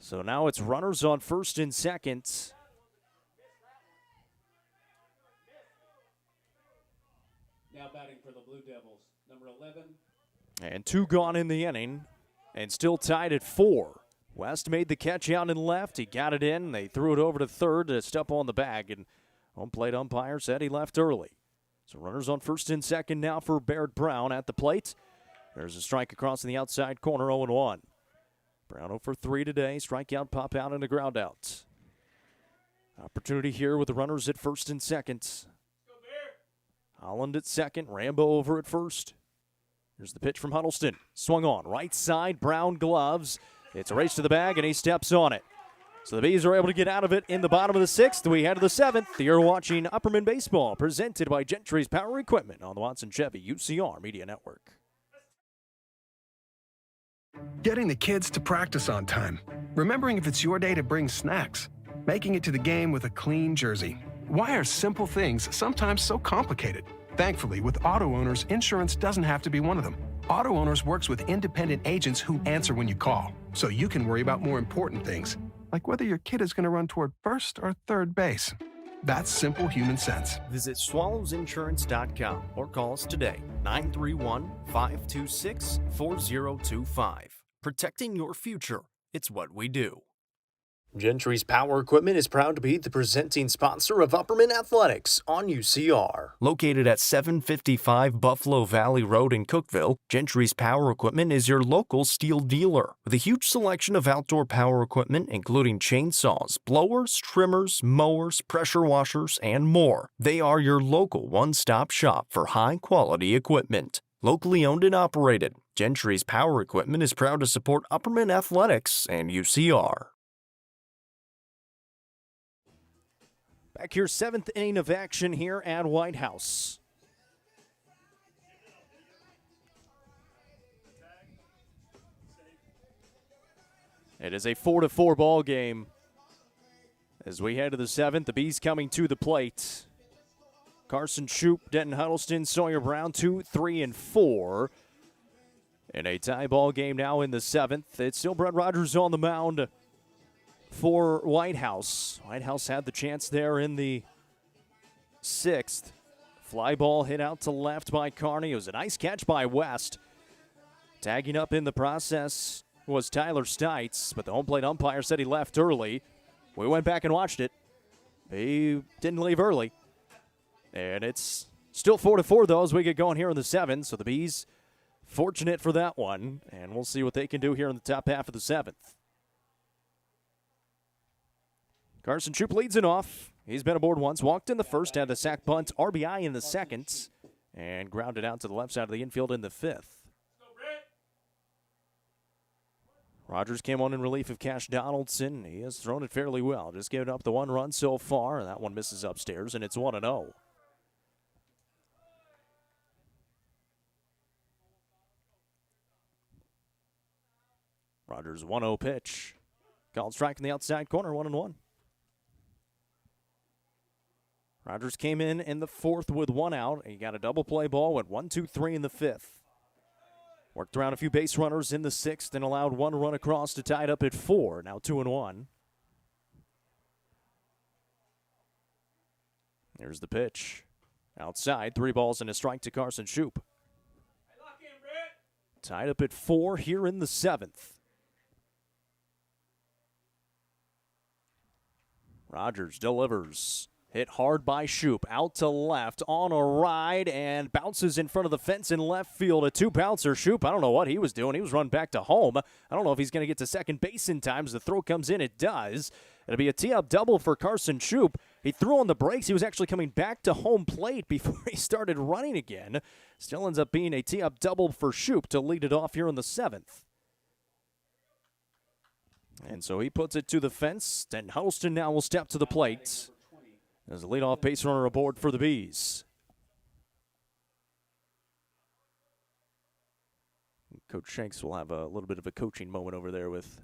So now it's runners on first and second. Now batting for the Blue Devils, number 11. And 2 gone in the inning, and still tied at 4. West made the catch out and left. He got it in. They threw it over to third to step on the bag, and home plate umpire said he left early. So runners on first and second now for Baird Brown at the plate. There's a strike across in the outside corner, 0-1. Brown 0 for 3 today. Strikeout, pop out, and a ground out. Opportunity here with the runners at first and second. Holland at second. Rambo over at first. Here's the pitch from Huddleston. Swung on. Right side. Brown gloves. It's a race to the bag, and he steps on it. So the Bees are able to get out of it in the bottom of the 6th. We head to the 7th. You're watching Upperman Baseball, presented by Gentry's Power Equipment on the Watson Chevy UCR Media Network. Getting the kids to practice on time. Remembering if it's your day to bring snacks. Making it to the game with a clean jersey. Why are simple things sometimes so complicated? Thankfully, with Auto Owners, insurance doesn't have to be one of them. Auto Owners works with independent agents who answer when you call, so you can worry about more important things, like whether your kid is going to run toward first or third base. That's simple human sense. Visit swallowsinsurance.com or call us today, 931-526-4025. Protecting your future. It's what we do. Gentry's Power Equipment is proud to be the presenting sponsor of Upperman Athletics on UCR. Located at 755 Buffalo Valley Road in Cookeville, Gentry's Power Equipment is your local steel dealer with a huge selection of outdoor power equipment including chainsaws, blowers, trimmers, mowers, pressure washers, and more. They are your local one-stop shop for high-quality equipment. Locally owned and operated, Gentry's Power Equipment is proud to support Upperman Athletics and UCR. Back here, 7th inning of action here at White House. It is a 4-4 ball game. As we head to the 7th, the Bees coming to the plate. Carson Shoup, Denton Huddleston, Sawyer Brown, 2, 3, and 4. In a tie ball game now in the 7th. It's still Brett Rogers on the mound for White House. White House had the chance there in the 6th. Fly ball hit out to left by Carney. It was a nice catch by West. Tagging up in the process was Tyler Stites, but the home plate umpire said he left early. We went back and watched it. He didn't leave early. And it's still 4-4, though, as we get going here in the 7th. So the Bees fortunate for that one. And we'll see what they can do here in the top half of the 7th. Carson Shoup leads it off. He's been aboard once, walked in the first, had a sack bunt, RBI in the second, and grounded out to the left side of the infield in the 5th. Rogers came on in relief of Cash Donaldson. He has thrown it fairly well, just giving up the 1 run so far, and that one misses upstairs, and it's 1-0. Rogers 1-0 pitch. Called strike in the outside corner, 1-1. Rogers came in the 4th with 1 out. He got a double play ball, went 1-2-3 in the 5th. Worked around a few base runners in the 6th and allowed 1 run across to tie it up at 4. Now 2-1. There's the pitch. Outside, 3 balls and a strike to Carson Shoup. Tied up at 4 here in the 7th. Rogers delivers. Hit hard by Shoup. Out to left on a ride and bounces in front of the fence in left field. A 2-bouncer. Shoup, I don't know what he was doing. He was run back to home. I don't know if he's going to get to second base in time as the throw comes in. It does. It'll be a tee-up double for Carson Shoup. He threw on the brakes. He was actually coming back to home plate before he started running again. Still ends up being a tee-up double for Shoup to lead it off here in the 7th. And so he puts it to the fence. Then Huddleston now will step to the plate as the leadoff base runner aboard for the Bees. Coach Shanks will have a little bit of a coaching moment over there with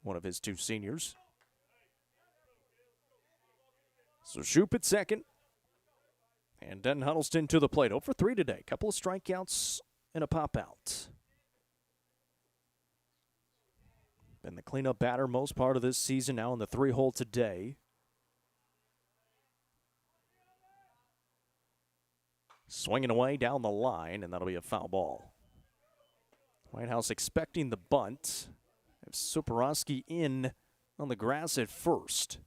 one of his 2 seniors. So Shoup at second. And Denton Huddleston to the plate. 0 for 3 today. Couple of strikeouts and a pop-out. Been the cleanup batter most part of this season, now in the 3-hole today. Swinging away down the line, and that'll be a foul ball. White House expecting the bunt. Soporowski in on the grass at first.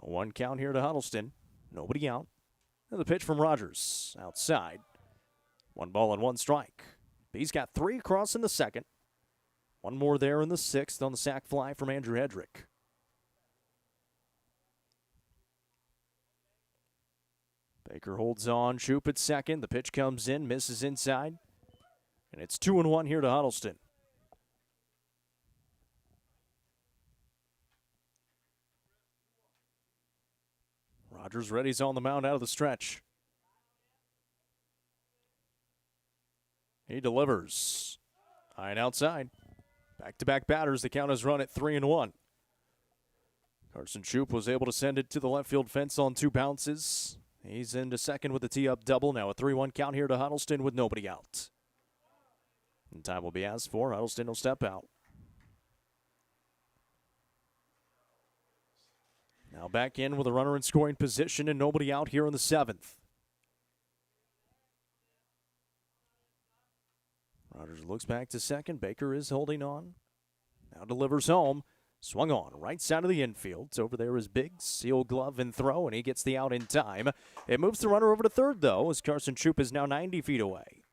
A 1 count here to Huddleston. Nobody out. And the pitch from Rogers outside. 1 ball and 1 strike. He's got 3 across in the 2nd. 1 more there in the 6th on the sac fly from Andrew Hedrick. Baker holds on. Shoup at second. The pitch comes in, misses inside. And it's 2-1 here to Huddleston. Rogers ready's on the mound out of the stretch. He delivers. High and outside. Back-to-back batters. The count is run at 3-1. Carson Shoup was able to send it to the left field fence on 2 bounces. He's into second with the tee-up double. Now a 3-1 count here to Huddleston with nobody out. And time will be asked for. Huddleston will step out. Now back in with a runner in scoring position and nobody out here in the 7th. Rogers looks back to second. Baker is holding on. Now delivers home. Swung on, right side of the infield. So over there is Biggs, seal glove and throw, and he gets the out in time. It moves the runner over to third, though, as Carson Troop is now 90 feet away.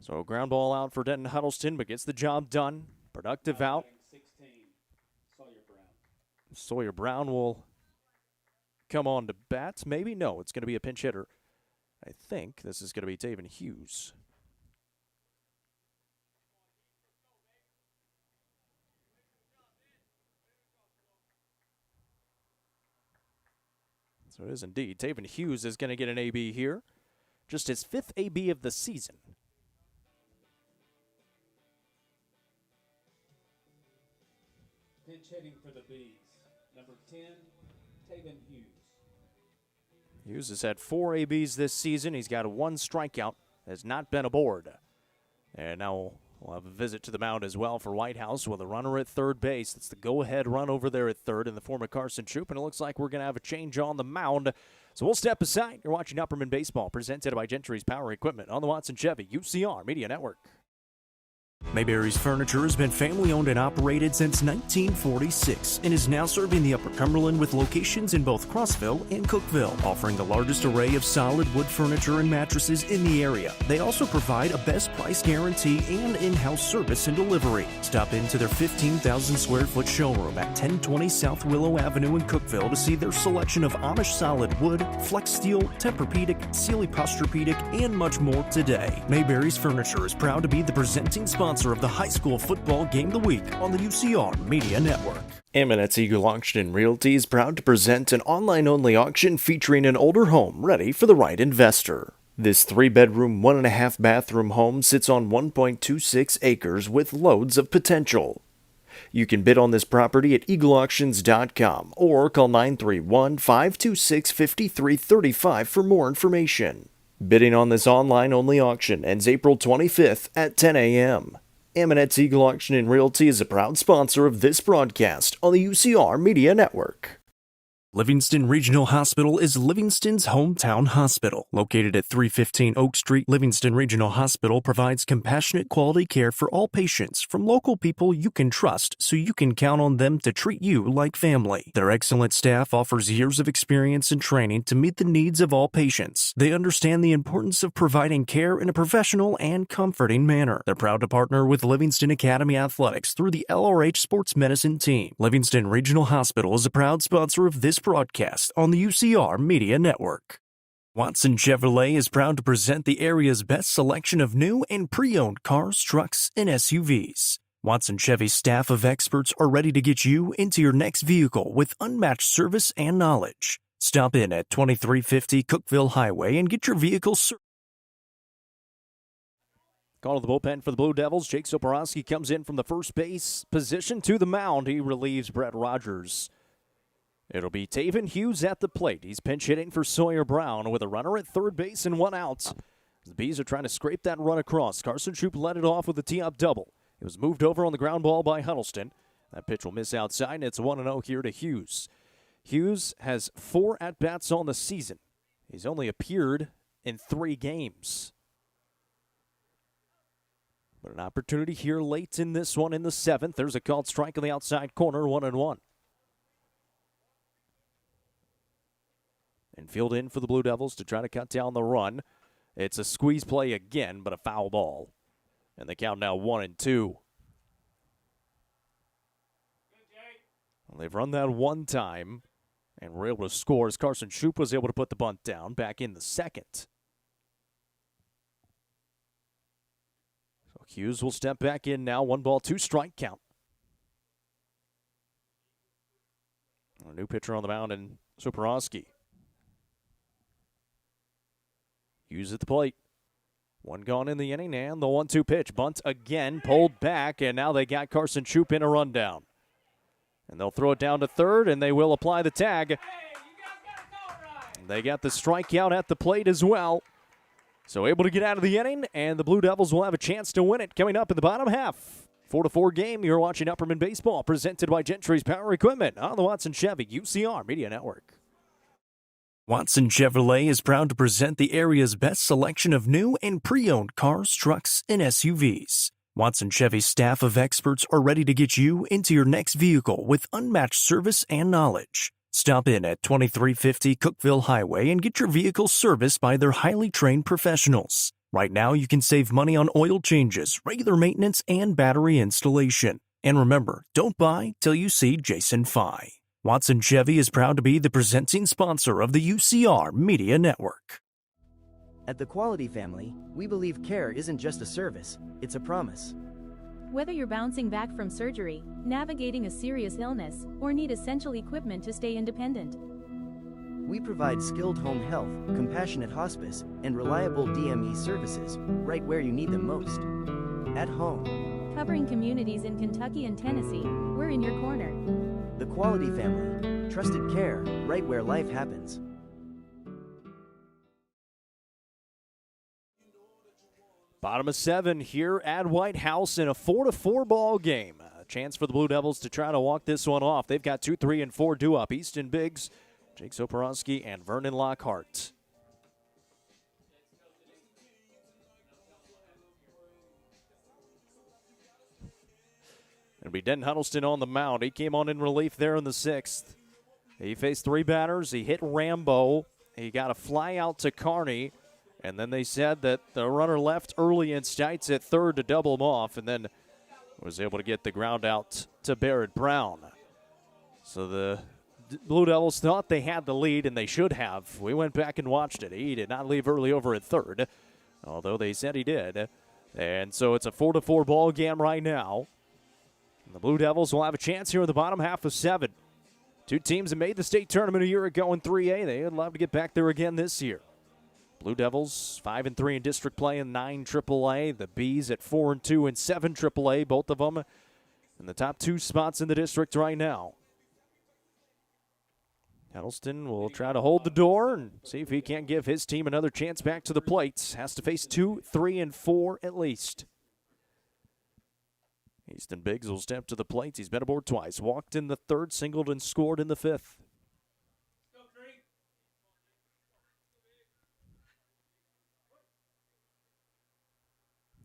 So ground ball out for Denton Huddleston, but gets the job done. Productive out. 16, Sawyer Brown. Sawyer Brown will come on to bat. Maybe, no, it's going to be a pinch hitter. I think this is going to be Taven Hughes. So it is indeed. Taven Hughes is going to get an AB here. Just his 5th AB of the season. Pinch hitting for the Bees, number 10, Taven Hughes. Hughes has had 4 ABs this season. He's got 1 strikeout, has not been aboard. And now we'll have a visit to the mound as well for Whitehouse with a runner at third base. It's the go-ahead run over there at third in the form of Carson Troop, and it looks like we're going to have a change on the mound. So we'll step aside. You're watching Upperman Baseball, presented by Gentry's Power Equipment on the Watson Chevy UCR Media Network. Mayberry's Furniture has been family-owned and operated since 1946 and is now serving the Upper Cumberland with locations in both Crossville and Cookville, offering the largest array of solid wood furniture and mattresses in the area. They also provide a best price guarantee and in-house service and delivery. Stop into their 15,000 square foot showroom at 1020 South Willow Avenue in Cookville to see their selection of Amish solid wood, flex steel, Tempur-Pedic, Sealy Posturepedic, and much more today. Mayberry's Furniture is proud to be the presenting sponsor of the high school football game of the week on the UCR Media Network. Amonette's Eagle Auction and Realty is proud to present an online-only auction featuring an older home ready for the right investor. This 3-bedroom, 1.5-bathroom home sits on 1.26 acres with loads of potential. You can bid on this property at eagleauctions.com or call 931-526-5335 for more information. Bidding on this online-only auction ends April 25th at 10 a.m. Amonette's Eagle Auction and Realty is a proud sponsor of this broadcast on the UCR Media Network. Livingston Regional Hospital is Livingston's hometown hospital. Located at 315 Oak Street, Livingston Regional Hospital provides compassionate quality care for all patients from local people you can trust so you can count on them to treat you like family. Their excellent staff offers years of experience and training to meet the needs of all patients. They understand the importance of providing care in a professional and comforting manner. They're proud to partner with Livingston Academy Athletics through the LRH Sports Medicine team. Livingston Regional Hospital is a proud sponsor of this broadcast on the UCR Media Network. Watson Chevrolet is proud to present the area's best selection of new and pre-owned cars, trucks, and SUVs. Watson Chevy's staff of experts are ready to get you into your next vehicle with unmatched service and knowledge. Stop in at 2350 Cookville Highway and get your vehicle serviced. Call to the bullpen for the Blue Devils. Jake Soporowski comes in from the first base position to the mound. He relieves Brett Rogers. It'll be Taven Hughes at the plate. He's pinch hitting for Sawyer Brown with a runner at third base and 1 out. The Bees are trying to scrape that run across. Carson Troop led it off with a tee-up double. It was moved over on the ground ball by Huddleston. That pitch will miss outside, and it's 1-0 here to Hughes. Hughes has 4 at-bats on the season. He's only appeared in 3 games. But an opportunity here late in this one in the 7th. There's a called strike on the outside corner, 1-1. And field in for the Blue Devils to try to cut down the run. It's a squeeze play again, but a foul ball. And the count now 1-2. Well, they've run that one time and were able to score as Carson Troop was able to put the bunt down back in the 2nd. So Hughes will step back in now. 1-2 count. A new pitcher on the mound in Soporowski. Hughes at the plate. 1 gone in the inning, and the 1-2 pitch. Bunt again, pulled back, and now they got Carson Troop in a rundown. And they'll throw it down to third, and they will apply the tag. They got the strikeout at the plate as well. So able to get out of the inning, and the Blue Devils will have a chance to win it coming up in the bottom half. 4-4 game. You're watching Upperman Baseball, presented by Gentry's Power Equipment on the Watson Chevy UCR Media Network. Watson Chevrolet is proud to present the area's best selection of new and pre-owned cars, trucks, and SUVs. Watson Chevy's staff of experts are ready to get you into your next vehicle with unmatched service and knowledge. Stop in at 2350 Cookeville Highway and get your vehicle serviced by their highly trained professionals. Right now, you can save money on oil changes, regular maintenance, and battery installation. And remember, don't buy till you see Jason Fye. Watson Chevy is proud to be the presenting sponsor of the UCR Media Network. At the Quality family, we believe care isn't just a service, it's a promise. Whether you're bouncing back from surgery, navigating a serious illness, or need essential equipment to stay independent, we provide skilled home health, compassionate hospice, and reliable DME services right where you need them most. At home. Covering communities in Kentucky and Tennessee, we're in your corner. The Quality family, trusted care right where life happens. Bottom of 7 here at White House in a 4-4 ball game. A chance for the Blue Devils to try to walk this one off. They've got 2, 3, and 4 due up. Easton Biggs, Jake Soporowski, and Vernon Lockhart. It'll be Denton Huddleston on the mound. He came on in relief there in the 6th. He faced 3 batters. He hit Rambo. He got a fly out to Carney. And then they said that the runner left early in Stites at third to double him off, and then was able to get the ground out to Barrett Brown. So the Blue Devils thought they had the lead, and they should have. We went back and watched it. He did not leave early over at third, although they said he did. And so it's a 4-4 ball game right now. And the Blue Devils will have a chance here in the bottom half of 7. 2 teams that made the state tournament a year ago in 3A. They would love to get back there again this year. Blue Devils 5-3 in district play and 9 AAA. The Bees at 4-2 and 7 AAA. Both of them in the top 2 spots in the district right now. Huddleston will try to hold the door and see if he can't give his team another chance back to the plates. Has to face 2, 3, and 4 at least. Easton Biggs will step to the plate. He's been aboard twice. Walked in the 3rd, singled, and scored in the 5th.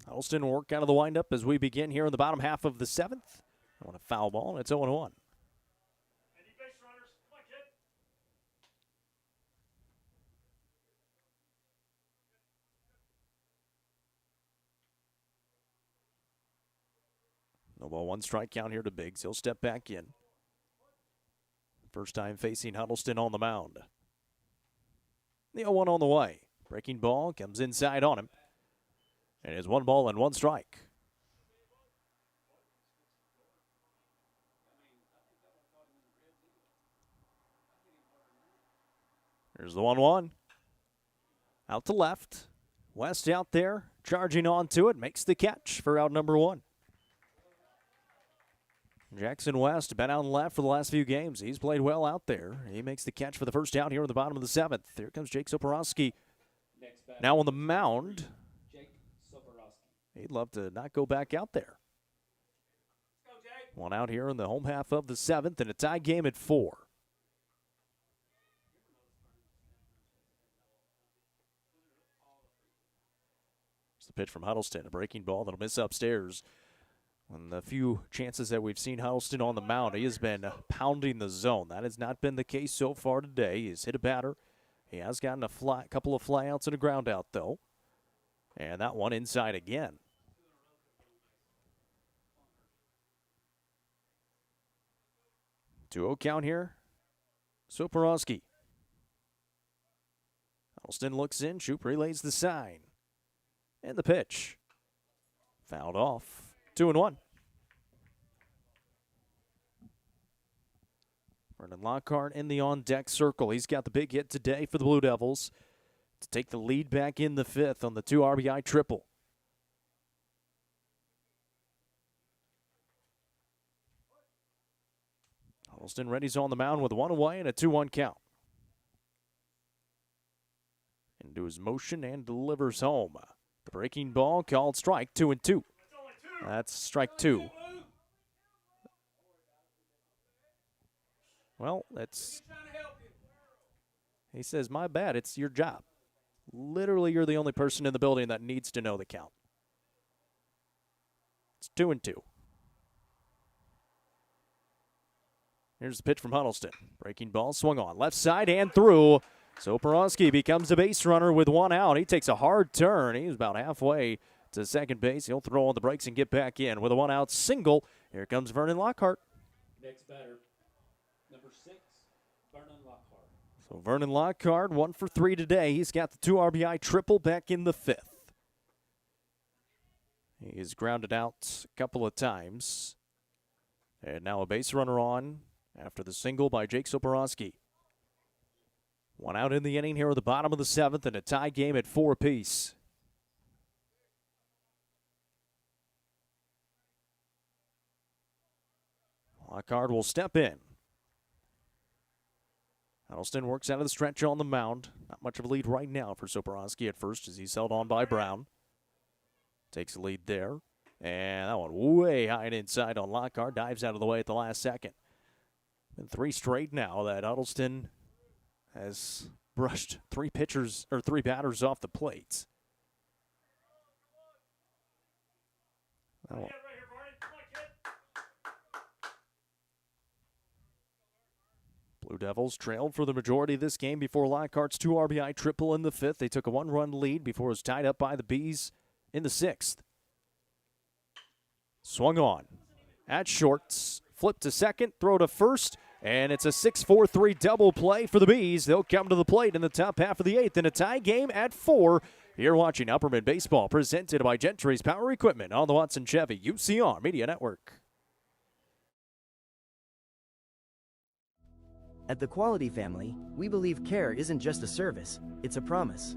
Huddleston will work out of the windup as we begin here in the bottom half of the 7th. I want a foul ball, and it's 0-1. No ball, 1 strike count here to Biggs. He'll step back in. First time facing Huddleston on the mound. The 0-1 on the way. Breaking ball comes inside on him. And it's 1 ball and 1 strike. There's the 1-1. Out to left. West out there, charging onto it, makes the catch for out number 1. Jackson West been out and left for the last few games. He's played well out there. He makes the catch for the first out here in the bottom of the 7th. Here comes Jake Soporowski. Now on the mound. He'd love to not go back out there. 1 out here in the home half of the 7th, and a tie game at 4. It's the pitch from Huddleston, a breaking ball that'll miss upstairs. On the few chances that we've seen Huddleston on the mound, he has been pounding the zone. That has not been the case so far today. He's hit a batter. He has gotten a couple of flyouts and a ground out, though. And that one inside again. Two-0 count here. Soporowski. Huddleston looks in. Shoop relays the sign. And the pitch. Fouled off. 2-1. Vernon Lockhart in the on-deck circle. He's got the big hit today for the Blue Devils to take the lead back in the 5th on the 2 RBI triple. Huddleston ready's on the mound with 1 away and a 2-1 count. Into his motion and delivers home. The breaking ball called strike, 2-2. That's strike 2. Well, He says, my bad, it's your job. Literally, you're the only person in the building that needs to know the count. It's 2-2. Here's the pitch from Huddleston. Breaking ball, swung on. Left side and through. So Porosky becomes a base runner with one out. He takes a hard turn. He's about halfway to second base. He'll throw on the brakes and get back in with a one-out single. Here comes Vernon Lockhart. Next batter, number 6, Vernon Lockhart. So Vernon Lockhart, 1 for 3 today. He's got the 2 RBI triple back in the 5th. He's grounded out a couple of times. And now a base runner on after the single by Jake Soporowski. One out in the inning here at the bottom of the 7th, and a tie game at 4 apiece. Lockhart will step in. Huddleston works out of the stretch on the mound. Not much of a lead right now for Soporowski at first as he's held on by Brown. Takes the lead there. And that one way high and inside on Lockhart. Dives out of the way at the last second. And 3 straight now that Huddleston has brushed 3 batters off the plate. Blue Devils trailed for the majority of this game before Lockhart's 2 RBI triple in the 5th. They took a 1-run lead before it was tied up by the Bees in the 6th. Swung on. At shorts. Flip to second. Throw to first. And it's a 6-4-3 double play for the Bees. They'll come to the plate in the top half of the 8th in a tie game at 4. You're watching Upperman Baseball presented by Gentry's Power Equipment on the Watson Chevy UCR Media Network. At the Quality Family, we believe care isn't just a service, it's a promise.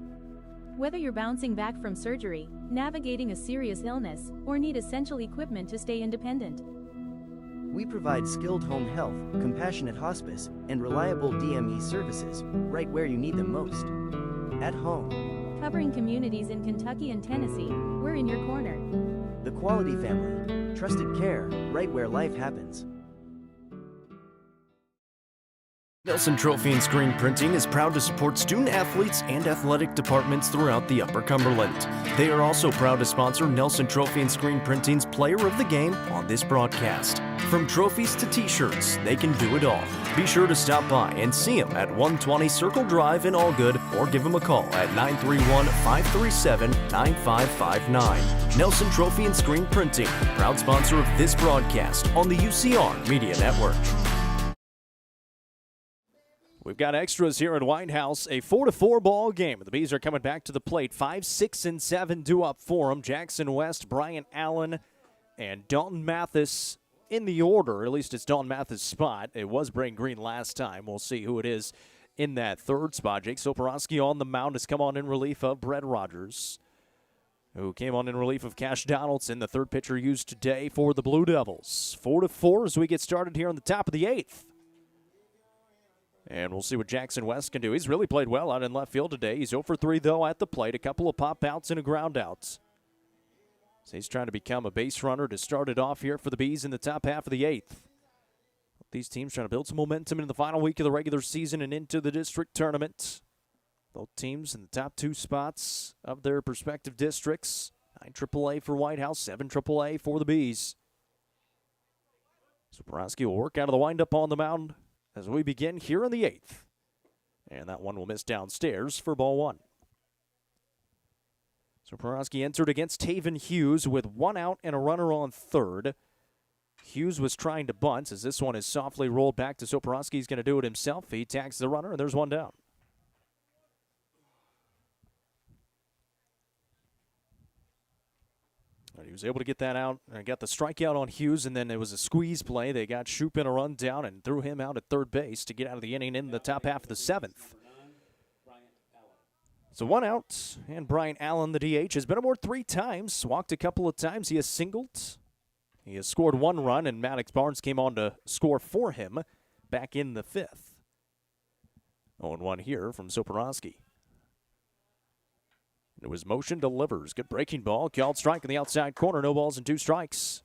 Whether you're bouncing back from surgery, navigating a serious illness, or need essential equipment to stay independent, we provide skilled home health, compassionate hospice, and reliable DME services right where you need them most. At home. Covering communities in Kentucky and Tennessee, we're in your corner. The Quality Family. Trusted care right where life happens. Nelson Trophy and Screen Printing is proud to support student athletes and athletic departments throughout the Upper Cumberland. They are also proud to sponsor Nelson Trophy and Screen Printing's Player of the Game on this broadcast. From trophies to t-shirts, they can do it all. Be sure to stop by and see them at 120 Circle Drive in Allgood or give them a call at 931-537-9559. Nelson Trophy and Screen Printing, proud sponsor of this broadcast on the UCR Media Network. We've got extras here at White House, a 4-4 ball game. The Bees are coming back to the plate. 5, 6, and 7 due up for them. Jackson West, Brian Allen, and Dalton Mathis in the order. At least it's Dalton Mathis' spot. It was Brain Green last time. We'll see who it is in that third spot. Jake Soporowski on the mound has come on in relief of Brett Rogers, who came on in relief of Cash Donaldson, the third pitcher used today for the Blue Devils. 4-4 as we get started here on the top of the 8th. And we'll see what Jackson West can do. He's really played well out in left field today. He's 0 for 3, though, at the plate. A couple of pop-outs and a ground-outs. So he's trying to become a base runner to start it off here for the Bees in the top half of the 8th. These teams trying to build some momentum in the final week of the regular season and into the district tournament. Both teams in the top 2 spots of their respective districts. 9 AAA for White House, 7 AAA for the Bees. So Borowski will work out of the windup on the mound as we begin here in the 8th. And that one will miss downstairs for ball 1. So Porosky entered against Taven Hughes with 1 out and a runner on third. Hughes was trying to bunt as this one is softly rolled back to Soporowski. He's going to do it himself. He tags the runner, and there's 1 down. He was able to get that out and got the strikeout on Hughes, and then it was a squeeze play. They got Shoup a run down and threw him out at third base to get out of the inning in the top half of the 7th. So 1 out, and Brian Allen, the DH, has been aboard 3 times, walked a couple of times. He has singled. He has scored 1 run, and Maddox Barnes came on to score for him back in the 5th. 0-1 here from Soporowski. It was motion delivers. Good breaking ball. Called strike in the outside corner. No balls and 2 strikes.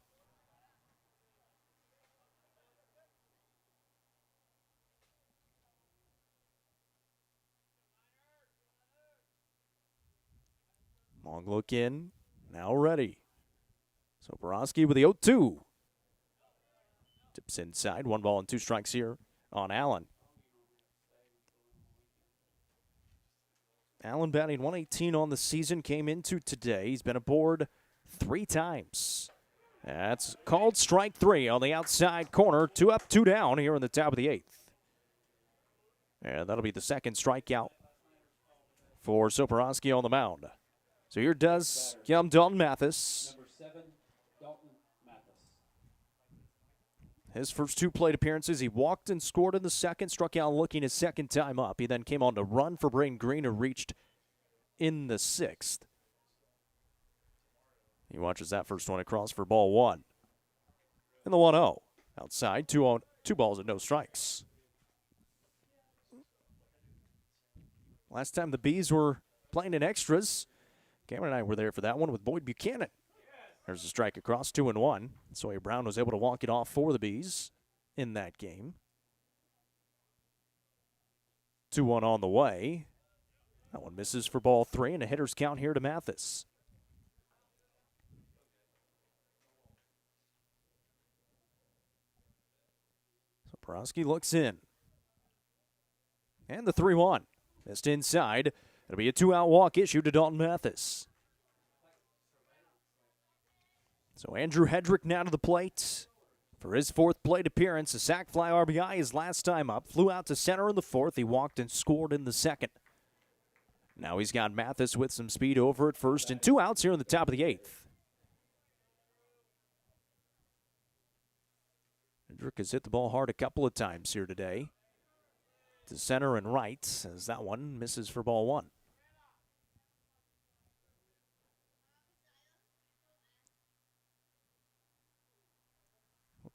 Long look in. Now ready. So Borowski with the 0-2. Tips inside. 1 ball and 2 strikes here on Allen. Allen batting 118 on the season. Came into today. He's been aboard 3 times. That's called strike 3 on the outside corner. 2 up, 2 down here in the top of the 8th. And that'll be the second strikeout for Soporowski on the mound. So here does come Dalton Mathis. Number 7, Dalton Mathis. His first 2 plate appearances, he walked and scored in the second, struck out looking his second time up. He then came on to run for Braden Green, who reached in the 6th. He watches that first one across for ball 1. And the 1-0. Outside, 2 balls and no strikes. Last time the Bees were playing in extras, Cameron and I were there for that one with Boyd Buchanan. There's a strike across, 2-1. Sawyer Brown was able to walk it off for the Bees in that game. 2-1 on the way. That one misses for ball 3, and a hitter's count here to Mathis. So Borowski looks in. And the 3-1. Missed inside. It'll be a 2-out walk issue to Dalton Mathis. So Andrew Hedrick now to the plate for his 4th plate appearance. A sac fly RBI his last time up. Flew out to center in the 4th. He walked and scored in the 2nd. Now he's got Mathis with some speed over at first and 2 outs here in the top of the 8th. Hedrick has hit the ball hard a couple of times here today. To center and right as that one misses for ball 1.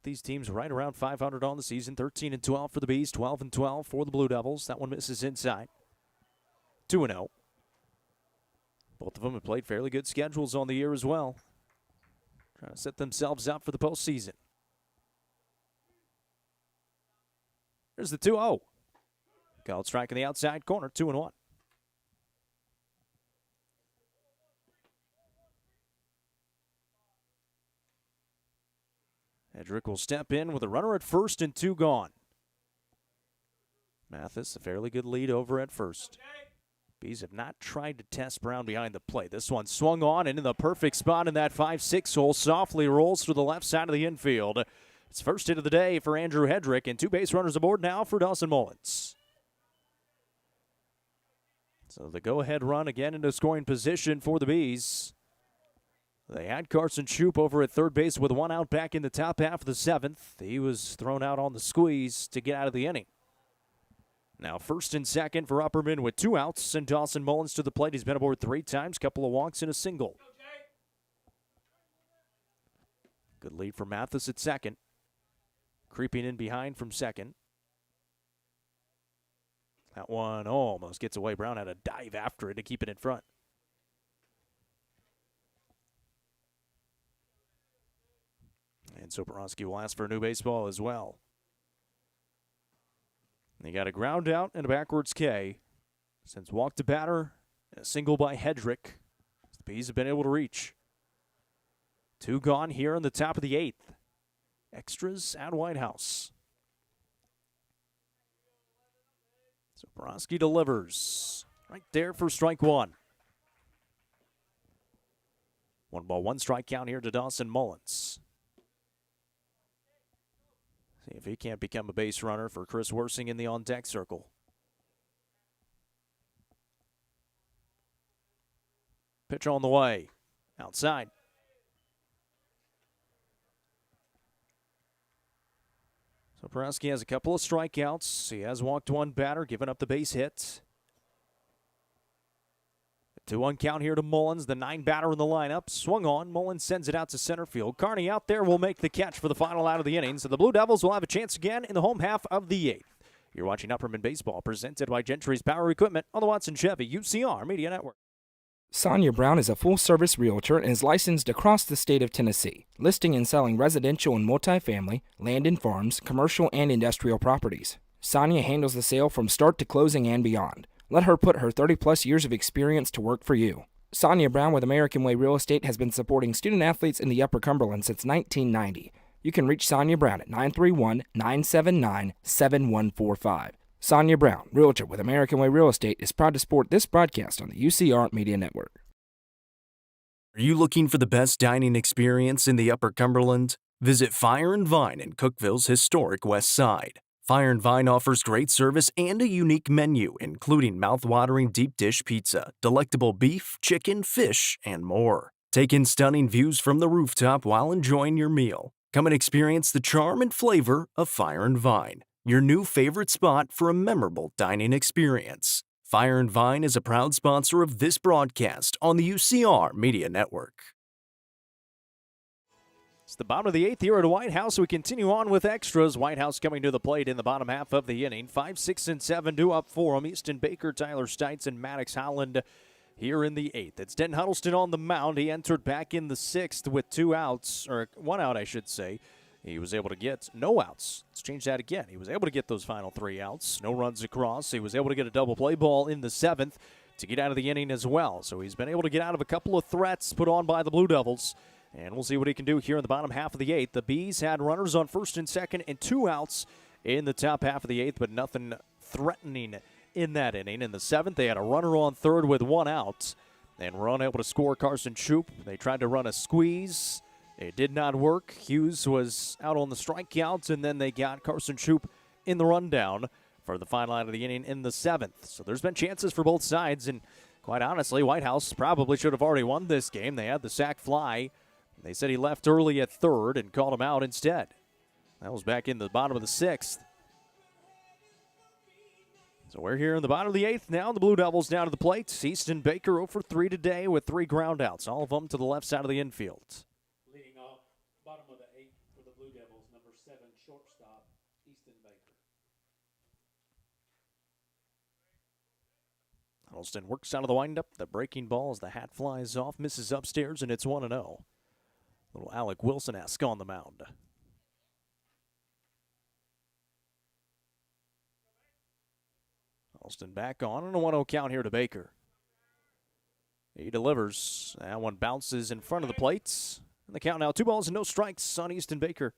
These teams right around 500 on the season. 13-12 for the Bees, 12-12 for the Blue Devils. That one misses inside. 2-0. Both of them have played fairly good schedules on the year as well. Trying to set themselves up for the postseason. There's the 2-0. Called strike in the outside corner, 2-1. Hedrick will step in with a runner at first and 2 gone. Mathis, a fairly good lead over at first. Bees have not tried to test Brown behind the plate. This one swung on and in the perfect spot in that 5-6 hole. Softly rolls through the left side of the infield. It's first hit of the day for Andrew Hedrick, and 2 base runners aboard now for Dawson Mullins. So the go-ahead run again into scoring position for the Bees. They had Carson Shoup over at third base with 1 out back in the top half of the 7th. He was thrown out on the squeeze to get out of the inning. Now first and second for Upperman with 2 outs, and Dawson Mullins to the plate. He's been aboard 3 times, couple of walks and a single. Good lead for Mathis at second. Creeping in behind from second. That one almost gets away. Brown had a dive after it to keep it in front. And Soporowski will ask for a new baseball as well. They got a ground out and a backwards K. Since walk to batter, and a single by Hedrick. The Bees have been able to reach. 2 gone here in the top of the 8th. Extras at White House. So Borowski delivers right there for strike 1. 1 ball, 1 strike count here to Dawson Mullins. See if he can't become a base runner for Chris Worsing in the on-deck circle. Pitch on the way. Outside. So Borowski has a couple of strikeouts. He has walked 1 batter, given up the base hit. 2-1 count here to Mullins, the 9 batter in the lineup. Swung on. Mullins sends it out to center field. Carney out there will make the catch for the final out of the inning. So the Blue Devils will have a chance again in the home half of the 8th. You're watching Upperman Baseball, presented by Gentry's Power Equipment on the Watson Chevy UCR Media Network. Sonia Brown is a full-service realtor and is licensed across the state of Tennessee, listing and selling residential and multifamily, land and farms, commercial and industrial properties. Sonia handles the sale from start to closing and beyond. Let her put her 30-plus years of experience to work for you. Sonia Brown with American Way Real Estate has been supporting student-athletes in the Upper Cumberland since 1990. You can reach Sonia Brown at 931-979-7145. Sonia Brown, Realtor with American Way Real Estate, is proud to support this broadcast on the UCR Media Network. Are you looking for the best dining experience in the Upper Cumberland? Visit Fire and Vine in Cookeville's historic West Side. Fire and Vine offers great service and a unique menu, including mouth-watering deep dish pizza, delectable beef, chicken, fish, and more. Take in stunning views from the rooftop while enjoying your meal. Come and experience the charm and flavor of Fire and Vine, your new favorite spot for a memorable dining experience. Fire and Vine is a proud sponsor of this broadcast on the UCR Media Network. It's the bottom of the 8th here at White House. We continue on with extras. White House coming to the plate in the bottom half of the inning. 5, 6, and 7 due up for them. Easton Baker, Tyler Stites, and Maddox Holland here in the 8th. It's Denton Huddleston on the mound. He entered back in the 6th with 2 outs, or 1 out, I should say. He was able to get no outs. Let's change that again. He was able to get those final 3 outs. No runs across. He was able to get a double play ball in the 7th to get out of the inning as well. So he's been able to get out of a couple of threats put on by the Blue Devils. And we'll see what he can do here in the bottom half of the 8th. The Bees had runners on first and second and 2 outs in the top half of the 8th, but nothing threatening in that inning. In the 7th, they had a runner on third with 1 out and were unable to score Carson Shoup. They tried to run a squeeze. It did not work. Hughes was out on the strikeouts, and then they got Carson Shoup in the rundown for the final out of the inning in the 7th. So there's been chances for both sides, and quite honestly, White House probably should have already won this game. They had the sac fly. They said he left early at third and called him out instead. That was back in the bottom of the 6th. So we're here in the bottom of the 8th now. The Blue Devils down to the plate. Easton Baker 0 for 3 today with 3 groundouts, all of them to the left side of the infield. Leading off, bottom of the 8th for the Blue Devils, number 7, shortstop, Easton Baker. Huddleston works out of the windup. The breaking ball as the hat flies off, misses upstairs, and it's 1-0. Little Alec Wilson-esque on the mound. Huddleston back on, and a 1-0 count here to Baker. He delivers. That one bounces in front of the plates. And the count now 2 balls and no strikes on Easton Baker.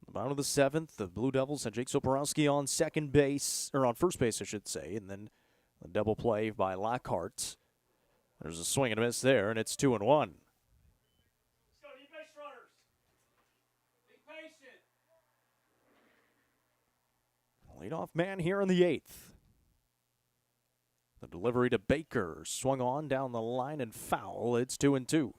The bottom of the 7th, the Blue Devils had Jake Soporowski on second base, or on first base, I should say, and then a double play by Lockhart. There's a swing and a miss there, and it's 2-1. Let's go, need base runners. Be patient. Leadoff man here in the 8th. The delivery to Baker, swung on down the line and foul. It's 2-2.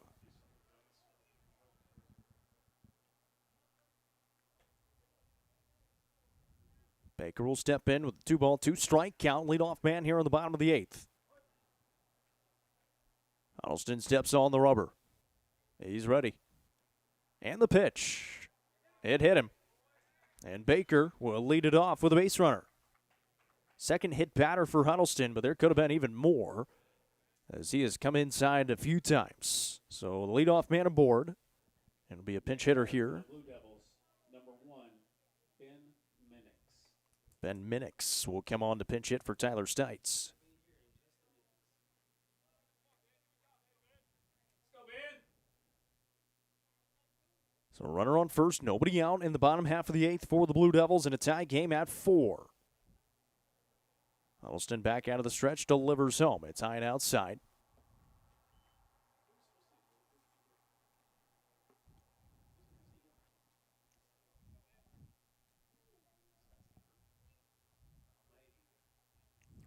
Baker will step in with a 2-ball, 2-strike count. Leadoff man here on the bottom of the 8th. Huddleston steps on the rubber. He's ready. And the pitch. It hit him. And Baker will lead it off with a base runner. Second hit batter for Huddleston, but there could have been even more as he has come inside a few times. So the leadoff man aboard. It'll be a pinch hitter here. Blue Devils, number 1, Ben Minix. Ben Minix will come on to pinch hit for Tyler Stites. So runner on first, nobody out in the bottom half of the 8th for the Blue Devils, and a tie game at 4. Huddleston back out of the stretch, delivers home. It's high and outside.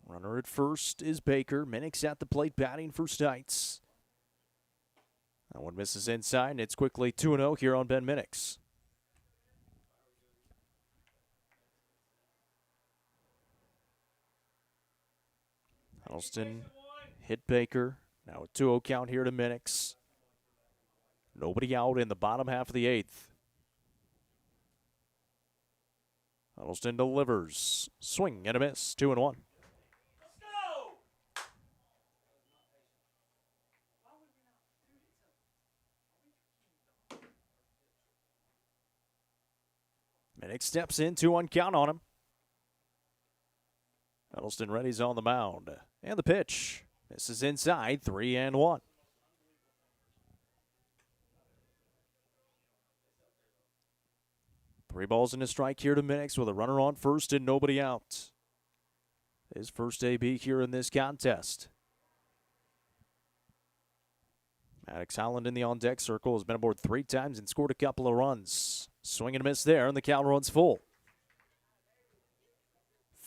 Runner at first is Baker. Minix at the plate batting for Stites. That one misses inside, and it's quickly 2-0 here on Ben Minix. Huddleston hit Baker. Now a 2-0 count here to Minix. Nobody out in the bottom half of the 8th. Huddleston delivers. Swing and a miss. 2-1. Minix steps in, 2-1 count on him. Huddleston ready's on the mound. And the pitch. This is inside, 3-1. Three balls and a strike here to Minix with a runner on first and nobody out. His first AB here in this contest. Maddox Holland in the on-deck circle has been aboard 3 times and scored a couple of runs. Swing and a miss there, and the count runs full.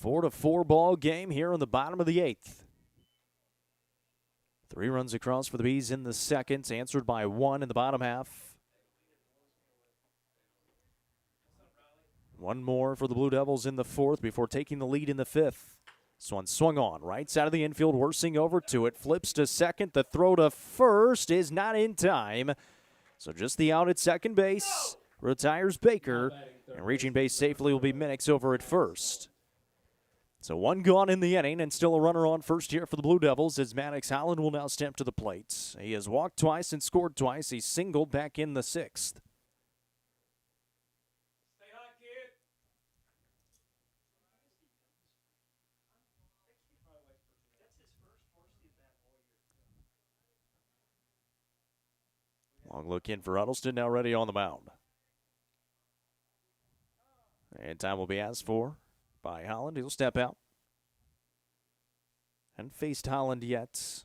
4-4 ball game here in the bottom of the 8th. 3 runs across for the Bees in the second, answered by 1 in the bottom half. 1 more for the Blue Devils in the 4th before taking the lead in the 5th. This one swung on, right side of the infield, Worsing over to it, flips to second. The throw to first is not in time. So just the out at second base. Retires Baker, and reaching base safely will be Minix over at first. So 1 gone in the inning, and still a runner on first here for the Blue Devils as Maddox Holland will now step to the plate. He has walked twice and scored twice. He's singled back in the 6th. Long look in for Huddleston, now ready on the mound. And time will be asked for by Holland. He'll step out. Hadn't faced Holland yet.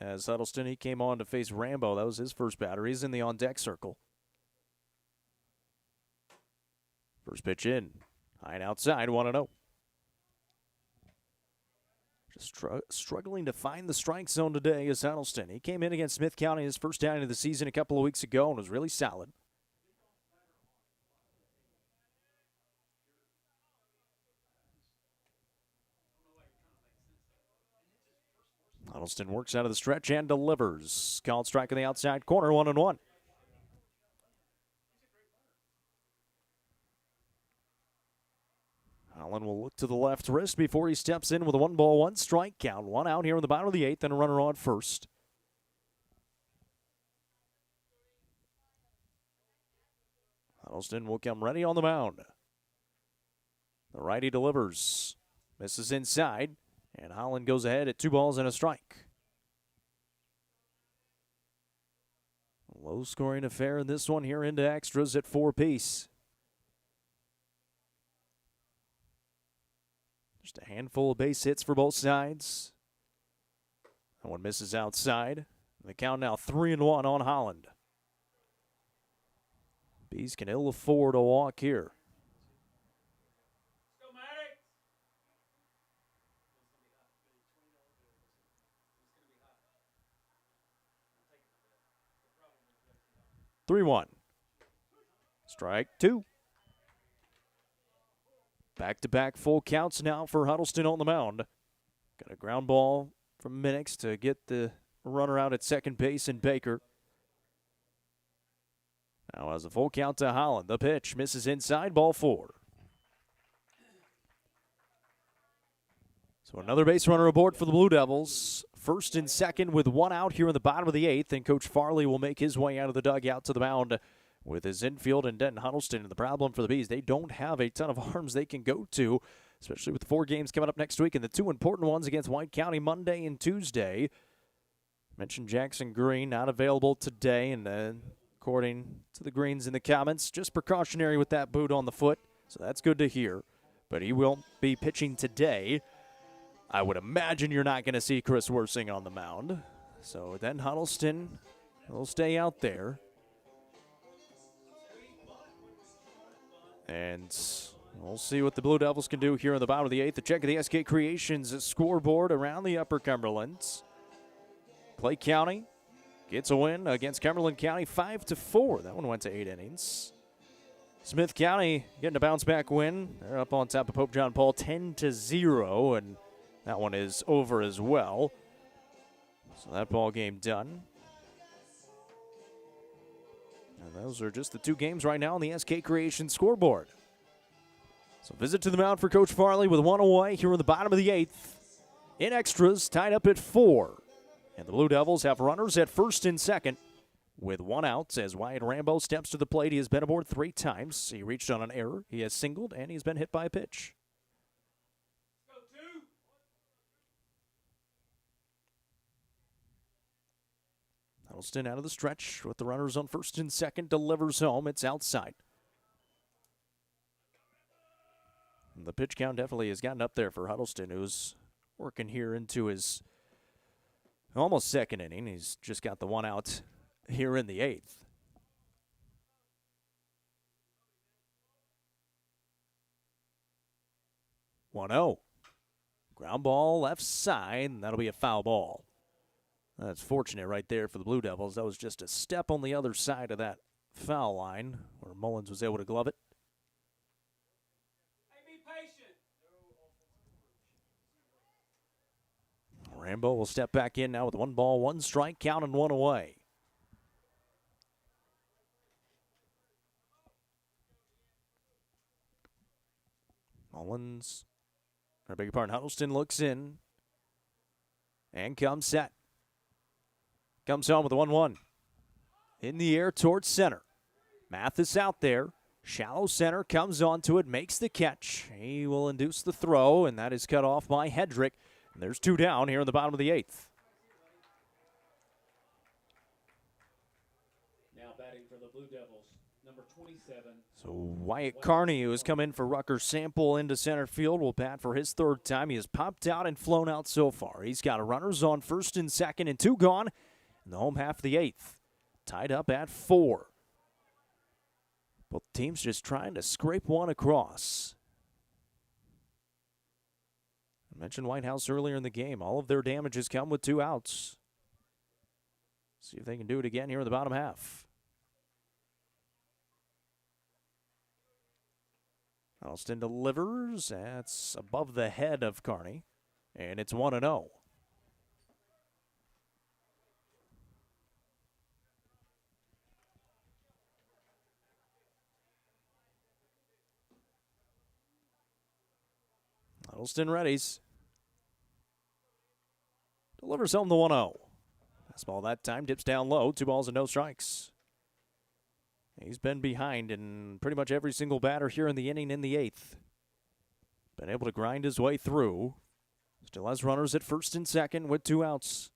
As Huddleston, he came on to face Rambo. That was his first batter. He's in the on-deck circle. First pitch in. High and outside, 1-0. Just struggling to find the strike zone today is Huddleston. He came in against Smith County his first outing of the season a couple of weeks ago and was really solid. Huddleston works out of the stretch and delivers. Called strike in the outside corner, 1-1. Holland will look to the left wrist before he steps in with a 1-1 strike count. 1 out here in the bottom of the 8th and a runner on first. Huddleston will come ready on the mound. The righty delivers. Misses inside. And Holland goes ahead at 2 balls and a strike. Low scoring affair in this one here into extras at 4 apiece. Just a handful of base hits for both sides. That one misses outside. The count now 3-1 on Holland. Bees can ill afford a walk here. 3-1. Strike 2. Back-to-back full counts now for Huddleston on the mound. Got a ground ball from Minix to get the runner out at second base and Baker. Now has a full count to Holland. The pitch misses inside, ball 4. So another base runner aboard for the Blue Devils. First and second with 1 out here in the bottom of the 8th, and Coach Farley will make his way out of the dugout to the mound with his infield and Denton Huddleston. And the problem for the Bees, they don't have a ton of arms they can go to, especially with the 4 games coming up next week, and the 2 important ones against White County Monday and Tuesday. Mentioned Jackson Green not available today, and according to the Greens in the comments, just precautionary with that boot on the foot, so that's good to hear. But he will be pitching today. I would imagine you're not going to see Chris Worsing on the mound. So then Huddleston will stay out there. And we'll see what the Blue Devils can do here in the bottom of the 8th. A check of the SK Creations scoreboard around the Upper Cumberlands. Clay County gets a win against Cumberland County 5-4. That one went to 8 innings. Smith County getting a bounce-back win. They're up on top of Pope John Paul 10-0, and that one is over as well. So that ball game done. And those are just the 2 games right now on the SK Creation scoreboard. So visit to the mound for Coach Farley with 1 away here in the bottom of the 8th. In extras, tied up at 4. And the Blue Devils have runners at first and second with 1 out as Wyatt Rambo steps to the plate. He has been aboard 3 times. He reached on an error. He has singled, and he's been hit by a pitch. Huddleston out of the stretch with the runners on first and second, delivers home. It's outside. The pitch count definitely has gotten up there for Huddleston, who's working here into his almost second inning. He's just got the one out here in the eighth. 1-0. Ground ball left side, and that'll be a foul ball. That's fortunate right there for the Blue Devils. That was just a step on the other side of that foul line where Mullins was able to glove it. Hey, be patient. Rambo will step back in now with 1 ball, 1 strike, count and 1 away. Mullins, I beg your pardon, Huddleston looks in and comes set. Comes home with a 1-1. In the air towards center. Mathis out there. Shallow center comes onto it, makes the catch. He will induce the throw, and that is cut off by Hedrick. And there's 2 down here in the bottom of the 8th. Now batting for the Blue Devils, number 27. So Wyatt Carney, who has come in for Rutgers Sample into center field, will bat for his 3rd time. He has popped out and flown out so far. He's got runners on first and second and 2 gone in the home half of the 8th. Tied up at 4. Both teams just trying to scrape one across. I mentioned Whitehouse earlier in the game. All of their damages come with 2 outs. See if they can do it again here in the bottom half. Alston delivers. That's above the head of Carney. And it's 1-0. Huddleston readies. Delivers home the 1-0. Fastball that time dips down low. 2 balls and no strikes. He's been behind in pretty much every single batter here in the inning in the 8th. Been able to grind his way through. Still has runners at first and second with 2 outs.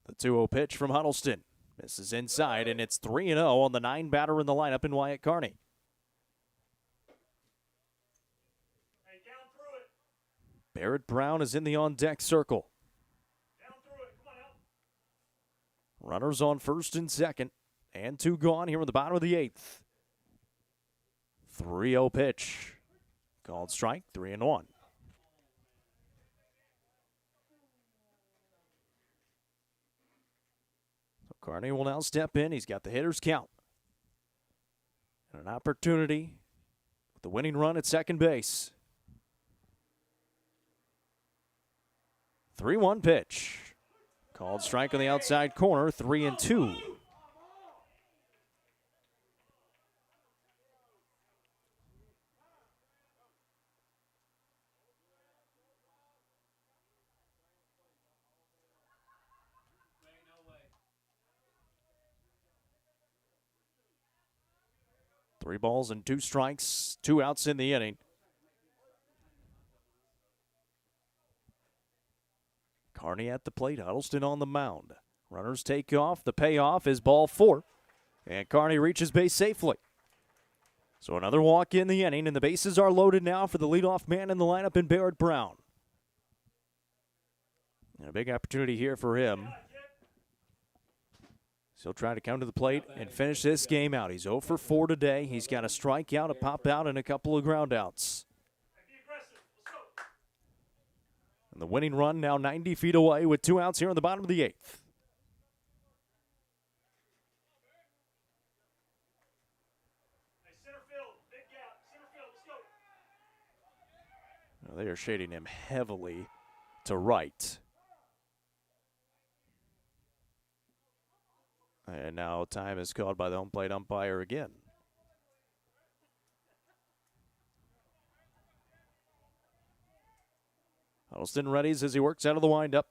The 2-0 pitch from Huddleston. Misses inside, and it's 3-0 on the 9 batter in the lineup in Wyatt Carney. Hey, down through it. Barrett Brown is in the on-deck circle. Down through it. Come on out. Runners on first and second, and 2 gone here in the bottom of the 8th. 3-0 pitch. Called strike, 3-1. Carney will now step in. He's got the hitter's count. And an opportunity with the winning run at second base. 3-1 pitch. Called strike on the outside corner, 3-2. Three balls and 2 strikes, 2 outs in the inning. Carney at the plate, Huddleston on the mound. Runners take off. The payoff is ball 4. And Carney reaches base safely. So another walk in the inning, and the bases are loaded now for the leadoff man in the lineup in Barrett Brown. And a big opportunity here for him. He'll try to come to the plate and finish this game out. He's 0 for 4 today. He's got a strikeout, a pop out, and a couple of ground outs. And the winning run now 90 feet away with 2 outs here in the bottom of the 8th. Now they are shading him heavily to right. And now time is called by the home plate umpire again. Huddleston readies as he works out of the windup.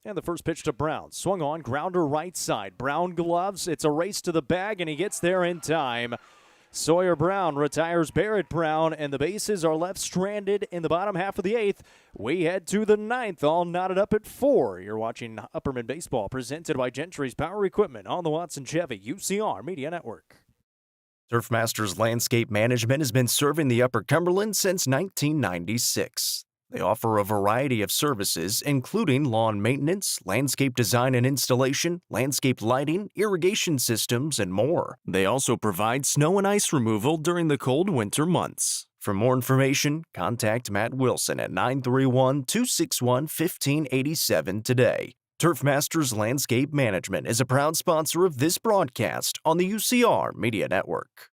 And the first pitch to Brown. Swung on, grounder right side. Brown gloves. It's a race to the bag, and he gets there in time. Sawyer Brown retires Barrett Brown, and the bases are left stranded in the bottom half of the 8th. We head to the 9th, all knotted up at 4. You're watching Upperman Baseball, presented by Gentry's Power Equipment on the Watson Chevy UCR Media Network. Turfmasters Landscape Management has been serving the Upper Cumberland since 1996. They offer a variety of services, including lawn maintenance, landscape design and installation, landscape lighting, irrigation systems, and more. They also provide snow and ice removal during the cold winter months. For more information, contact Matt Wilson at 931-261-1587 today. Turfmasters Landscape Management is a proud sponsor of this broadcast on the UCR Media Network.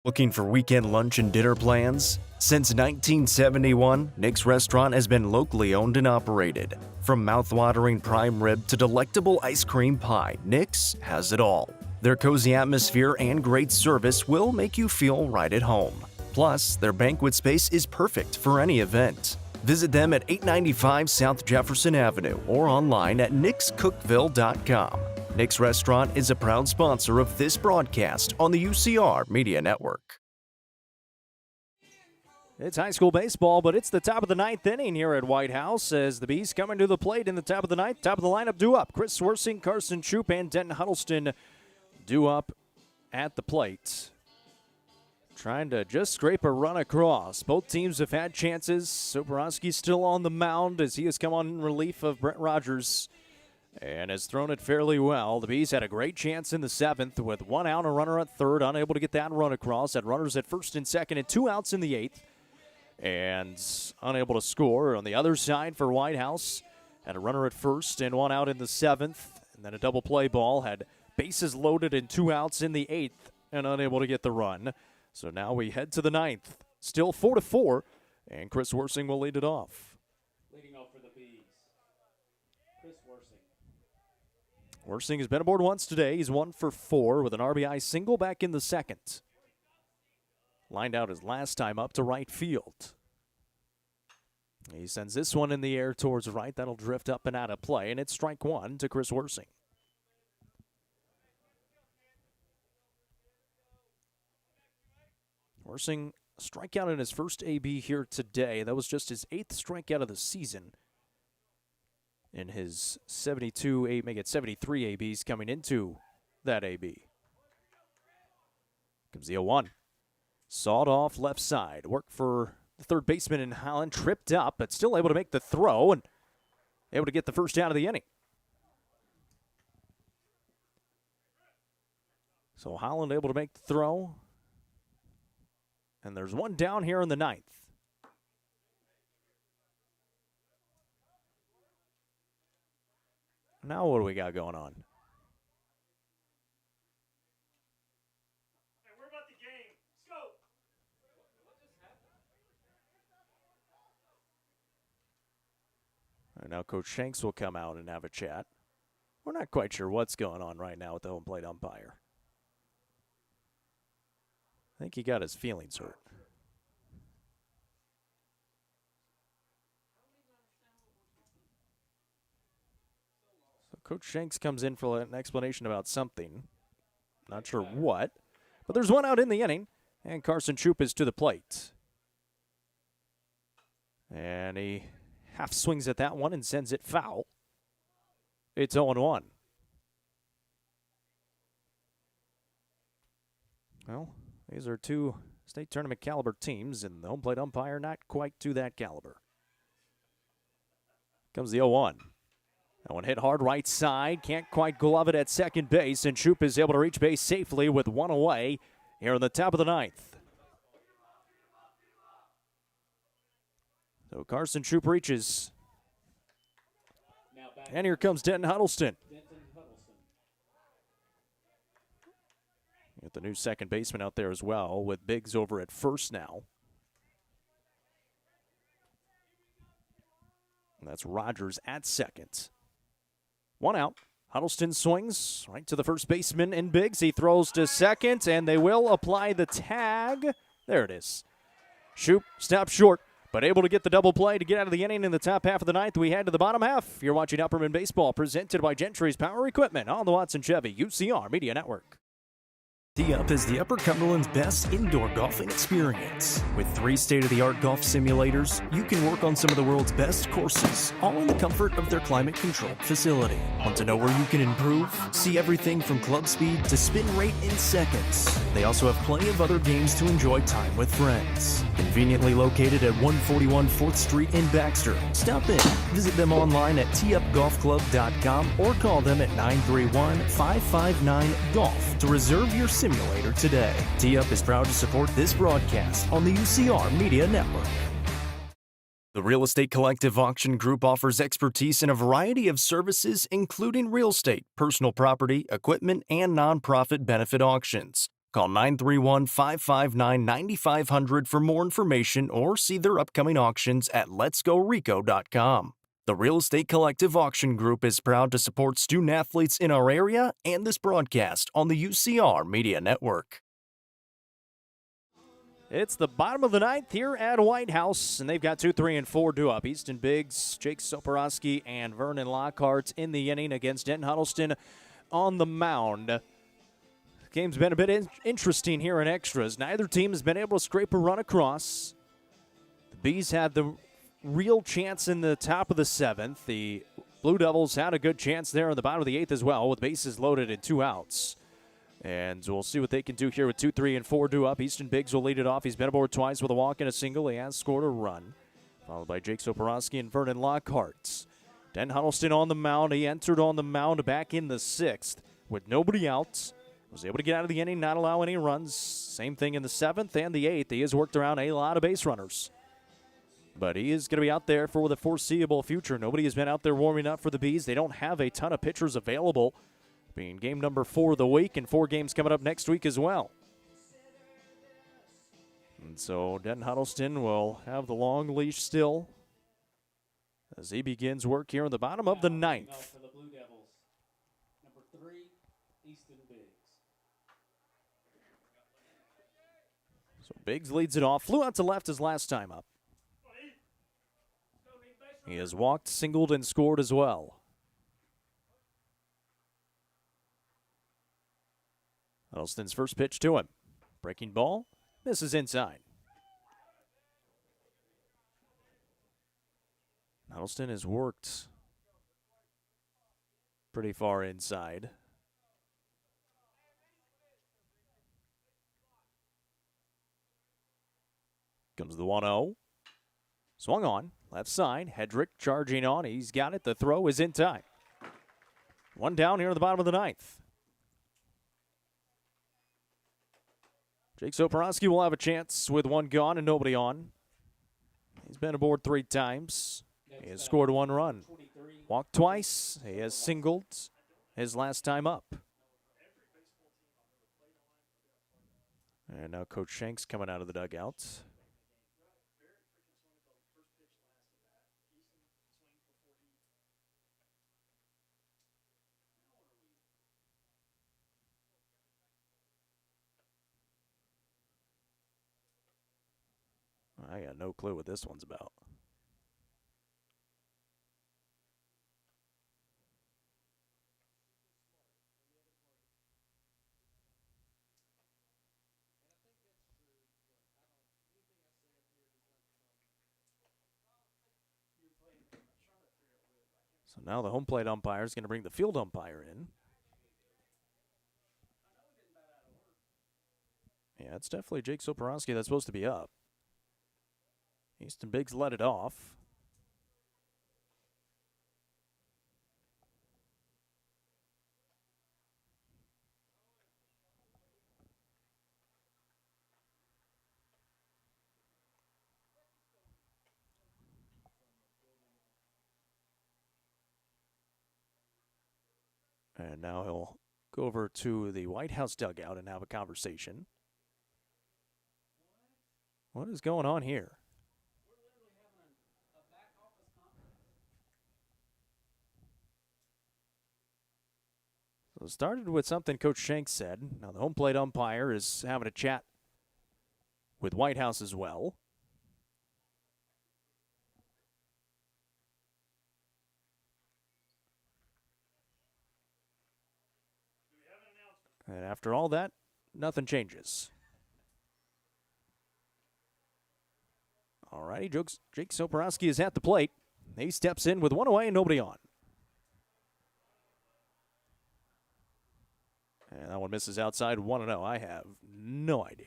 Looking for weekend lunch and dinner plans? Since 1971, Nick's Restaurant has been locally owned and operated. From mouth-watering prime rib to delectable ice cream pie, Nick's has it all. Their cozy atmosphere and great service will make you feel right at home. Plus, their banquet space is perfect for any event. Visit them at 895 South Jefferson Avenue or online at nickscookville.com. Nick's Restaurant is a proud sponsor of this broadcast on the UCR Media Network. It's high school baseball, but it's the top of the 9th inning here at White House as the Bees coming to the plate in the top of the 9th. Top of the lineup due up. Chris Swersing, Carson Troop, and Denton Huddleston due up at the plate. Trying to just scrape a run across. Both teams have had chances. Soporowski's still on the mound as he has come on in relief of Brett Rogers and has thrown it fairly well. The Bees had a great chance in the 7th with 1 out, a runner at 3rd, unable to get that run across. Had runners at 1st and 2nd and 2 outs in the 8th and unable to score. On the other side for White House, had a runner at 1st and 1 out in the 7th, and then a double play ball. Had bases loaded and 2 outs in the 8th and unable to get the run. So now we head to the 9th. Still 4-4, and Chris Worsing will lead it off. Leading off for the Bees, Chris Worsing. Worsing has been aboard once today. He's 1 for 4 with an RBI single back in the 2nd. Lined out his last time up to right field. He sends this one in the air towards right. That'll drift up and out of play, and it's strike 1 to Chris Worsing. Worsing strikeout in his first AB here today. That was just his 8th strikeout of the season. In his 72, make it 73 ABs coming into that AB. Comes the 0-1. Sawed off left side. Work for the third baseman in Holland. Tripped up, but still able to make the throw and able to get the first out of the inning. So Holland able to make the throw. And there's one down here in the 9th. Now what do we got going on? Hey, we're about the game. Let's go. And now Coach Shanks will come out and have a chat. We're not quite sure what's going on right now with the home plate umpire. I think he got his feelings hurt. So Coach Shanks comes in for an explanation about something. Not sure what. But there's one out in the inning, and Carson Troop is to the plate. And he half swings at that one and sends it foul. It's 0-1. Well, these are two state tournament caliber teams, and the home plate umpire not quite to that caliber. Comes the 0-1. That one hit hard right side. Can't quite glove it at second base, and Troop is able to reach base safely with one away here in the top of the 9th. So Carson Troop reaches. And here comes Denton Huddleston. Get the new second baseman out there as well, with Biggs over at first now. And that's Rogers at second. One out. Huddleston swings right to the first baseman in Biggs. He throws to second, and they will apply the tag. There it is. Shoop stops short. but able to get the double play to get out of the inning in the top half of the ninth. We head to the bottom half. You're watching Upperman Baseball, presented by Gentry's Power Equipment on the Watson Chevy UCR Media Network. Tee-Up is the Upper Cumberland's best indoor golfing experience. With 3 state-of-the-art golf simulators, you can work on some of the world's best courses, all in the comfort of their climate-controlled facility. Want to know where you can improve? See everything from club speed to spin rate in seconds. They also have plenty of other games to enjoy time with friends. Conveniently located at 141 4th Street in Baxter. Stop in. Visit them online at teeupgolfclub.com or call them at 931-559-GOLF to reserve your simulator today. Tee-Up is proud to support this broadcast on the UCR Media Network. The Real Estate Collective Auction Group offers expertise in a variety of services, including real estate, personal property, equipment, and nonprofit benefit auctions. Call 931-559-9500 for more information or see their upcoming auctions at letsgorico.com. The Real Estate Collective Auction Group is proud to support student-athletes in our area and this broadcast on the UCR Media Network. It's the bottom of the ninth here at White House, and they've got 2, 3, and 4 due up. Easton Biggs, Jake Soporowski, and Vernon Lockhart in the inning against Denton Huddleston on the mound. The game's been a bit interesting here in extras. Neither team has been able to scrape a run across. The Bees had the real chance in the top of the 7th. The Blue Devils had a good chance there in the bottom of the 8th as well, with bases loaded and 2 outs. And we'll see what they can do here with 2, 3, and 4 due up. Easton Biggs will lead it off. He's been aboard twice with a walk and a single. He has scored a run, followed by Jake Soporowski and Vernon Lockhart. Den Huddleston on the mound. He entered on the mound back in the 6th with nobody out. Was able to get out of the inning, not allow any runs. Same thing in the 7th and the 8th. He has worked around a lot of base runners. But he is going to be out there for the foreseeable future. Nobody has been out there warming up for the Bees. They don't have a ton of pitchers available, being game number 4 of the week and 4 games coming up next week as well. And so Denton Huddleston will have the long leash still as he begins work here in the bottom of the 9th. For the Blue Devils, number 3, Easton Biggs. So Biggs leads it off. Flew out to left his last time up. He has walked, singled, and scored as well. Huddleston's first pitch to him. Breaking ball, misses inside. Huddleston has worked pretty far inside. Comes the 1-0. Swung on, left side. Hedrick charging on. He's got it. The throw is in time. 1 down here at the bottom of the 9th. Jake Soporowski will have a chance with 1 gone and nobody on. He's been aboard 3 times. He has scored 1 run. Walked twice. He has singled his last time up. And now Coach Shanks coming out of the dugout. I got no clue what this one's about. So now the home plate umpire is going to bring the field umpire in. Yeah, it's definitely Jake Soporowski that's supposed to be up. Easton Biggs let it off. And now he'll go over to the White House dugout and have a conversation. What is going on here? So it started with something Coach Shanks said. Now the home plate umpire is having a chat with White House as well. And after all that, nothing changes. All righty, Jake Soporowski is at the plate. He steps in with one away and nobody on. And that one misses outside 1-0. I have no idea.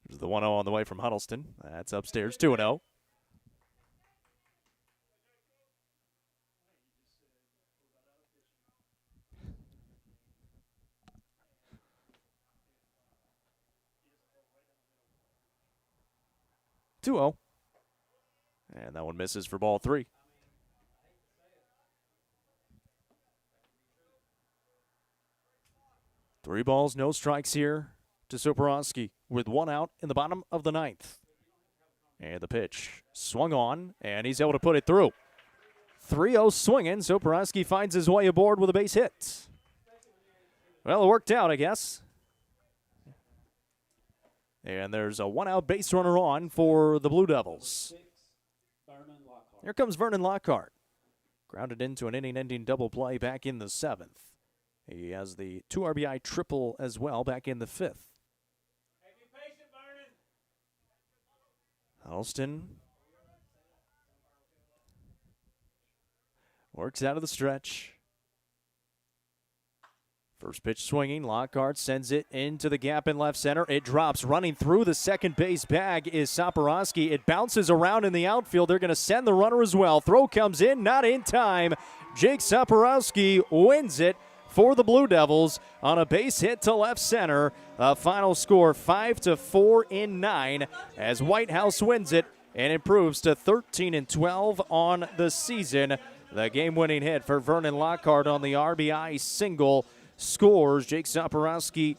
There's the 1-0 on the way from Huddleston. That's upstairs, 2-0. And that one misses for ball 3. Three balls, no strikes here to Soporowski with one out in the bottom of the 9th. And the pitch swung on, and he's able to put it through. 3-0 swinging. Soporowski finds his way aboard with a base hit. Well, it worked out, I guess. And there's a one-out base runner on for the Blue Devils. Here comes Vernon Lockhart. Grounded into an inning-ending double play back in the 7th. He has the 2 RBI triple as well back in the 5th. Huddleston works out of the stretch. First pitch swinging. Lockhart sends it into the gap in left center. It drops. Running through the second base bag is Soporowski. It bounces around in the outfield. They're going to send the runner as well. Throw comes in, not in time. Jake Soporowski wins it for the Blue Devils on a base hit to left center. A final score 5-4 in 9 as White House wins it and improves to 13-12 on the season. The game-winning hit for Vernon Lockhart on the RBI single scores. Jake Soporowski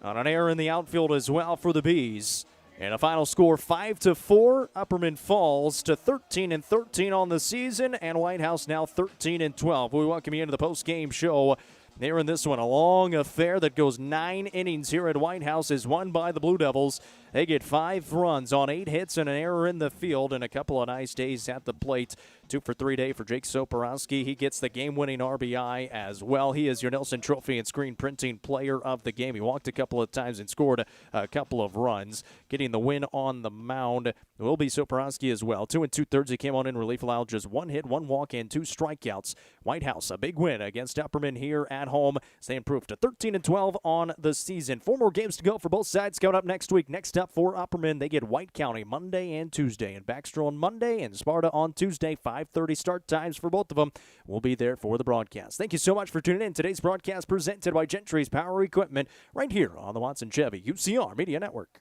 on an error in the outfield as well for the Bees. And a final score 5-4. Upperman falls to 13-13 on the season, and White House now 13-12. We welcome you into the post-game show. There in this one, a long affair that goes 9 innings here at White House is won by the Blue Devils. They get 5 runs on 8 hits and an error in the field and a couple of nice days at the plate. 2 for 3 day for Jake Soporowski. He gets the game-winning RBI as well. He is your Nelson Trophy and Screen Printing Player of the Game. He walked a couple of times and scored a couple of runs. Getting the win on the mound will be Soporowski as well. 2 2/3. He came on in relief, allowed just 1 hit, 1 walk, and 2 strikeouts. White House, a big win against Upperman here at home. They improved to 13-12 on the season. 4 more games to go for both sides. Coming up next week. Next up for Upperman, they get White County Monday and Tuesday, and Baxter on Monday and Sparta on Tuesday. 5:30 start times for both of them. We'll be there for the broadcast. Thank you so much for tuning in. Today's broadcast presented by Gentry's Power Equipment right here on the Watson Chevy UCR Media Network.